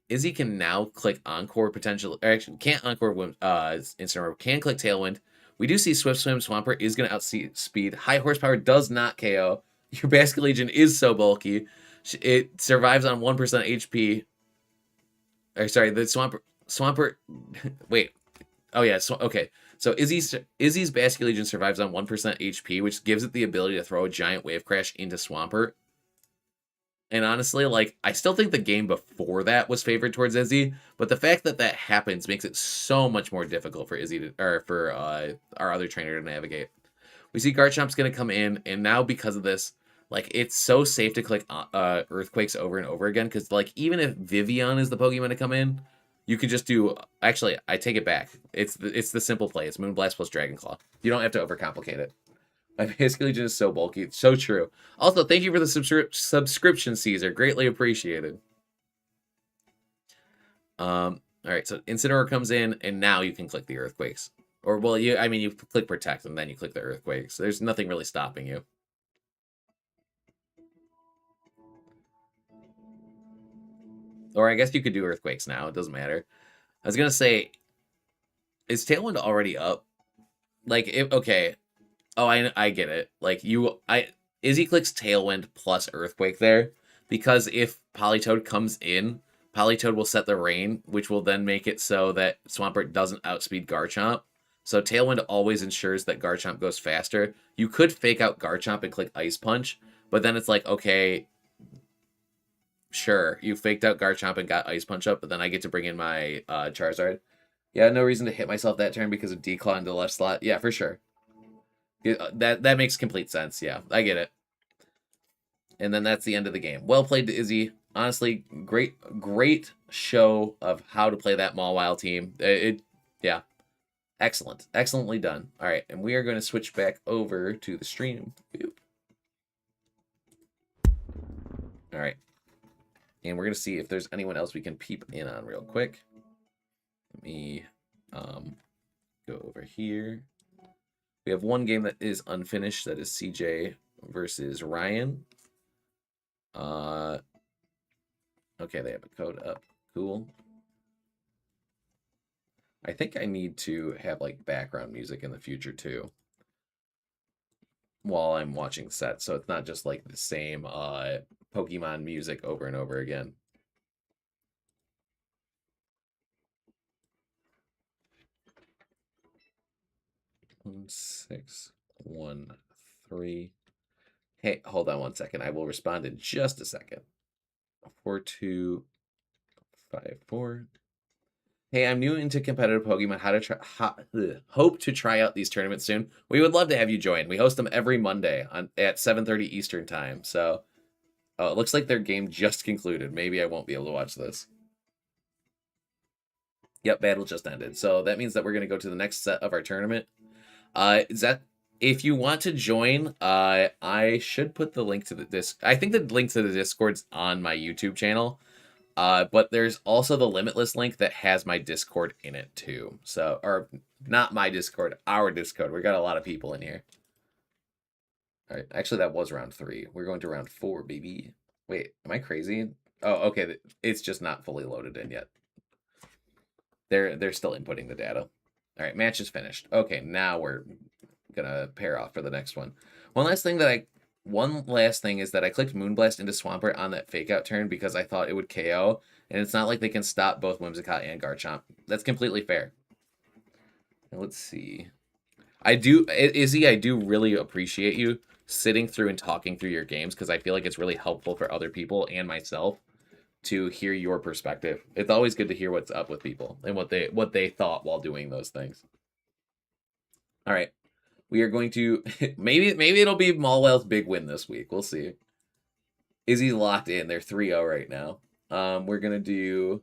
Izzy can now click Encore potential, or actually can't Encore Incineroar, can click Tailwind. We do see Swift Swim. Swampert is going to outspeed. High Horsepower does not KO. Your Basculegion is so bulky. It survives on 1% HP. Or sorry, the Swampert, wait. Oh yeah, okay. So Izzy's Basculegion survives on 1% HP, which gives it the ability to throw a giant Wave Crash into Swampert. And honestly, like, I still think the game before that was favored towards Izzy, but the fact that that happens makes it so much more difficult for Izzy to, or for our other trainer to navigate. We see Garchomp's going to come in, and now because of this, like, it's so safe to click Earthquakes over and over again, because, like, even if Vivian is the Pokemon to come in, you could just do, actually, I take it back. It's the simple play. It's Moonblast plus Dragonclaw. You don't have to overcomplicate it. My Basculegion is so bulky. It's so true. Also, thank you for the subscription, Caesar. Greatly appreciated. All right, so Incineroar comes in, and now you can click the Earthquakes. Or, well, you click Protect, and then you click the Earthquakes. There's nothing really stopping you. Or I guess you could do Earthquakes now. It doesn't matter. I was going to say, Is Tailwind already up? Like, okay. Oh, I get it. Like Izzy clicks Tailwind plus Earthquake there because if Politoed comes in, Politoed will set the rain, which will then make it so that Swampert doesn't outspeed Garchomp. So Tailwind always ensures that Garchomp goes faster. You could fake out Garchomp and click Ice Punch, but then it's like, okay, sure, you faked out Garchomp and got Ice Punch up, but then I get to bring in my Charizard. Yeah, no reason to hit myself that turn because of Declaw into the left slot. Yeah, for sure. That makes complete sense. Yeah, I get it. And then that's the end of the game. Well played to Izzy. Honestly, great show of how to play that Mawile team. Yeah, excellently done. All right, and we are going to switch back over to the stream. All right, and we're going to see if there's anyone else we can peep in on real quick. Let me go over here. We have one game that is unfinished. That is CJ versus Ryan. Okay, they have a code up. Cool. I think I need to have like background music in the future too while I'm watching the set, so it's not just like the same Pokemon music over and over again. One, 6, 1, 3. Hey, hold on one second. I will respond in just a second. 4, 2, 5, 4. Hey, I'm new into competitive Pokemon. Hope to try out these tournaments soon. We would love to have you join. We host them every Monday at 7:30 Eastern time. So, oh, it looks like their game just concluded. Maybe I won't be able to watch this. Yep, battle just ended. So that means that we're going to go to the next set of our tournament. Is that if you want to join, I should put the link to the disc. I think the link to the Discord's on my YouTube channel. But there's also the Limitless link that has my Discord in it too. So, or not my Discord, our Discord. We got a lot of people in here. All right, actually, that was round 3. We're going to round 4, baby. Wait, am I crazy? Oh, okay. It's just not fully loaded in yet. They're still inputting the data. All right, match is finished. Okay, now we're gonna pair off for the next one. One last thing is that I clicked Moonblast into Swampert on that fake out turn because I thought it would KO, and it's not like they can stop both Whimsicott and Garchomp. That's completely fair. Now, let's see. Izzy, I do really appreciate you sitting through and talking through your games because I feel like it's really helpful for other people and myself to hear your perspective. It's always good to hear what's up with people and what they thought while doing those things. All right. We are going to maybe it'll be Malwell's big win this week. We'll see. Izzy's locked in. They're 3-0 right now. We're gonna do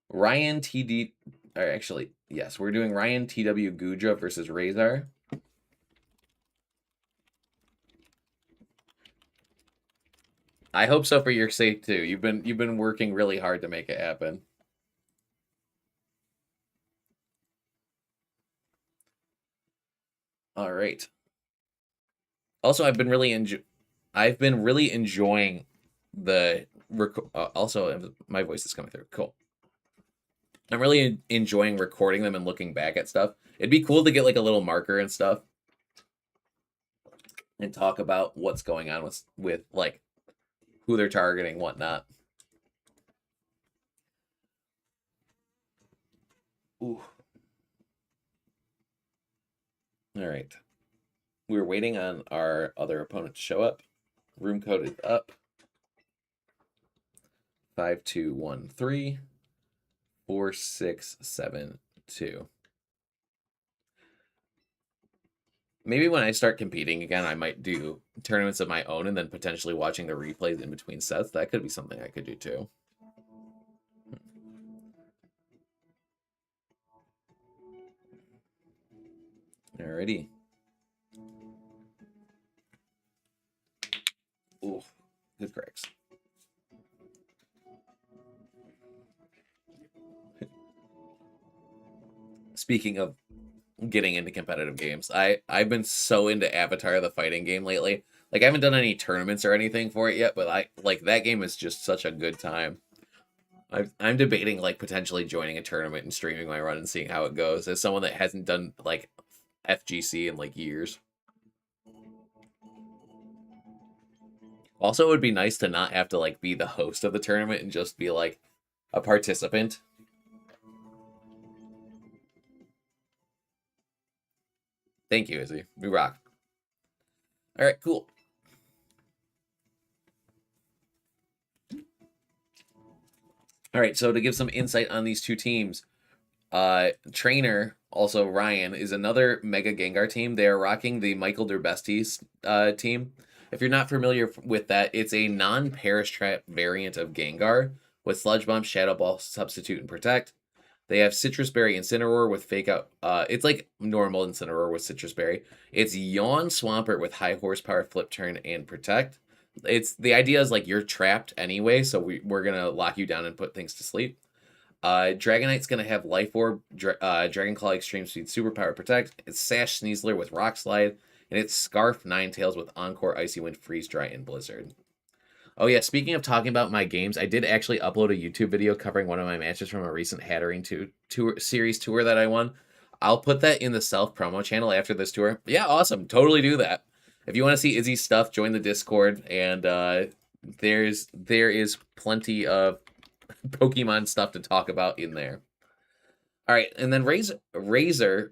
Ryan TD. Or actually, yes, we're doing Ryan TW Gudra versus Razor. I hope so for your sake too. You've been working really hard to make it happen. All right. Also, I've been really enjoying the also my voice is coming through. Cool. I'm really enjoying recording them and looking back at stuff. It'd be cool to get like a little marker and stuff and talk about what's going on with like who they're targeting, whatnot. Ooh. All right. We're waiting on our other opponent to show up. Room code is up. 5213 4672. Maybe when I start competing again, I might do tournaments of my own and then potentially watching the replays in between sets. That could be something I could do too. Alrighty. Ooh, good cracks. Speaking of getting into competitive games, I've been so into Avatar the fighting game lately. Like I haven't done any tournaments or anything for it yet, but I like that game is just such a good time. I'm debating like potentially joining a tournament and streaming my run and seeing how it goes as someone that hasn't done like FGC in like years. Also, it would be nice to not have to like be the host of the tournament and just be like a participant. Thank you, Izzy. We rock. All right, cool. All right, so to give some insight on these two teams, Trainer, also Ryan, is another Mega Gengar team. They are rocking the Michael Derbesti's team. If you're not familiar with that, it's a non-Perish Trap variant of Gengar with Sludge Bomb, Shadow Ball, Substitute, and Protect. They have Citrus Berry Incineroar with Fake Out. It's like normal Incineroar with Citrus Berry. It's Yawn Swampert with High Horsepower, Flip Turn, and Protect. It's the idea is like you're trapped anyway, so we're gonna lock you down and put things to sleep. Dragonite's gonna have Life Orb, Dragon Claw, Extreme Speed, Superpower, Protect. It's Sash Sneasler with Rock Slide, and it's Scarf Ninetales with Encore, Icy Wind, Freeze Dry, and Blizzard. Oh yeah, speaking of talking about my games, I did actually upload a YouTube video covering one of my matches from a recent Hattering tour series tour that I won. I'll put that in the self promo channel after this tour. Yeah, awesome. Totally do that. If you want to see Izzy's stuff, join the Discord, and there is plenty of Pokemon stuff to talk about in there. All right, and then Razor,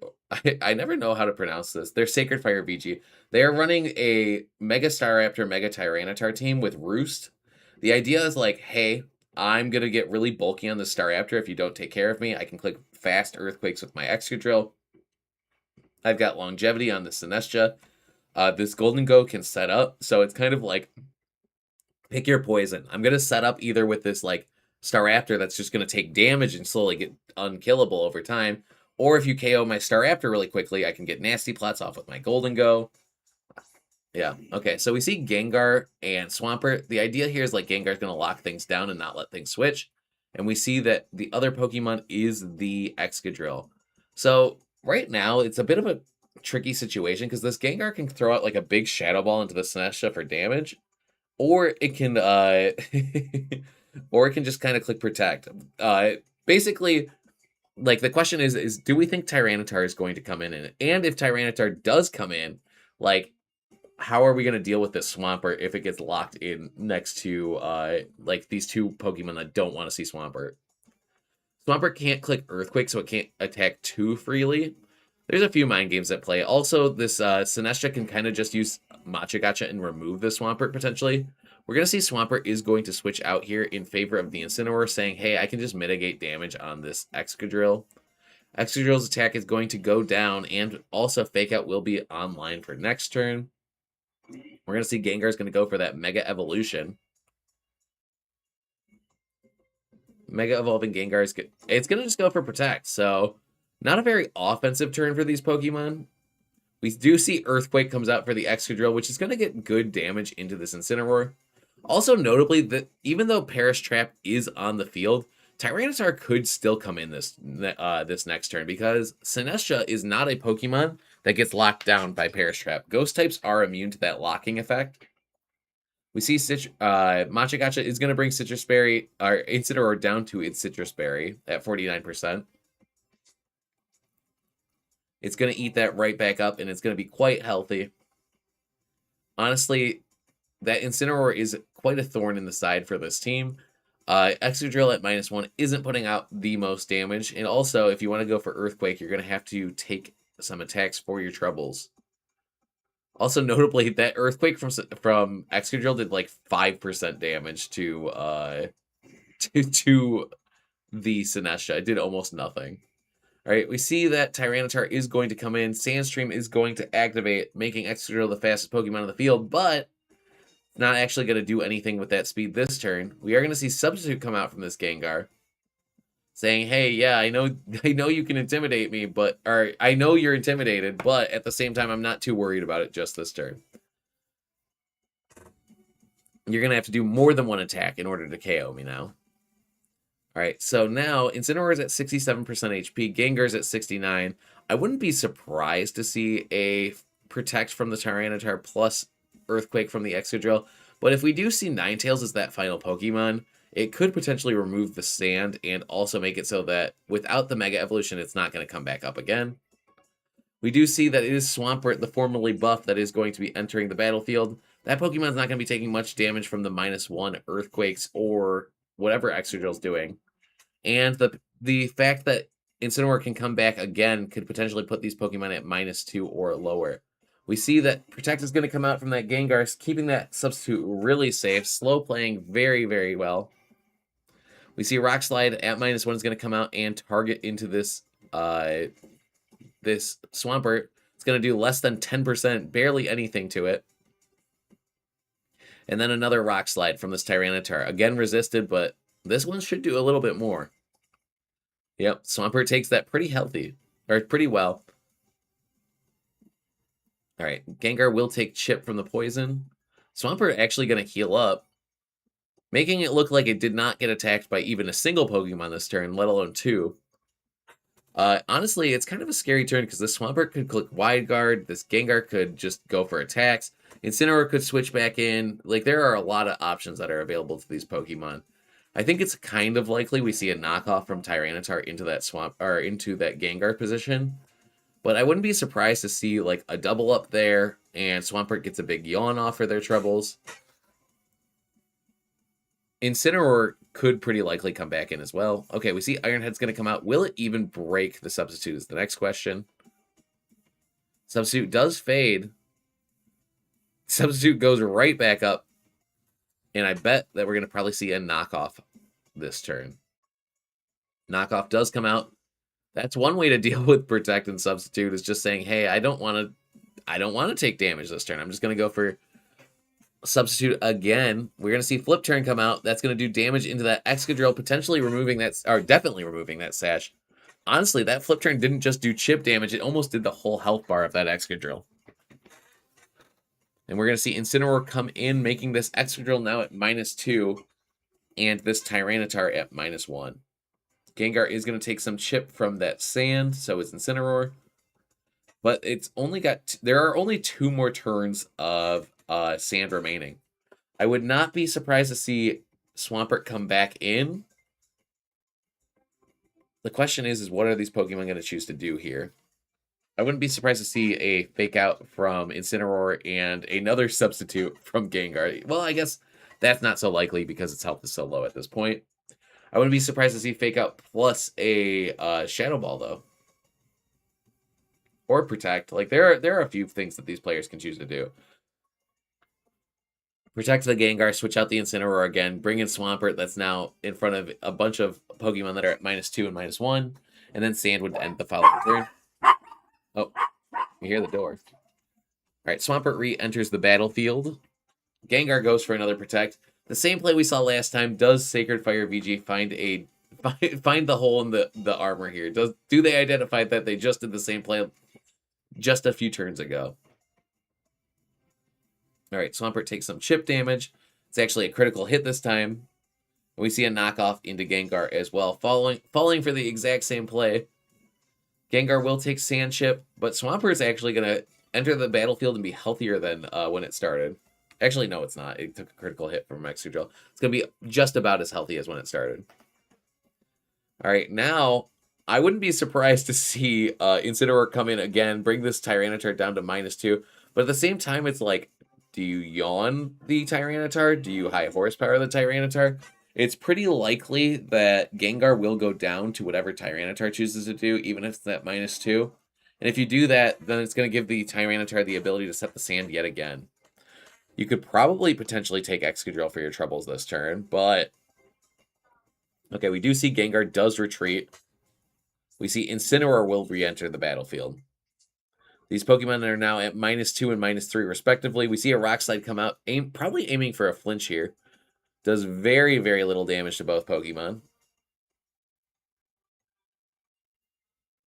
I never know how to pronounce this. They're Sacred Fire VG. They're running a Mega Staraptor, Mega Tyranitar team with Roost. The idea is like, hey, I'm going to get really bulky on the Staraptor if you don't take care of me. I can click fast Earthquakes with my Excadrill. I've got longevity on the Sinestcha. This Golden Go can set up, so it's kind of like, pick your poison. I'm going to set up either with this like Staraptor that's just going to take damage and slowly get unkillable over time. Or if you KO my Staraptor really quickly, I can get Nasty Plots off with my Golden Go. Yeah, okay, so we see Gengar and Swampert. The idea here is like Gengar's going to lock things down and not let things switch. And we see that the other Pokemon is the Excadrill. So right now, it's a bit of a tricky situation because this Gengar can throw out like a big Shadow Ball into the Sinestcha for damage. Or it can or it can just kind of click Protect. Basically, like the question is do we think Tyranitar is going to come in? And if Tyranitar does come in, like how are we going to deal with this Swampert if it gets locked in next to like these two Pokemon that don't want to see Swampert? Swampert can't click Earthquake, so it can't attack too freely. There's a few mind games at play. Also, this Sinestcha can kind of just use Machigacha and remove the Swampert potentially. We're going to see Swampert is going to switch out here in favor of the Incineroar, saying, hey, I can just mitigate damage on this Excadrill. Excadrill's attack is going to go down, and also Fake Out will be online for next turn. We're going to see Gengar's going to go for that Mega Evolution. Mega Evolving Gengar is good. It's going to just go for Protect, so not a very offensive turn for these Pokemon. We do see Earthquake comes out for the Excadrill, which is going to get good damage into this Incineroar. Also notably, that even though Perish Trap is on the field, Tyranitar could still come in this next turn because Sinestcha is not a Pokemon that gets locked down by Perish Trap. Ghost types are immune to that locking effect. We see Machigacha is going to bring Citrus Berry, or Incineroar down to its Citrus Berry at 49%. It's going to eat that right back up, and it's going to be quite healthy. Honestly, that Incineroar is quite a thorn in the side for this team. Excadrill at -1 isn't putting out the most damage. And also, if you want to go for Earthquake, you're going to have to take some attacks for your troubles. Also, notably, that Earthquake from Excadrill did like 5% damage to the Sinestcha. It did almost nothing. All right, we see that Tyranitar is going to come in. Sandstream is going to activate, making Excadrill the fastest Pokemon on the field, but not actually going to do anything with that speed this turn. We are going to see Substitute come out from this Gengar, saying, hey, yeah, I know you can intimidate me, or I know you're intimidated, but at the same time, I'm not too worried about it just this turn. You're going to have to do more than one attack in order to KO me now. All right, so now Incineroar is at 67% HP, Gengar's at 69. I wouldn't be surprised to see a Protect from the Tyranitar plus Earthquake from the Excadrill, but if we do see Ninetales as that final Pokemon, it could potentially remove the sand and also make it so that without the Mega Evolution, it's not going to come back up again. We do see that it is Swampert, the formerly buff, that is going to be entering the battlefield. That Pokemon's not going to be taking much damage from the -1 Earthquakes or whatever Excadrill's doing. And the fact that Incineroar can come back again could potentially put these Pokemon at -2 or lower. We see that Protect is going to come out from that Gengar, keeping that substitute really safe, slow playing very, very well. We see Rock Slide at -1 is going to come out and target into this this Swampert. It's going to do less than 10%, barely anything to it. And then another Rock Slide from this Tyranitar. Again resisted, but this one should do a little bit more. Yep, Swampert takes that pretty healthy, or pretty well. All right, Gengar will take Chip from the poison. Swampert actually going to heal up, making it look like it did not get attacked by even a single Pokemon this turn, let alone two. Honestly, it's kind of a scary turn because this Swampert could click Wide Guard, this Gengar could just go for attacks, Incineroar could switch back in. Like, there are a lot of options that are available to these Pokemon. I think it's kind of likely we see a knockoff from Tyranitar into that into that Gengar position. But I wouldn't be surprised to see like a double up there and Swampert gets a big yawn off for their troubles. Incineroar could pretty likely come back in as well. Okay, we see Ironhead's going to come out. Will it even break the substitute is the next question. Substitute does fade. Substitute goes right back up. And I bet that we're going to probably see a knockoff this turn. Knockoff does come out. That's one way to deal with Protect and Substitute is just saying, hey, I don't want to take damage this turn. I'm just going to go for Substitute again. We're going to see Flip Turn come out. That's going to do damage into that Excadrill, potentially removing that, or definitely removing that Sash. Honestly, that Flip Turn didn't just do chip damage. It almost did the whole health bar of that Excadrill. And we're going to see Incineroar come in, making this Excadrill now at -2, and this Tyranitar at -1. Gengar is going to take some chip from that sand, so it's Incineroar. But it's only got, there are only 2 more turns of sand remaining. I would not be surprised to see Swampert come back in. The question is what are these Pokemon going to choose to do here? I wouldn't be surprised to see a fake out from Incineroar and another substitute from Gengar. Well, I guess that's not so likely because its health is so low at this point. I wouldn't be surprised to see fake out plus a Shadow Ball, though. Or Protect. Like, there are a few things that these players can choose to do. Protect the Gengar, switch out the Incineroar again, bring in Swampert that's now in front of a bunch of Pokemon that are at -2 and -1, and then Sand would end the following turn. Oh, you hear the door. Alright, Swampert re-enters the battlefield. Gengar goes for another Protect. The same play we saw last time. Does Sacred Fire VG find the hole in the armor here? Do they identify that they just did the same play just a few turns ago? All right, Swampert takes some chip damage. It's actually a critical hit this time. We see a knockoff into Gengar as well, falling for the exact same play. Gengar will take Sand Chip, but Swampert is actually going to enter the battlefield and be healthier than when it started. Actually, no, it's not. It took a critical hit from Excadrill. It's going to be just about as healthy as when it started. All right, now I wouldn't be surprised to see Incineroar come in again, bring this Tyranitar down to -2. But at the same time, it's like, do you yawn the Tyranitar? Do you high horsepower the Tyranitar? It's pretty likely that Gengar will go down to whatever Tyranitar chooses to do, even if it's at -2. And if you do that, then it's going to give the Tyranitar the ability to set the sand yet again. You could probably potentially take Excadrill for your troubles this turn, but... Okay, we do see Gengar does retreat. We see Incineroar will re-enter the battlefield. These Pokemon are now at -2 and -3 respectively. We see a Rock Slide come out, probably aiming for a flinch here. Does very, very little damage to both Pokemon.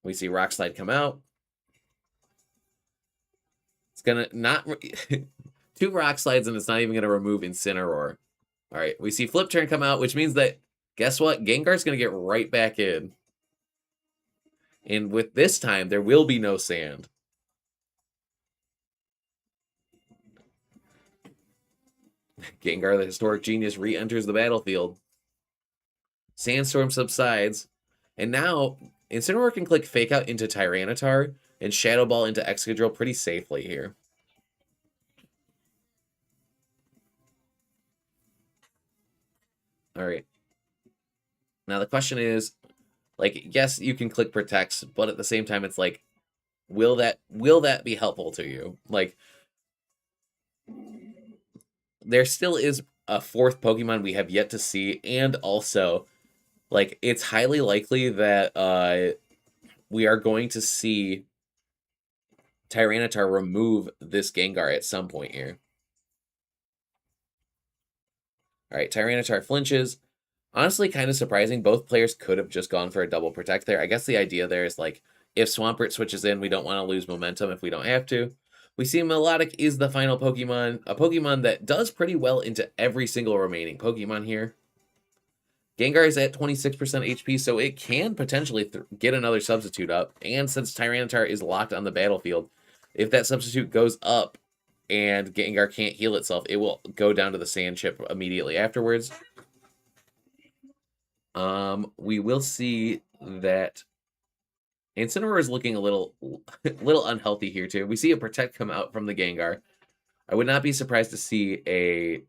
We see Rock Slide come out. It's gonna not... 2 Rock Slides and it's not even gonna remove Incineroar. Alright, we see Flip Turn come out, which means that, guess what? Gengar's gonna get right back in. And with this time, there will be no sand. Gengar, the Historic Genius, re-enters the battlefield. Sandstorm subsides, and now Incineroar can click Fake Out into Tyranitar and Shadow Ball into Excadrill pretty safely here. All right. Now the question is, like, yes, you can click Protects, but at the same time, it's like, will that be helpful to you? Like, there still is a fourth Pokemon we have yet to see, and also, like, it's highly likely that we are going to see Tyranitar remove this Gengar at some point here. All right, Tyranitar flinches. Honestly, kind of surprising. Both players could have just gone for a double protect there. I guess the idea there is like, if Swampert switches in, we don't want to lose momentum if we don't have to. We see Melodic is the final Pokemon, a Pokemon that does pretty well into every single remaining Pokemon here. Gengar is at 26% HP, so it can potentially get another substitute up. And since Tyranitar is locked on the battlefield, if that substitute goes up and Gengar can't heal itself, it will go down to the sand chip immediately afterwards. We will see that Incineroar is looking a little unhealthy here too. We see a Protect come out from the Gengar. I would not be surprised to see a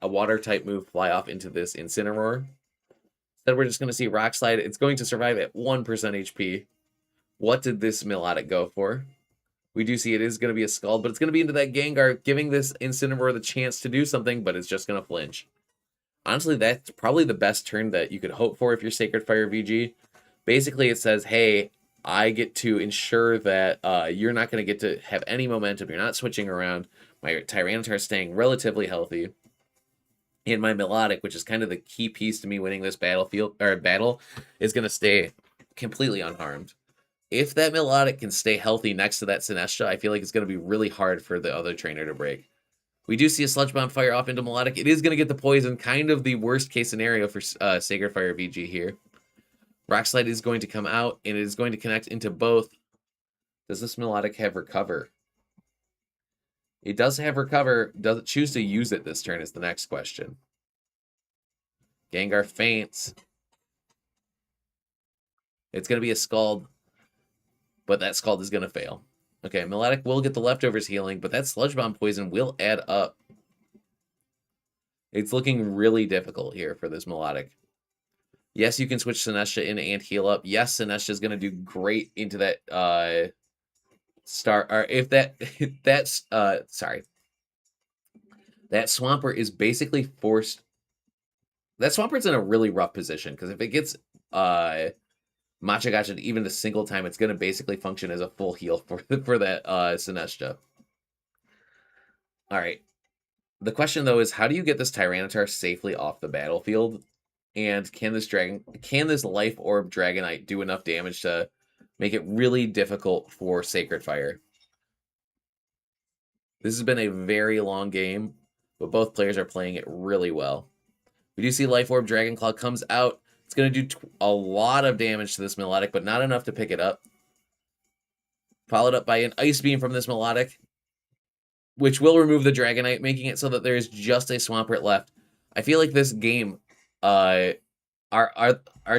water type move fly off into this Incineroar. Instead, we're just going to see Rock Slide. It's going to survive at 1% HP. What did this Melodic go for? We do see it is going to be a Scald, but it's going to be into that Gengar, giving this Incineroar the chance to do something, but it's just going to flinch. Honestly, that's probably the best turn that you could hope for if you're Sacred Fire VG. Basically, it says, hey, I get to ensure that you're not going to get to have any momentum. You're not switching around. My Tyranitar is staying relatively healthy. And my Melodic, which is kind of the key piece to me winning this battle, is going to stay completely unharmed. If that Melodic can stay healthy next to that Sinestcha, I feel like it's going to be really hard for the other trainer to break. We do see a Sludge Bomb fire off into Melodic. It is going to get the poison, kind of the worst case scenario for Sacred Fire VG here. Rock Slide is going to come out, and it is going to connect into both. Does this Melodic have Recover? It does have Recover. Does it choose to use it this turn is the next question. Gengar faints. It's going to be a Scald, but that Scald is going to fail. Okay, Melodic will get the leftovers healing, but that Sludge Bomb poison will add up. It's looking really difficult here for this Melodic. Yes, you can switch Sinestcha in and heal up. Yes, Sinestcha is going to do great into that or if that's sorry. That Swampert is basically forced. That Swampert's in a really rough position because if it gets Machagacha even a single time, it's going to basically function as a full heal for that Sinestcha. All right. The question though is, how do you get this Tyranitar safely off the battlefield? And can this Life Orb Dragonite do enough damage to make it really difficult for Sacred Fire? This has been a very long game, but both players are playing it really well. We do see Life Orb Dragonclaw comes out. It's going to do a lot of damage to this Melodic, but not enough to pick it up. Followed up by an Ice Beam from this Melodic, which will remove the Dragonite, making it so that there is just a Swampert left. I feel like this game, our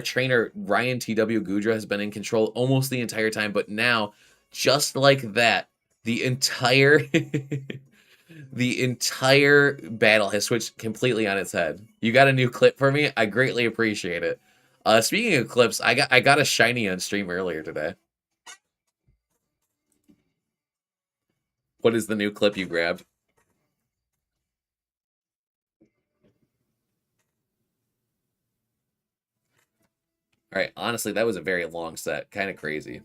trainer, Ryan T.W. Gudra, has been in control almost the entire time, but now, just like that, the entire the entire battle has switched completely on its head. You got a new clip for me? I greatly appreciate it. Speaking of clips, I got a shiny on stream earlier today. What is the new clip you grabbed? All right, honestly, that was a very long set. Kind of crazy.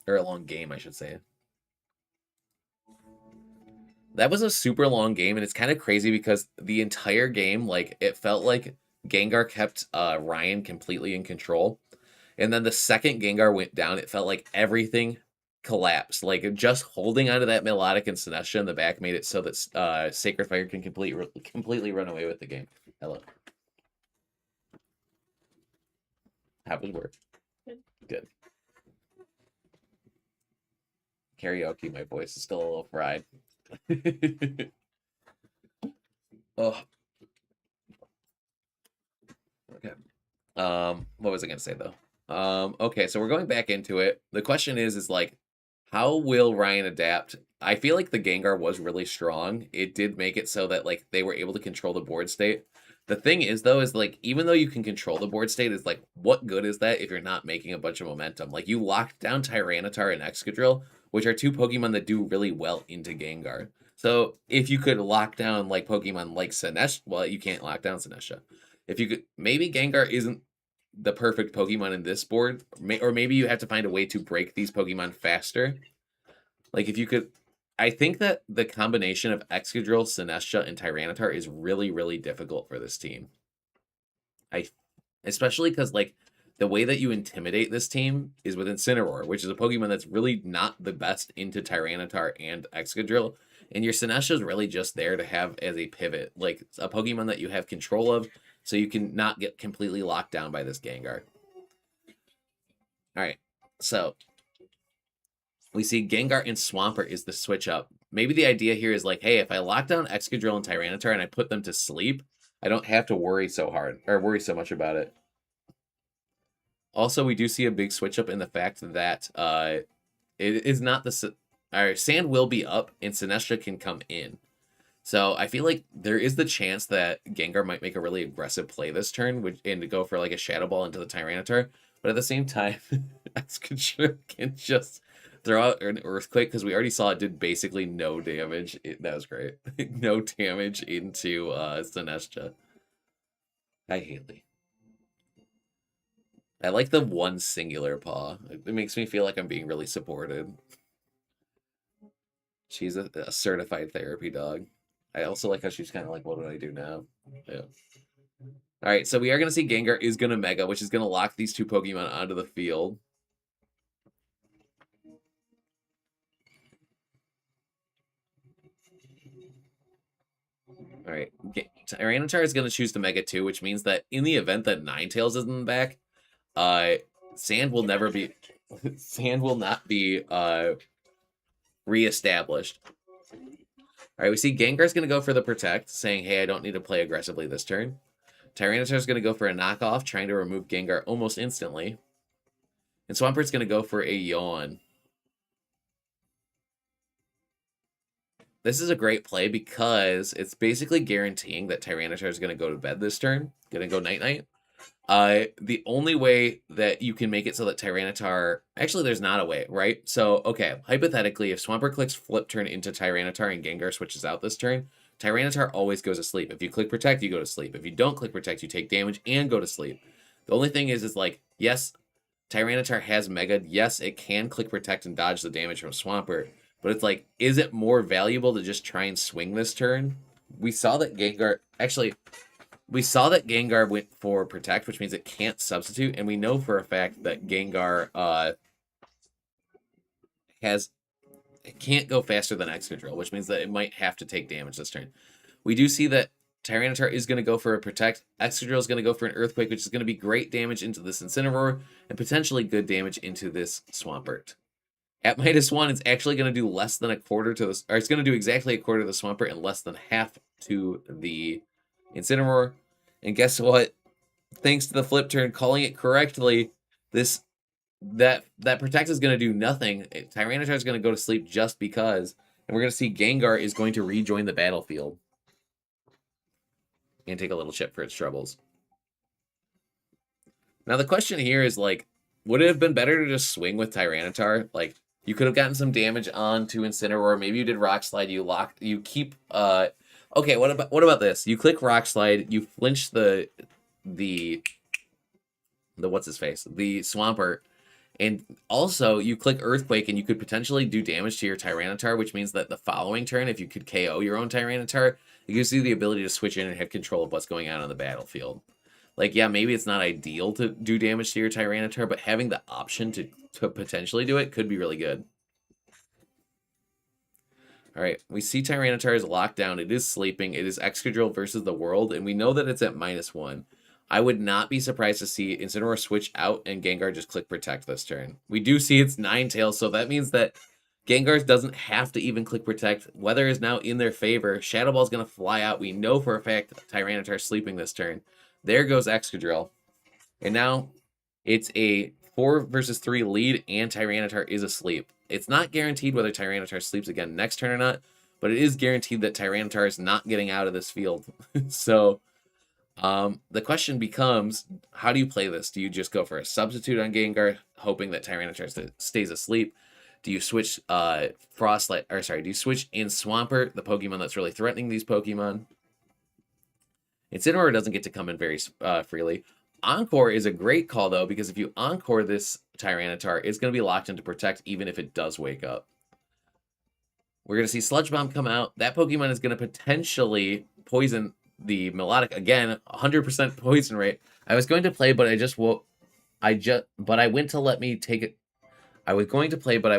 Or a long game, I should say. That was a super long game, and it's kind of crazy because the entire game, like, it felt like Gengar kept Ryan completely in control. And then the second Gengar went down, it felt like everything collapsed. Like, just holding onto that Melodic and Sinestcha in the back made it so that Sacred Fire can completely run away with the game. Hello. How was work? Good. Karaoke, my voice is still a little fried. Oh, Okay. What was I gonna say though? Okay, so we're going back into it. The question is like, how will Ryan adapt? I feel like the Gengar was really strong. It did make it so that like they were able to control the board state. The thing is though, is like even though you can control the board state, is like what good is that if you're not making a bunch of momentum? Like you locked down Tyranitar and Excadrill, which are two Pokemon that do really well into Gengar. So if you could lock down like Pokemon like Sinestro, well, you can't lock down Sinestro. If you could, maybe Gengar isn't the perfect Pokemon in this board, or maybe you have to find a way to break these Pokemon faster. Like if you could, I think that the combination of Excadrill, Sinestro, and Tyranitar is really, really difficult for this team. I, especially because like the way that you intimidate this team is with Incineroar, which is a Pokemon that's really not the best into Tyranitar and Excadrill. And your Sinestro is really just there to have as a pivot, like a Pokemon that you have control of, so you can not get completely locked down by this Gengar. All right, so we see Gengar and Swampert is the switch up. Maybe the idea here is like, hey, if I lock down Excadrill and Tyranitar and I put them to sleep, I don't have to worry so hard or worry so much about it. Also, we do see a big switch up in the fact that it is not the Sand will be up and Sinestro can come in. So I feel like there is the chance that Gengar might make a really aggressive play this turn and to go for like a Shadow Ball into the Tyranitar. But at the same time, Excadrill can just throw out an Earthquake because we already saw it did basically no damage. That was great. No damage into Sinestro. Hi, Haley. I like the one singular paw. It makes me feel like I'm being really supported. She's a certified therapy dog. I also like how she's kind of like, what do I do now? Yeah. All right, so we are going to see Gengar is going to Mega, which is going to lock these two Pokemon onto the field. All right, Tyranitar is going to choose to Mega too, which means that in the event that Ninetales is in the back, Sand will never be, Sand will not be reestablished. All right, we see Gengar's going to go for the Protect, saying, hey, I don't need to play aggressively this turn. Tyranitar's going to go for a knockoff, trying to remove Gengar almost instantly. And Swampert's going to go for a Yawn. This is a great play because it's basically guaranteeing that Tyranitar is going to go to bed this turn. Going to go night-night. The only way that you can make it so that Tyranitar... Actually, there's not a way, right? So, okay, hypothetically, if Swampert clicks Flip Turn into Tyranitar and Gengar switches out this turn, Tyranitar always goes to sleep. If you click Protect, you go to sleep. If you don't click Protect, you take damage and go to sleep. The only thing is like, yes, Tyranitar has Mega. Yes, it can click Protect and dodge the damage from Swampert. But it's like, is it more valuable to just try and swing this turn? We saw that Gengar... Actually... We saw that Gengar went for Protect, which means it can't substitute, and we know for a fact that Gengar it can't go faster than Excadrill, which means that it might have to take damage this turn. We do see that Tyranitar is going to go for a Protect. Excadrill is going to go for an Earthquake, which is going to be great damage into this Incineroar, and potentially good damage into this Swampert. At -1, it's actually going to do less than a quarter to this, or it's going to do exactly a quarter to the Swampert and less than half to the Incineroar. And guess what? Thanks to the flip turn, calling it correctly, that Protect is going to do nothing. Tyranitar is going to go to sleep just because. And we're going to see Gengar is going to rejoin the battlefield. And take a little chip for its troubles. Now the question here is like, would it have been better to just swing with Tyranitar? Like, you could have gotten some damage onto Incineroar. Maybe you did Rock Slide. You keep okay, what about this? You click Rock Slide, you flinch the what's his face? The Swampert. And also, you click Earthquake, and you could potentially do damage to your Tyranitar, which means that the following turn, if you could KO your own Tyranitar, it gives you the ability to switch in and have control of what's going on the battlefield. Like, yeah, maybe it's not ideal to do damage to your Tyranitar, but having the option to potentially do it could be really good. All right, we see Tyranitar is locked down. It is sleeping. It is Excadrill versus the world, and we know that it's at -1. I would not be surprised to see Incineroar switch out and Gengar just click Protect this turn. We do see it's Ninetales, so that means that Gengar doesn't have to even click Protect. Weather is now in their favor. Shadow Ball is going to fly out. We know for a fact Tyranitar is sleeping this turn. There goes Excadrill. And now it's a 4 versus 3 lead, and Tyranitar is asleep. It's not guaranteed whether Tyranitar sleeps again next turn or not, but it is guaranteed that Tyranitar is not getting out of this field. So the question becomes, how do you play this? Do you just go for a substitute on Gengar, hoping that Tyranitar stays asleep? Do you switch Frostlight, or sorry, do you switch in Swampert, the Pokemon that's really threatening these Pokemon? Incineroar doesn't get to come in very freely. Encore is a great call, though, because if you Encore this Tyranitar, it's going to be locked into Protect even if it does wake up. We're going to see Sludge Bomb come out. That Pokemon is going to potentially poison the Melodic. Again, 100% poison rate. I was going to play, but I went to let me take it. I was going to play, but I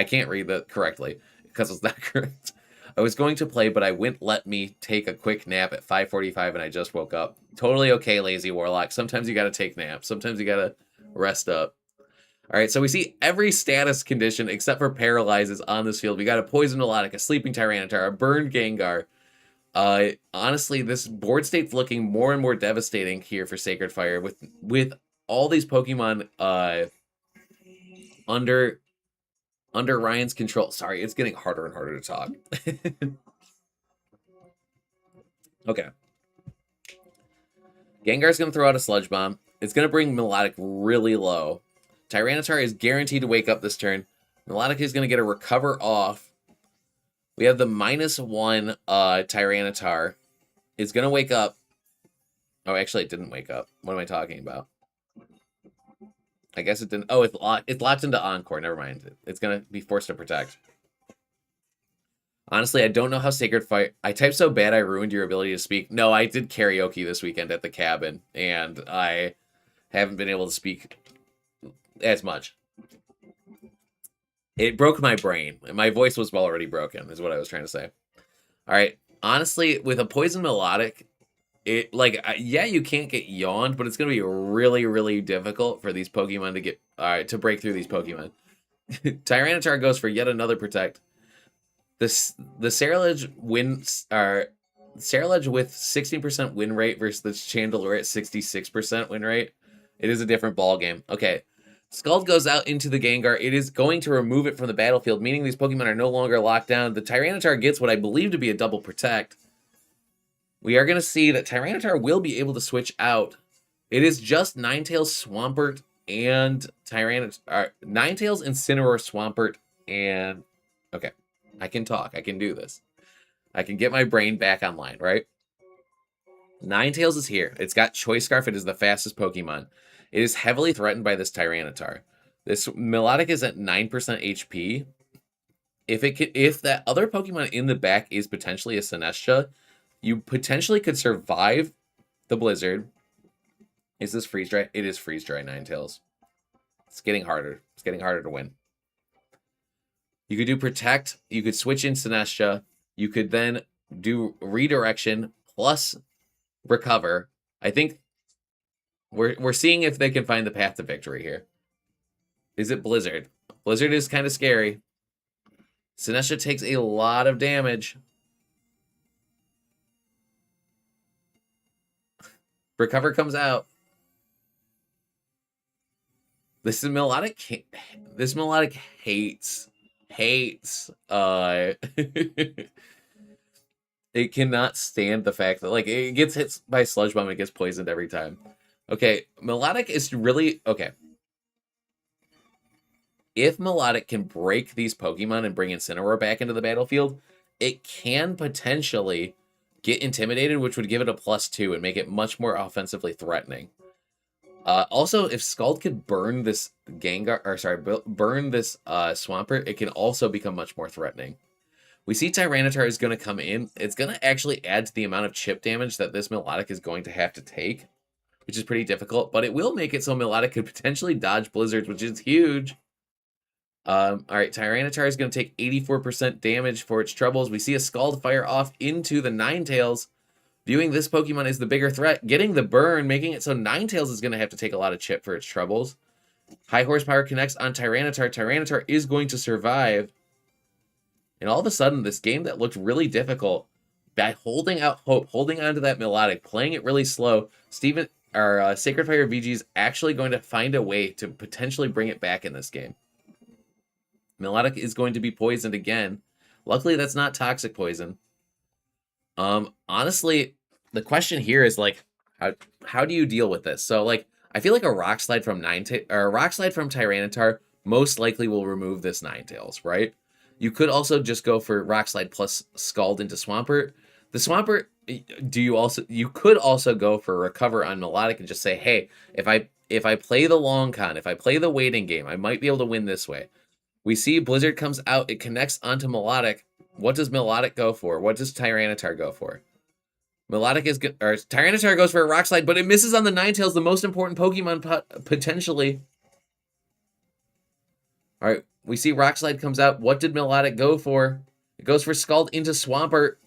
can't read that correctly because it's not correct. I was going to play, but I wouldn't let me take a quick nap at 5:45 and I just woke up. Totally okay, Lazy Warlock. Sometimes you got to take naps. Sometimes you got to rest up. All right, so we see every status condition except for Paralyzes on this field. We got a Poison Melodic, a Sleeping Tyranitar, a Burned Gengar. Honestly, this board state's looking more and more devastating here for Sacred Fire with all these Pokemon under Ryan's control. Sorry, it's getting harder and harder to talk. Okay. Gengar's going to throw out a Sludge Bomb. It's going to bring Melodic really low. Tyranitar is guaranteed to wake up this turn. Melodic is going to get a Recover off. We have the -1 Tyranitar. It's going to wake up. Oh, actually, it didn't wake up. What am I talking about? I guess it didn't. Oh, it's locked into Encore. Never mind. It's going to be forced to Protect. Honestly, I don't know how Sacred Fire... I typed so bad I ruined your ability to speak. No, I did karaoke this weekend at the cabin, and I haven't been able to speak as much. It broke my brain. My voice was already broken, is what I was trying to say. All right. Honestly, with a Poison Melodic, yeah, you can't get yawned, but it's going to be really, really difficult for these Pokemon to get... to break through these Pokemon. Tyranitar goes for yet another Protect. The Cerulege Cerulege with 16% win rate versus the Chandelure at 66% win rate. It is a different ball game. Okay. Scald goes out into the Gengar. It is going to remove it from the battlefield, meaning these Pokemon are no longer locked down. The Tyranitar gets what I believe to be a double Protect. We are going to see that Tyranitar will be able to switch out. It is just Ninetales, Swampert, and Tyranitar. Ninetales, Incineroar, Swampert, and... Okay. I can talk. I can do this. I can get my brain back online, right? Ninetales is here. It's got Choice Scarf. It is the fastest Pokemon. It is heavily threatened by this Tyranitar. This Melodic is at 9% HP. If that other Pokemon in the back is potentially a Sinestcha, you potentially could survive the Blizzard. Is this Freeze Dry? It is Freeze Dry, Ninetales. It's getting harder. It's getting harder to win. You could do Protect. You could switch in Sinestcha. You could then do Redirection plus Recover. I think we're seeing if they can find the path to victory here. Is it Blizzard? Blizzard is kind of scary. Sinestcha takes a lot of damage. Recover comes out. This Melodic hates it cannot stand the fact that it gets hit by Sludge Bomb and it gets poisoned every time. Okay, Melodic is really okay. If Melodic can break these Pokemon and bring Incineroar back into the battlefield, it can potentially get intimidated, which would give it a +2 and make it much more offensively threatening. Also, if Scald could burn this burn this Swampert, it can also become much more threatening. We see Tyranitar is going to come in. It's going to actually add to the amount of chip damage that this Melodic is going to have to take, which is pretty difficult, but it will make it so Melodic could potentially dodge Blizzards, which is huge. All right, Tyranitar is going to take 84% damage for its troubles. We see a Scald fire off into the Ninetales, viewing this Pokemon as the bigger threat, getting the burn, making it so Ninetales is going to have to take a lot of chip for its troubles. High Horsepower connects on Tyranitar. Tyranitar is going to survive. And all of a sudden, this game that looked really difficult By holding out hope, holding on to that melodic, playing it really slow, Steven or Sacred Fire VG is actually going to find a way to potentially bring it back in this game. Melodic is going to be poisoned again. Luckily, that's not toxic poison. Honestly, the question here is like, how do you deal with this? So like, I feel like a rock slide from or a rock slide from Tyranitar most likely will remove this Ninetales, right? You could also just go for rock slide plus Scald into Swampert. The Swampert, you could also go for recover on Melodic and just say, hey, if I play the long con, if I play the waiting game, I might be able to win this way. We see Blizzard comes out, it connects onto Melodic. What does Melodic go for? What does Tyranitar go for? Melodic is good, or Tyranitar goes for a Rock Slide, but it misses on the Ninetales, the most important Pokemon potentially. All right, we see Rock Slide comes out. What did Melodic go for? It goes for Scald into Swampert.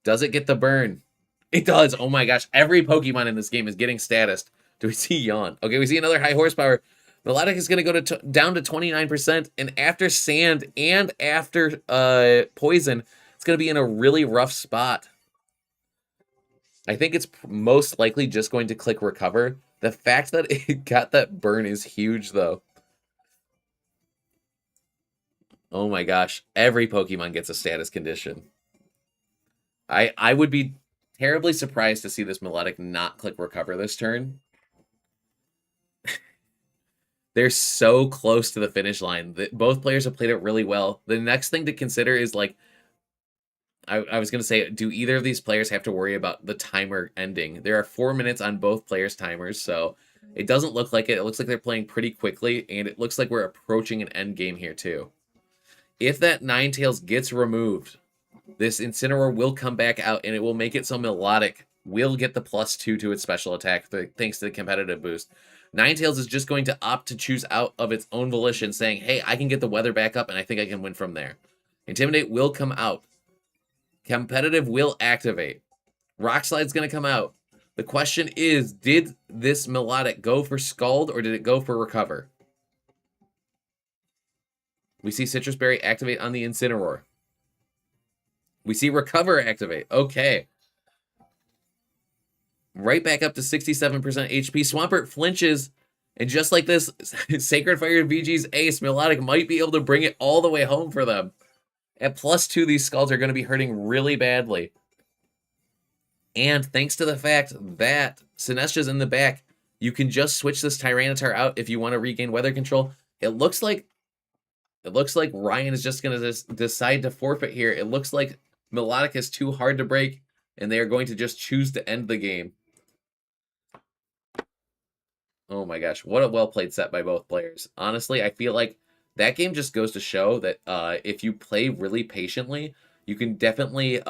Does it get the burn? It does. Oh my gosh, every Pokemon in this game is getting status. Do we see Yawn? Okay, we see another high horsepower. Melodic is going to go down to 29%, and after Sand and after Poison, it's going to be in a really rough spot. I think it's most likely just going to click Recover. The fact that it got that burn is huge, though. Oh my gosh, every Pokemon gets a status condition. I would be terribly surprised to see this Melodic not click Recover this turn. They're so close to the finish line. Both players have played it really well. The next thing to consider is like, I was going to say, do either of these players have to worry about the timer ending? There are 4 minutes on both players' timers, so it doesn't look like it. It looks like they're playing pretty quickly, and it looks like we're approaching an end game here too. If that Ninetales gets removed, this Incineroar will come back out, and it will make it so Melodic will get the +2 to its special attack thanks to the competitive boost. Ninetales is just going to opt to choose out of its own volition, saying, hey, I can get the weather back up, and I think I can win from there. Intimidate will come out. Competitive will activate. Rock Slide's going to come out. The question is, did this Melodic go for Scald, or did it go for Recover? We see Citrus Berry activate on the Incineroar. We see Recover activate. Okay. Right back up to 67% HP. Swampert flinches, and just like this, Sacred Fire VG's ace, Melodic might be able to bring it all the way home for them. At +2, these Scalds are going to be hurting really badly. And thanks to the fact that Sinestcha's in the back, you can just switch this Tyranitar out if you want to regain weather control. It looks like Ryan is just going to decide to forfeit here. It looks like Melodic is too hard to break, and they are going to just choose to end the game. Oh my gosh, what a well-played set by both players. Honestly, I feel like that game just goes to show that if you play really patiently, you can definitely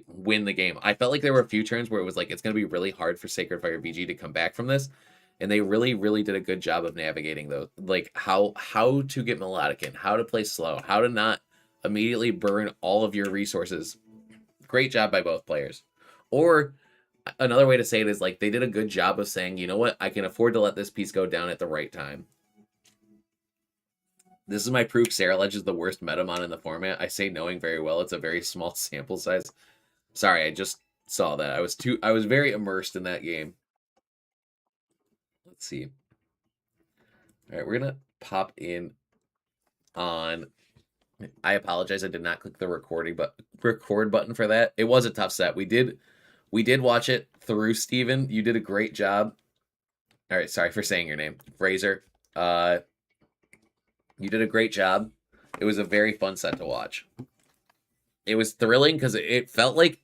win the game. I felt like there were a few turns where it was like it's going to be really hard for Sacred Fire VG to come back from this, and they really, really did a good job of navigating those, like how to get Melodic in, how to play slow, how to not immediately burn all of your resources. Great job by both players. Or another way to say it is like they did a good job of saying, you know what, I can afford to let this piece go down at the right time. This is my proof Saraledge is the worst Metamon in the format. I say knowing very well it's a very small sample size. Sorry, I just saw that. I was very immersed in that game. Let's see. All right, we're gonna pop in on. I apologize, I did not click the record button for that. It was a tough set. We did watch it through, Steven. You did a great job. All right, sorry for saying your name, Fraser. You did a great job. It was a very fun set to watch. It was thrilling because it felt like,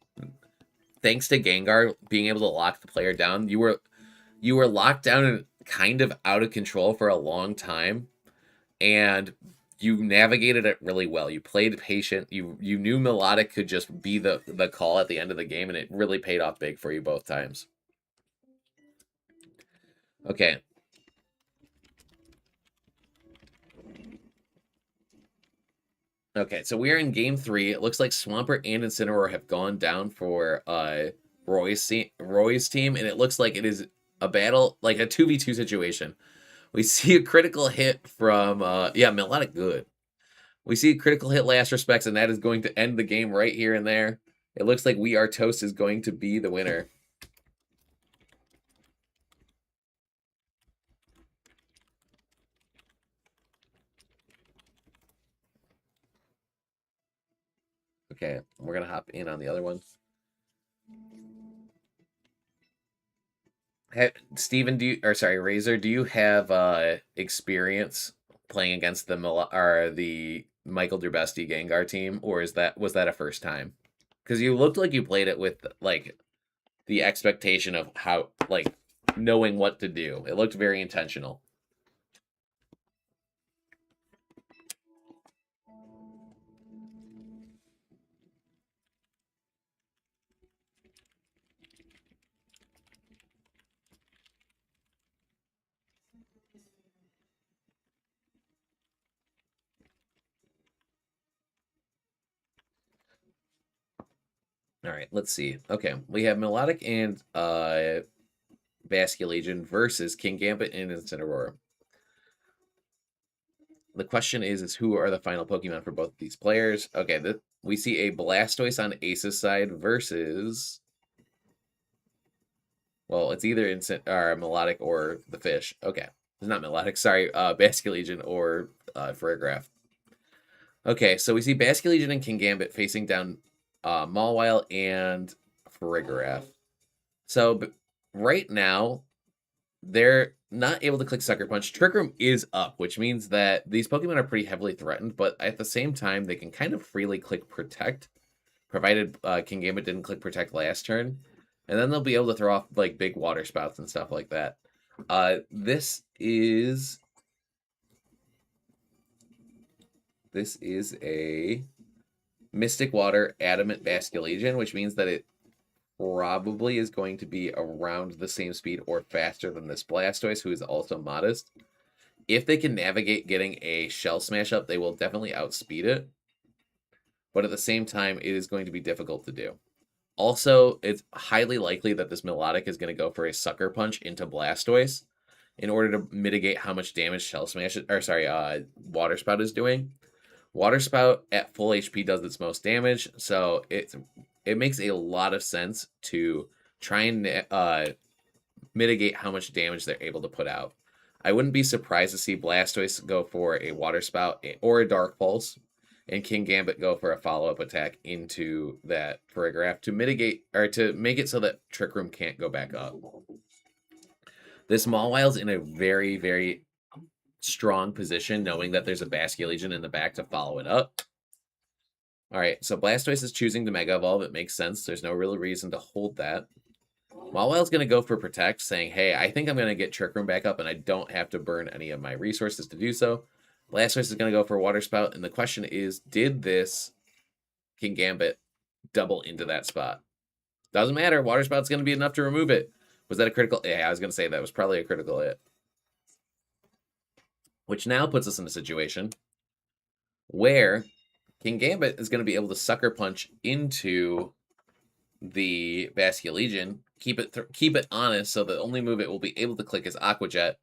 thanks to Gengar being able to lock the player down, you were locked down and kind of out of control for a long time, and you navigated it really well. You played patient. You knew Melodic could just be the call at the end of the game, and it really paid off big for you both times. Okay. Okay, so we are in game 3. It looks like Swampert and Incineroar have gone down for Roy's team, and it looks like it is a battle, like a 2v2 situation. We see a critical hit from, yeah, Melodic good. We see critical hit last respects, and that is going to end the game right here and there. It looks like We Are Toast is going to be the winner. Okay, we're going to hop in on the other one. Steven, Razor, do you have experience playing against the Michael Drubesti Gengar team, or was that a first time? Because you looked like you played it with like the expectation of how like knowing what to do. It looked very intentional. All right, let's see. Okay, we have Melodic and Basculegion versus King Gambit and Incineroar. The question is who are the final Pokemon for both of these players? Okay, we see a Blastoise on Ace's side versus. Well, it's either Melodic or the fish. Okay, it's not Melodic. Sorry, Basculegion or Farigiraf. Okay, so we see Basculegion and King Gambit facing down Mawile and Farigiraf. So right now, they're not able to click Sucker Punch. Trick Room is up, which means that these Pokemon are pretty heavily threatened, but at the same time, they can kind of freely click Protect, provided King Gambit didn't click Protect last turn. And then they'll be able to throw off like big water spouts and stuff like that. This is a Mystic Water Adamant Basculegion, which means that it probably is going to be around the same speed or faster than this Blastoise, who is also modest. If they can navigate getting a Shell Smash up, they will definitely outspeed it. But at the same time, it is going to be difficult to do. Also, it's highly likely that this Melodic is going to go for a Sucker Punch into Blastoise in order to mitigate how much damage Shell Smash, Water Spout is doing. Water Spout at full HP does its most damage, so it makes a lot of sense to try and mitigate how much damage they're able to put out. I wouldn't be surprised to see Blastoise go for a Water Spout or a Dark Pulse, and King Gambit go for a follow-up attack into that Farigiraf to mitigate or to make it so that Trick Room can't go back up. This Mawile's in a very, very strong position, knowing that there's a Basculegion in the back to follow it up. All right, so Blastoise is choosing to Mega Evolve. It makes sense. There's no real reason to hold that. Mawile's going to go for Protect, saying, hey, I think I'm going to get Trick Room back up, and I don't have to burn any of my resources to do so. Blastoise is going to go for Water Spout, and the question is, did this King Gambit double into that spot? Doesn't matter. Water Spout's going to be enough to remove it. Was that a critical? Yeah, I was going to say that was probably a critical hit. Which now puts us in a situation where King Gambit is going to be able to Sucker Punch into the Basculegion, keep it honest, so the only move it will be able to click is Aqua Jet,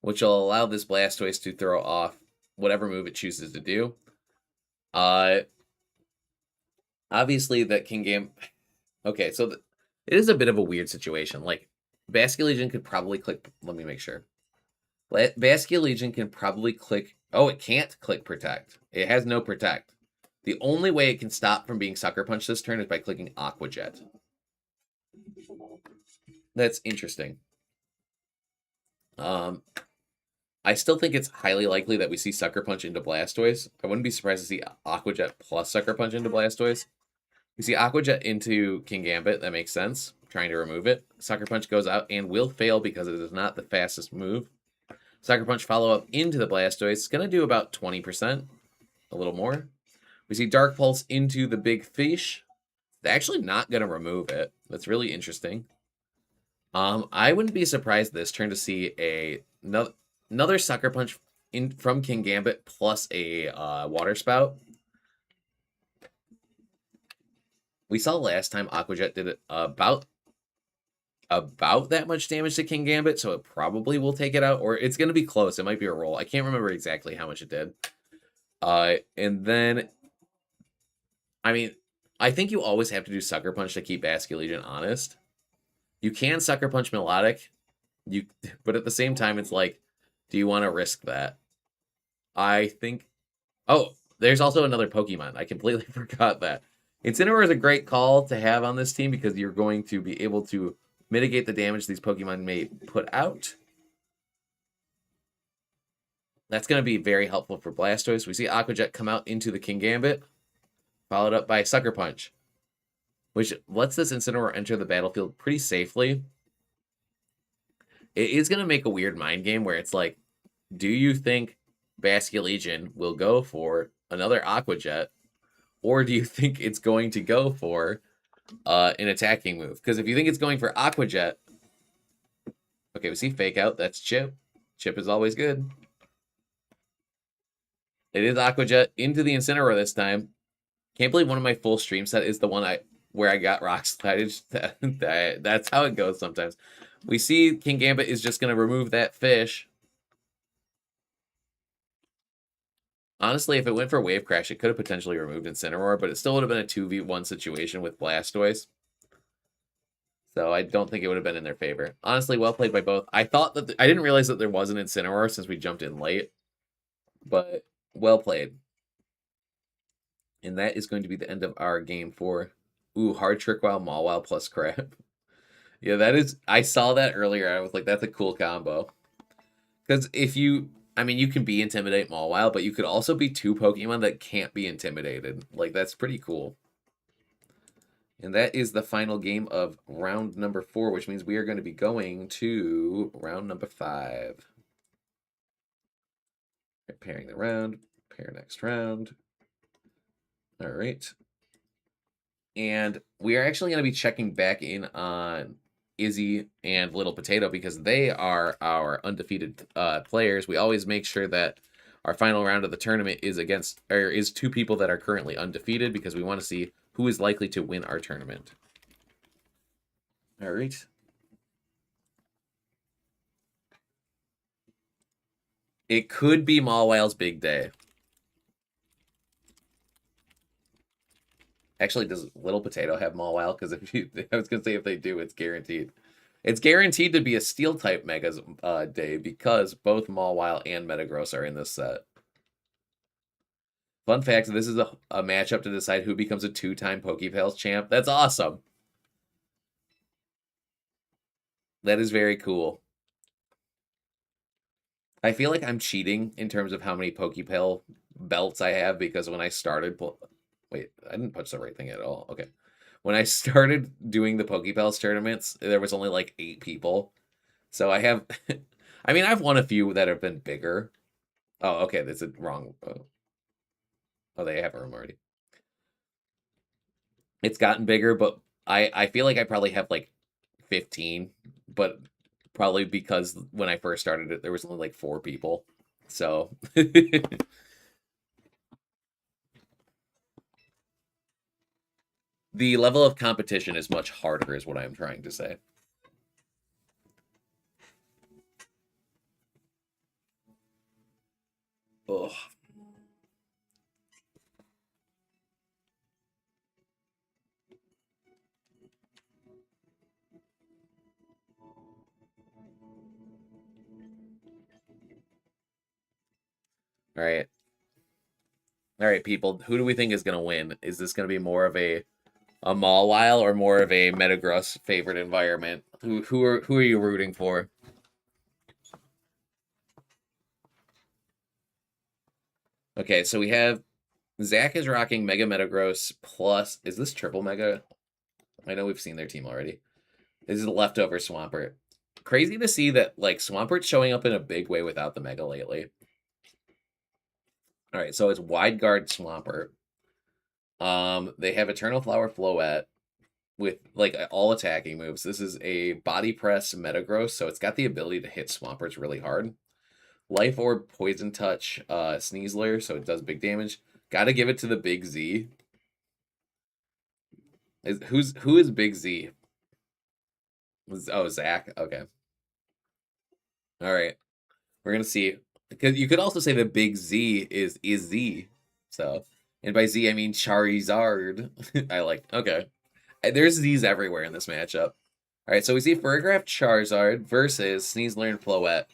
which will allow this Blastoise to throw off whatever move it chooses to do. Obviously that King Gambit. Okay, so it is a bit of a weird situation. Like Basculegion could probably click. Let me make sure. Basculegion can probably click. Oh, it can't click Protect. It has no Protect. The only way it can stop from being Sucker Punch this turn is by clicking Aqua Jet. That's interesting. I still think it's highly likely that we see Sucker Punch into Blastoise. I wouldn't be surprised to see Aqua Jet plus Sucker Punch into Blastoise. We see Aqua Jet into King Gambit. That makes sense. Trying to remove it. Sucker Punch goes out and will fail because it is not the fastest move. Sucker Punch follow-up into the Blastoise. It's going to do about 20%. A little more. We see Dark Pulse into the Big Fish. It's actually not going to remove it. That's really interesting. I wouldn't be surprised this turn to see another Sucker Punch from King Gambit plus a Water Spout. We saw last time Aqua Jet did it about that much damage to King Gambit, so it probably will take it out, or it's going to be close. It might be a roll. I can't remember exactly how much it did. And then, I mean, I think you always have to do Sucker Punch to keep Basculegion honest. You can Sucker Punch Melodic, you, but at the same time, it's like, do you want to risk that? I think. Oh, there's also another Pokemon. I completely forgot that. Incineroar is a great call to have on this team because you're going to be able to mitigate the damage these Pokemon may put out. That's going to be very helpful for Blastoise. We see Aqua Jet come out into the King Gambit, followed up by Sucker Punch, which lets this Incineroar enter the battlefield pretty safely. It is going to make a weird mind game where it's like, do you think Basculegion will go for another Aqua Jet, or do you think it's going to go for an attacking move? Because if you think it's going for Aqua Jet, okay, we see Fake Out. That's Chip. Chip is always good. It is Aqua Jet into the Incineroar this time. Can't believe one of my full stream set is the one where I got Rock Slide. That's how it goes sometimes. We see King Gambit is just going to remove that fish. Honestly, if it went for Wave Crash, it could have potentially removed Incineroar, but it still would have been a 2v1 situation with Blastoise. So I don't think it would have been in their favor. Honestly, well played by both. I thought that I didn't realize that there was an Incineroar since we jumped in late, but well played. And that is going to be the end of our game for Hard Trick Wild, Mawile plus Crab. Yeah, that is. I saw that earlier. I was like, that's a cool combo. Because if you, I mean, you can be Intimidate Mawile, but you could also be two Pokemon that can't be intimidated. Like, that's pretty cool. And that is the final game of round number 4, which means we are going to be going to round number 5. Pairing the round, pair next round. All right. And we are actually going to be checking back in on Izzy and Little Potato because they are our undefeated players. We always make sure that our final round of the tournament is against or is two people that are currently undefeated because we want to see who is likely to win our tournament. All right. It could be Mawile's big day. Actually, does Little Potato have Mawile? Because if you, I was gonna say if they do, it's guaranteed. It's guaranteed to be a Steel type Megas day because both Mawile and Metagross are in this set. Fun fact: this is a matchup to decide who becomes a 2-time Pokepals champ. That's awesome. That is very cool. I feel like I'm cheating in terms of how many Pokepal belts I have because when I started, wait, I didn't punch the right thing at all. Okay, when I started doing the Pokepals tournaments, there was only like 8 people, so I have. I mean, I've won a few that have been bigger. Oh, okay, that's a wrong. Oh, they have a room already. It's gotten bigger, but I feel like I probably have like 15, but probably because when I first started it, there was only like 4 people. So the level of competition is much harder, is what I'm trying to say. Ugh. All right. All right, people. Who do we think is going to win? Is this going to be more of a Mawile or more of a Metagross favorite environment? Who are you rooting for? Okay, so we have Zach is rocking Mega Metagross plus. Is this triple Mega? I know we've seen their team already. This is a leftover Swampert. Crazy to see that like Swampert's showing up in a big way without the Mega lately. All right, so it's Wide Guard Swampert. They have Eternal Flower Floette with like all attacking moves. This is a Body Press Metagross, so it's got the ability to hit Swamperts really hard. Life Orb, Poison Touch, Sneasler, so it does big damage. Got to give it to the Big Z. Who is Big Z? Oh, Zach. Okay. All right. We're gonna see. Because you could also say the big Z is Z. So, and by Z I mean Charizard. I like. Okay, there's Z's everywhere in this matchup. All right, so we see Ferrograph Charizard versus Sneasler and Floette.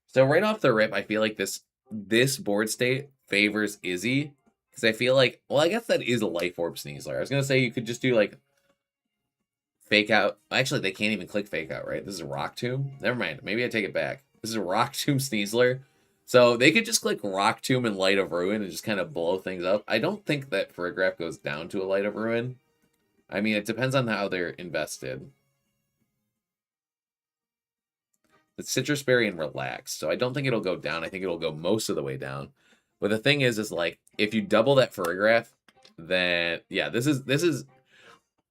So right off the rip, I feel like this board state favors Izzy because I feel like, well, I guess that is a Life Orb Sneasler. I was gonna say you could just do like Fake Out. Actually, they can't even click Fake Out, right? This is Rock Tomb. Never mind. Maybe I take it back. This is a Rock Tomb Sneasler. So they could just click Rock Tomb and Light of Ruin and just kind of blow things up. I don't think that Ferrograph goes down to a Light of Ruin. I mean, it depends on how they're invested. It's Citrus Berry and Relax, so I don't think it'll go down. I think it'll go most of the way down. But the thing is like if you double that Ferrograph, then yeah, this is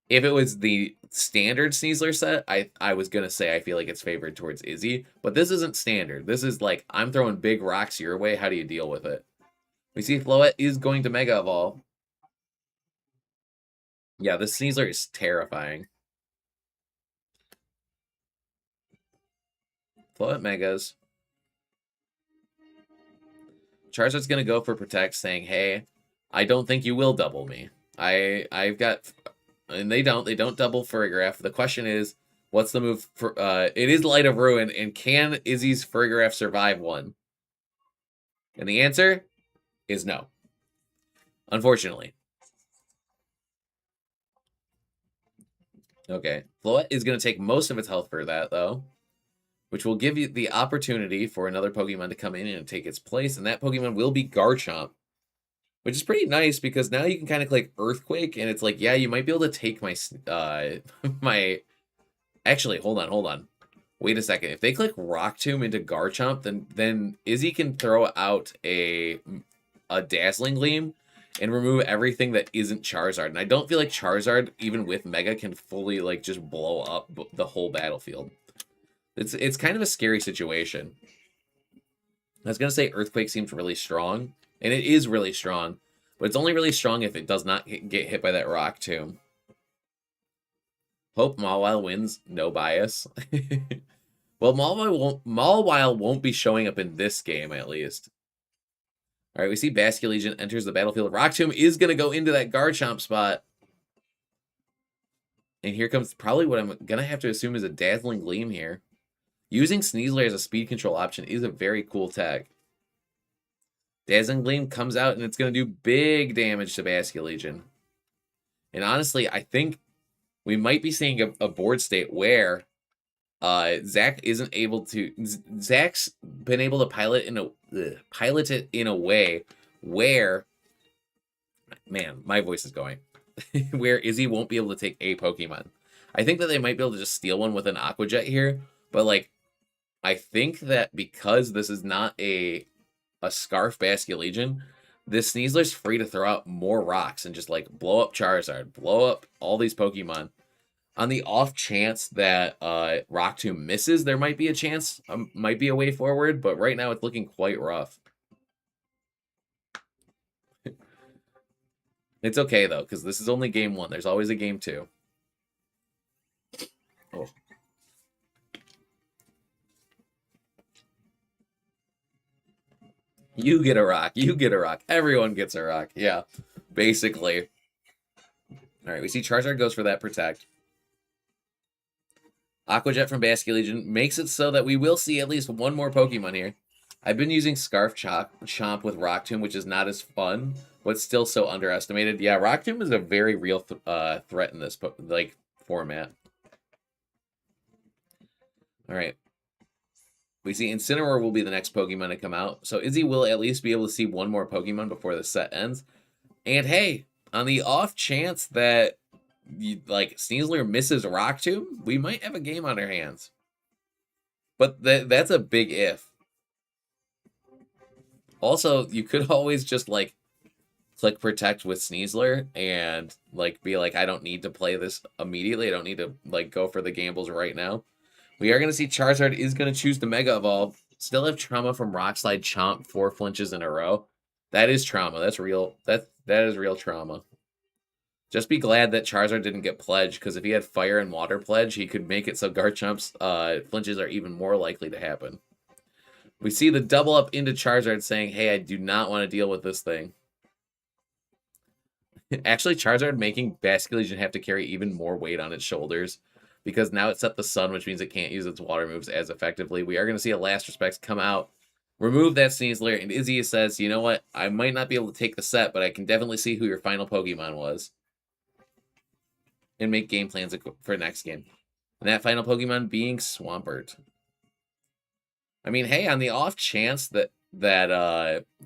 if it was the standard Sneasler set, I was gonna say I feel like it's favored towards Izzy, but this isn't standard. This is like I'm throwing big rocks your way. How do you deal with it? We see Floette is going to Mega Evolve. Yeah, this Sneasler is terrifying. Floette Megas. Charizard's gonna go for Protect, saying, "Hey, I don't think you will double me. I've got," and they don't double Ferrograph. The question is, what's the move for? It is Light of Ruin, and can Izzy's Ferrograph survive one? And the answer is no. Unfortunately. Okay, Floette is gonna take most of its health for that though, which will give you the opportunity for another Pokemon to come in and take its place, and that Pokemon will be Garchomp. Which is pretty nice because now you can kind of click Earthquake, and it's like, yeah, you might be able to take my my. Actually, hold on. Wait a second. If they click Rock Tomb into Garchomp, then Izzy can throw out a Dazzling Gleam and remove everything that isn't Charizard. And I don't feel like Charizard, even with Mega, can fully like just blow up the whole battlefield. It's kind of a scary situation. I was gonna say Earthquake seems really strong, and it is really strong, but it's only really strong if it does not get hit by that Rock Tomb. Hope Mawile wins, no bias. Well, Mawile won't be showing up in this game, at least. All right, we see Basculegion enters the battlefield. Rock Tomb is going to go into that Garchomp spot. And here comes probably what I'm going to have to assume is a Dazzling Gleam here. Using Sneasler as a speed control option is a very cool tag. Dazzling Gleam comes out, and it's going to do big damage to Basculegion. And honestly, I think we might be seeing a board state where Zach isn't able to. Zach's been able to pilot it in a way where, man, my voice is going, where Izzy won't be able to take a Pokemon. I think that they might be able to just steal one with an Aqua Jet here, but like, I think that because this is not a Scarf Basculegion, this Sneasler's free to throw out more rocks and just like blow up Charizard, blow up all these Pokemon. On the off chance that Rock Tomb misses, there might be a chance, might be a way forward, but right now it's looking quite rough. It's okay though, because this is only game one. There's always a game two. Oh. You get a rock. You get a rock. Everyone gets a rock. Yeah, basically. All right, we see Charizard goes for that Protect. Aqua Jet from Basculegion makes it so that we will see at least one more Pokemon here. I've been using Scarf Chomp with Rock Tomb, which is not as fun, but still so underestimated. Yeah, Rock Tomb is a very real threat in this format. All right. We see Incineroar will be the next Pokemon to come out, so Izzy will at least be able to see one more Pokemon before the set ends. And hey, on the off chance that Sneasler misses Rock Tomb, we might have a game on our hands. But that's a big if. Also, you could always just like click Protect with Sneasler and like be like, I don't need to play this immediately. I don't need to like go for the gambles right now. We are going to see Charizard is going to choose the Mega Evolve. Still have trauma from Rock Slide Chomp 4 flinches in a row. That is trauma. That's real. That is real trauma. Just be glad that Charizard didn't get Pledge, because if he had Fire and Water Pledge, he could make it so Garchomp's flinches are even more likely to happen. We see the double up into Charizard saying, hey, I do not want to deal with this thing. Actually, Charizard making Basculegion have to carry even more weight on its shoulders because now it's set the sun, which means it can't use its water moves as effectively. We are going to see a Last Respects come out, remove that Sneasler, and Izzy says, you know what? I might not be able to take the set, but I can definitely see who your final Pokemon was and make game plans for next game. And that final Pokemon being Swampert. I mean, hey, on the off chance that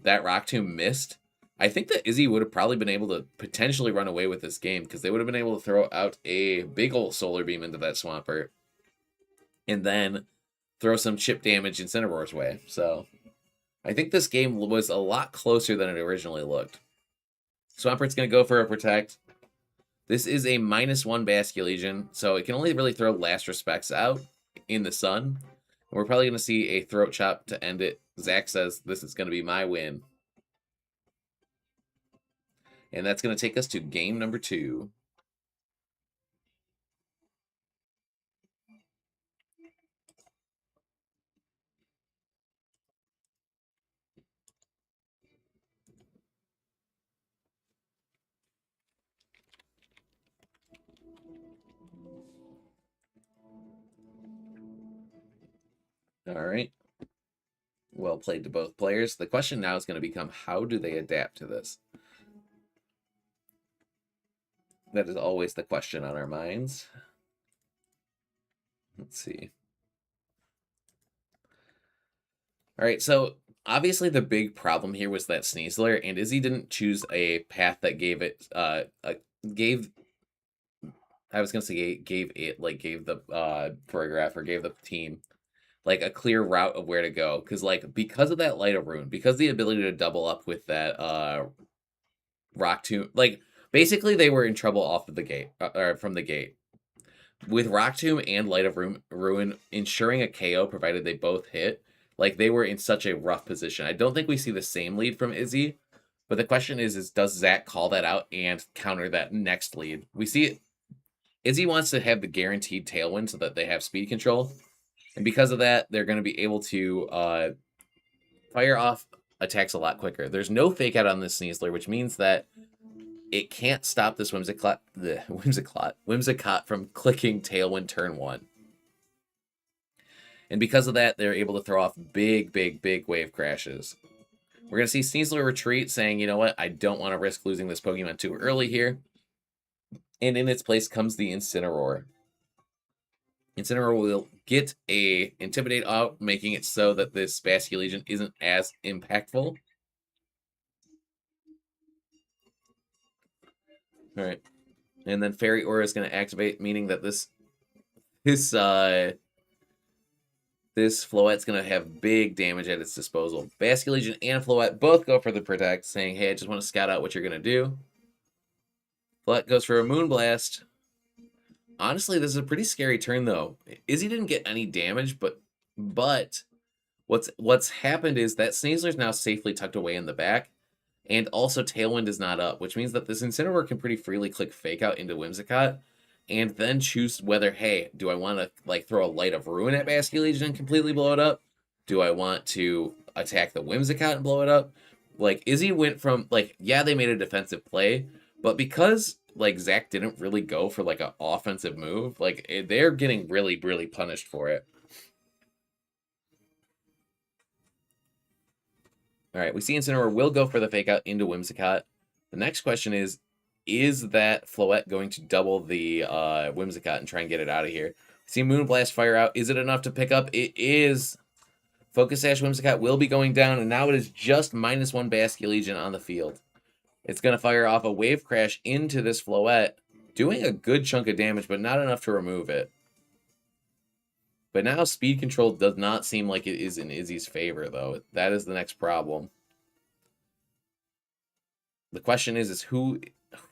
Rock Tomb missed, I think that Izzy would have probably been able to potentially run away with this game because they would have been able to throw out a big old Solar Beam into that Swampert and then throw some chip damage Incineroar's way. So I think this game was a lot closer than it originally looked. Swampert's going to go for a Protect. This is a -1 Basculegion, so it can only really throw Last Respects out in the sun. And we're probably going to see a Throat Chop to end it. Zach says this is going to be my win. And that's going to take us to game number 2. All right. Well played to both players. The question now is going to become, how do they adapt to this? That is always the question on our minds. Let's see. All right, so obviously the big problem here was that Sneasler, and Izzy didn't choose a path that gave it, gave the choreograph or gave the team like a clear route of where to go. Because like because of that Light of Ruin, because the ability to double up with that Rock Tomb, like basically they were in trouble off of the gate or from the gate. With Rock Tomb and Light of Ruin ensuring a KO provided they both hit, like they were in such a rough position. I don't think we see the same lead from Izzy, but the question is does Zach call that out and counter that next lead? We see Izzy wants to have the guaranteed Tailwind so that they have speed control, and because of that, they're going to be able to fire off attacks a lot quicker. There's no fake out on this Sneasler, which means that it can't stop this Whimsicott from clicking Tailwind turn 1. And because of that, they're able to throw off big wave crashes. We're going to see Sneasler retreat, saying, you know what, I don't want to risk losing this Pokemon too early here. And in its place comes the Incineroar. Incineroar will get a Intimidate out, making it so that this Basculegion isn't as impactful. All right. And then Fairy Aura is going to activate, meaning that this Floette's going to have big damage at its disposal. Basculegion and Floette both go for the Protect, saying, hey, I just want to scout out what you're going to do. Floette goes for a Moonblast. Honestly, this is a pretty scary turn, though. Izzy didn't get any damage, but what's happened is that Sneasler's now safely tucked away in the back, and also Tailwind is not up, which means that this Incineroar can pretty freely click Fake Out into Whimsicott, and then choose whether, hey, do I want to like throw a Light of Ruin at Basculegion and completely blow it up? Do I want to attack the Whimsicott and blow it up? Like, Izzy went from, like, yeah, they made a defensive play, but because, like, Zach didn't really go for, like, an offensive move, like, they're getting really punished for it. All right, we see Incineroar will go for the Fake Out into Whimsicott. The next question is that Floette going to double the Whimsicott and try and get it out of here? See Moonblast fire out. Is it enough to pick up? It is. Focus Sash Whimsicott will be going down, and now it is just -1 Basculegion on the field. It's going to fire off a Wave Crash into this Floette, doing a good chunk of damage, but not enough to remove it. But now speed control does not seem like it is in Izzy's favor, though. That is the next problem. The question is who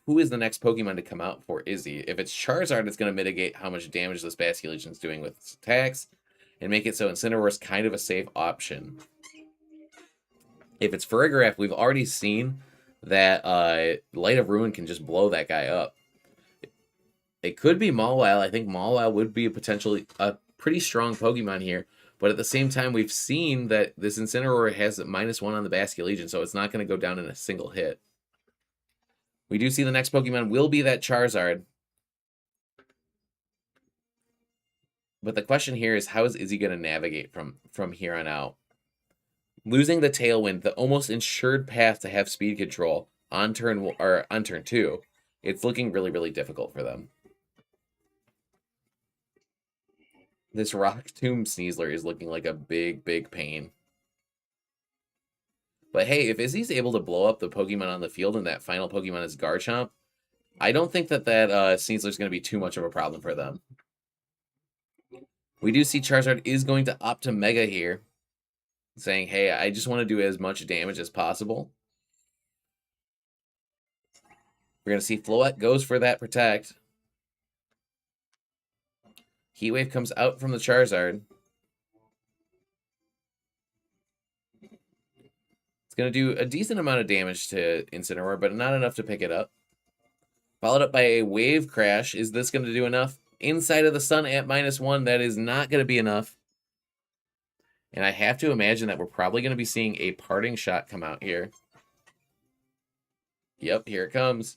is the next Pokemon to come out for Izzy? If it's Charizard, it's going to mitigate how much damage this Basculegion is doing with its attacks and make it so Incineroar is kind of a safe option. If it's Farigiraf, we've already seen that Light of Ruin can just blow that guy up. It could be Mawile. I think Mawile would be a potentially a pretty strong Pokemon here. But at the same time, we've seen that this Incineroar has -1 on the Basculegion, so it's not going to go down in a single hit. We do see the next Pokemon will be that Charizard. But the question here is, how is Izzy going to navigate from here on out? Losing the Tailwind, the almost ensured path to have speed control on turn 2, it's looking really, really difficult for them. This Rock Tomb Sneasler is looking like a big, big pain. But hey, if Izzy's able to blow up the Pokemon on the field and that final Pokemon is Garchomp, I don't think that Sneasler's going to be too much of a problem for them. We do see Charizard is going to opt to Mega here, saying, hey, I just want to do as much damage as possible. We're going to see Floette goes for that Protect. Heat Wave comes out from the Charizard. It's going to do a decent amount of damage to Incineroar, but not enough to pick it up. Followed up by a Wave Crash. Is this going to do enough? Inside of the Sun at -1, that is not going to be enough. And I have to imagine that we're probably going to be seeing a Parting Shot come out here. Yep, here it comes.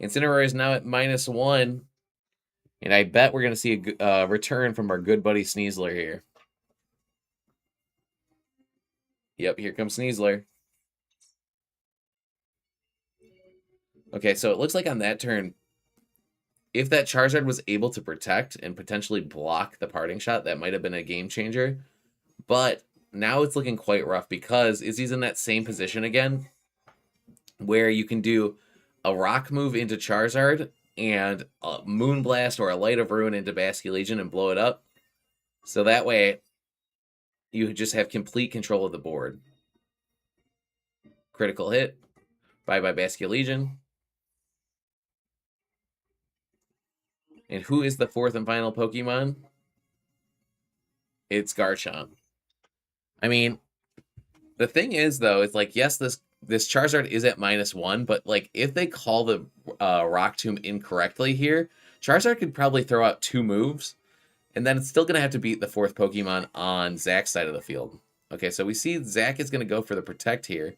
Incineroar is now at -1. And I bet we're going to see a return from our good buddy Sneasler here. Yep, here comes Sneasler. Okay, so it looks like on that turn, if that Charizard was able to protect and potentially block the Parting Shot, that might have been a game changer. But now it's looking quite rough because Izzy's in that same position again, where you can do a Rock move into Charizard and a Moonblast or a Light of Ruin into Basculegion and blow it up. So that way, you just have complete control of the board. Critical hit. Bye-bye Basculegion. And who is the fourth and final Pokemon? It's Garchomp. I mean, the thing is, though, it's like, yes, this Charizard is at -1, but like if they call the Rock Tomb incorrectly here, Charizard could probably throw out 2 moves, and then it's still going to have to beat the fourth Pokemon on Zach's side of the field. Okay, so we see Zach is going to go for the Protect here.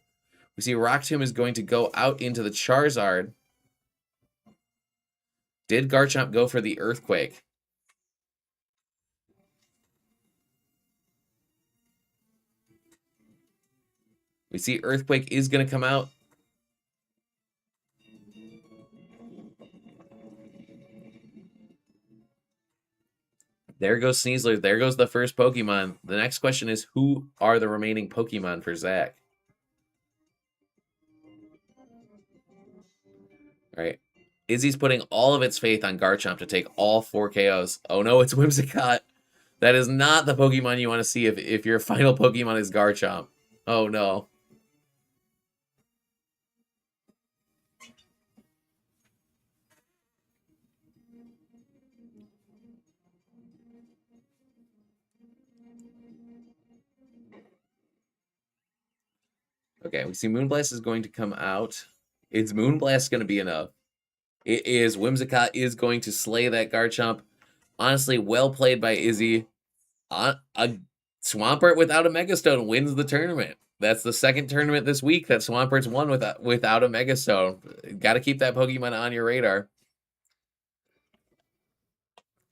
We see Rock Tomb is going to go out into the Charizard. Did Garchomp go for the Earthquake? We see Earthquake is going to come out. There goes Sneasler. There goes the first Pokemon. The next question is, who are the remaining Pokemon for Zach? All right. Izzy's putting all of its faith on Garchomp to take all 4 KOs. Oh no, it's Whimsicott. That is not the Pokemon you want to see if your final Pokemon is Garchomp. Oh no. Okay, we see Moonblast is going to come out. Is Moonblast going to be enough? It is. Whimsicott is going to slay that Garchomp. Honestly, well played by Izzy. A Swampert without a Megastone wins the tournament. That's the second tournament this week that Swampert's won without a Megastone. Got to keep that Pokemon on your radar.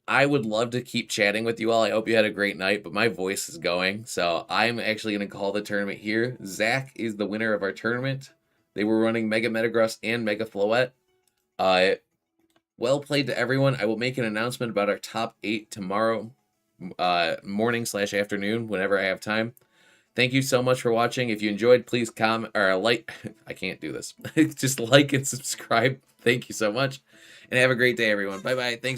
I would love to keep chatting with you all. I hope you had a great night, but my voice is going, so I'm actually going to call the tournament here. Zach is the winner of our tournament. They were running Mega Metagross and Mega Floette. Well played to everyone. I will make an announcement about our top 8 tomorrow morning/afternoon, whenever I have time. Thank you so much for watching. If you enjoyed, please comment or like. I can't do this. Just like and subscribe. Thank you so much, and have a great day, everyone. Bye bye. Thanks.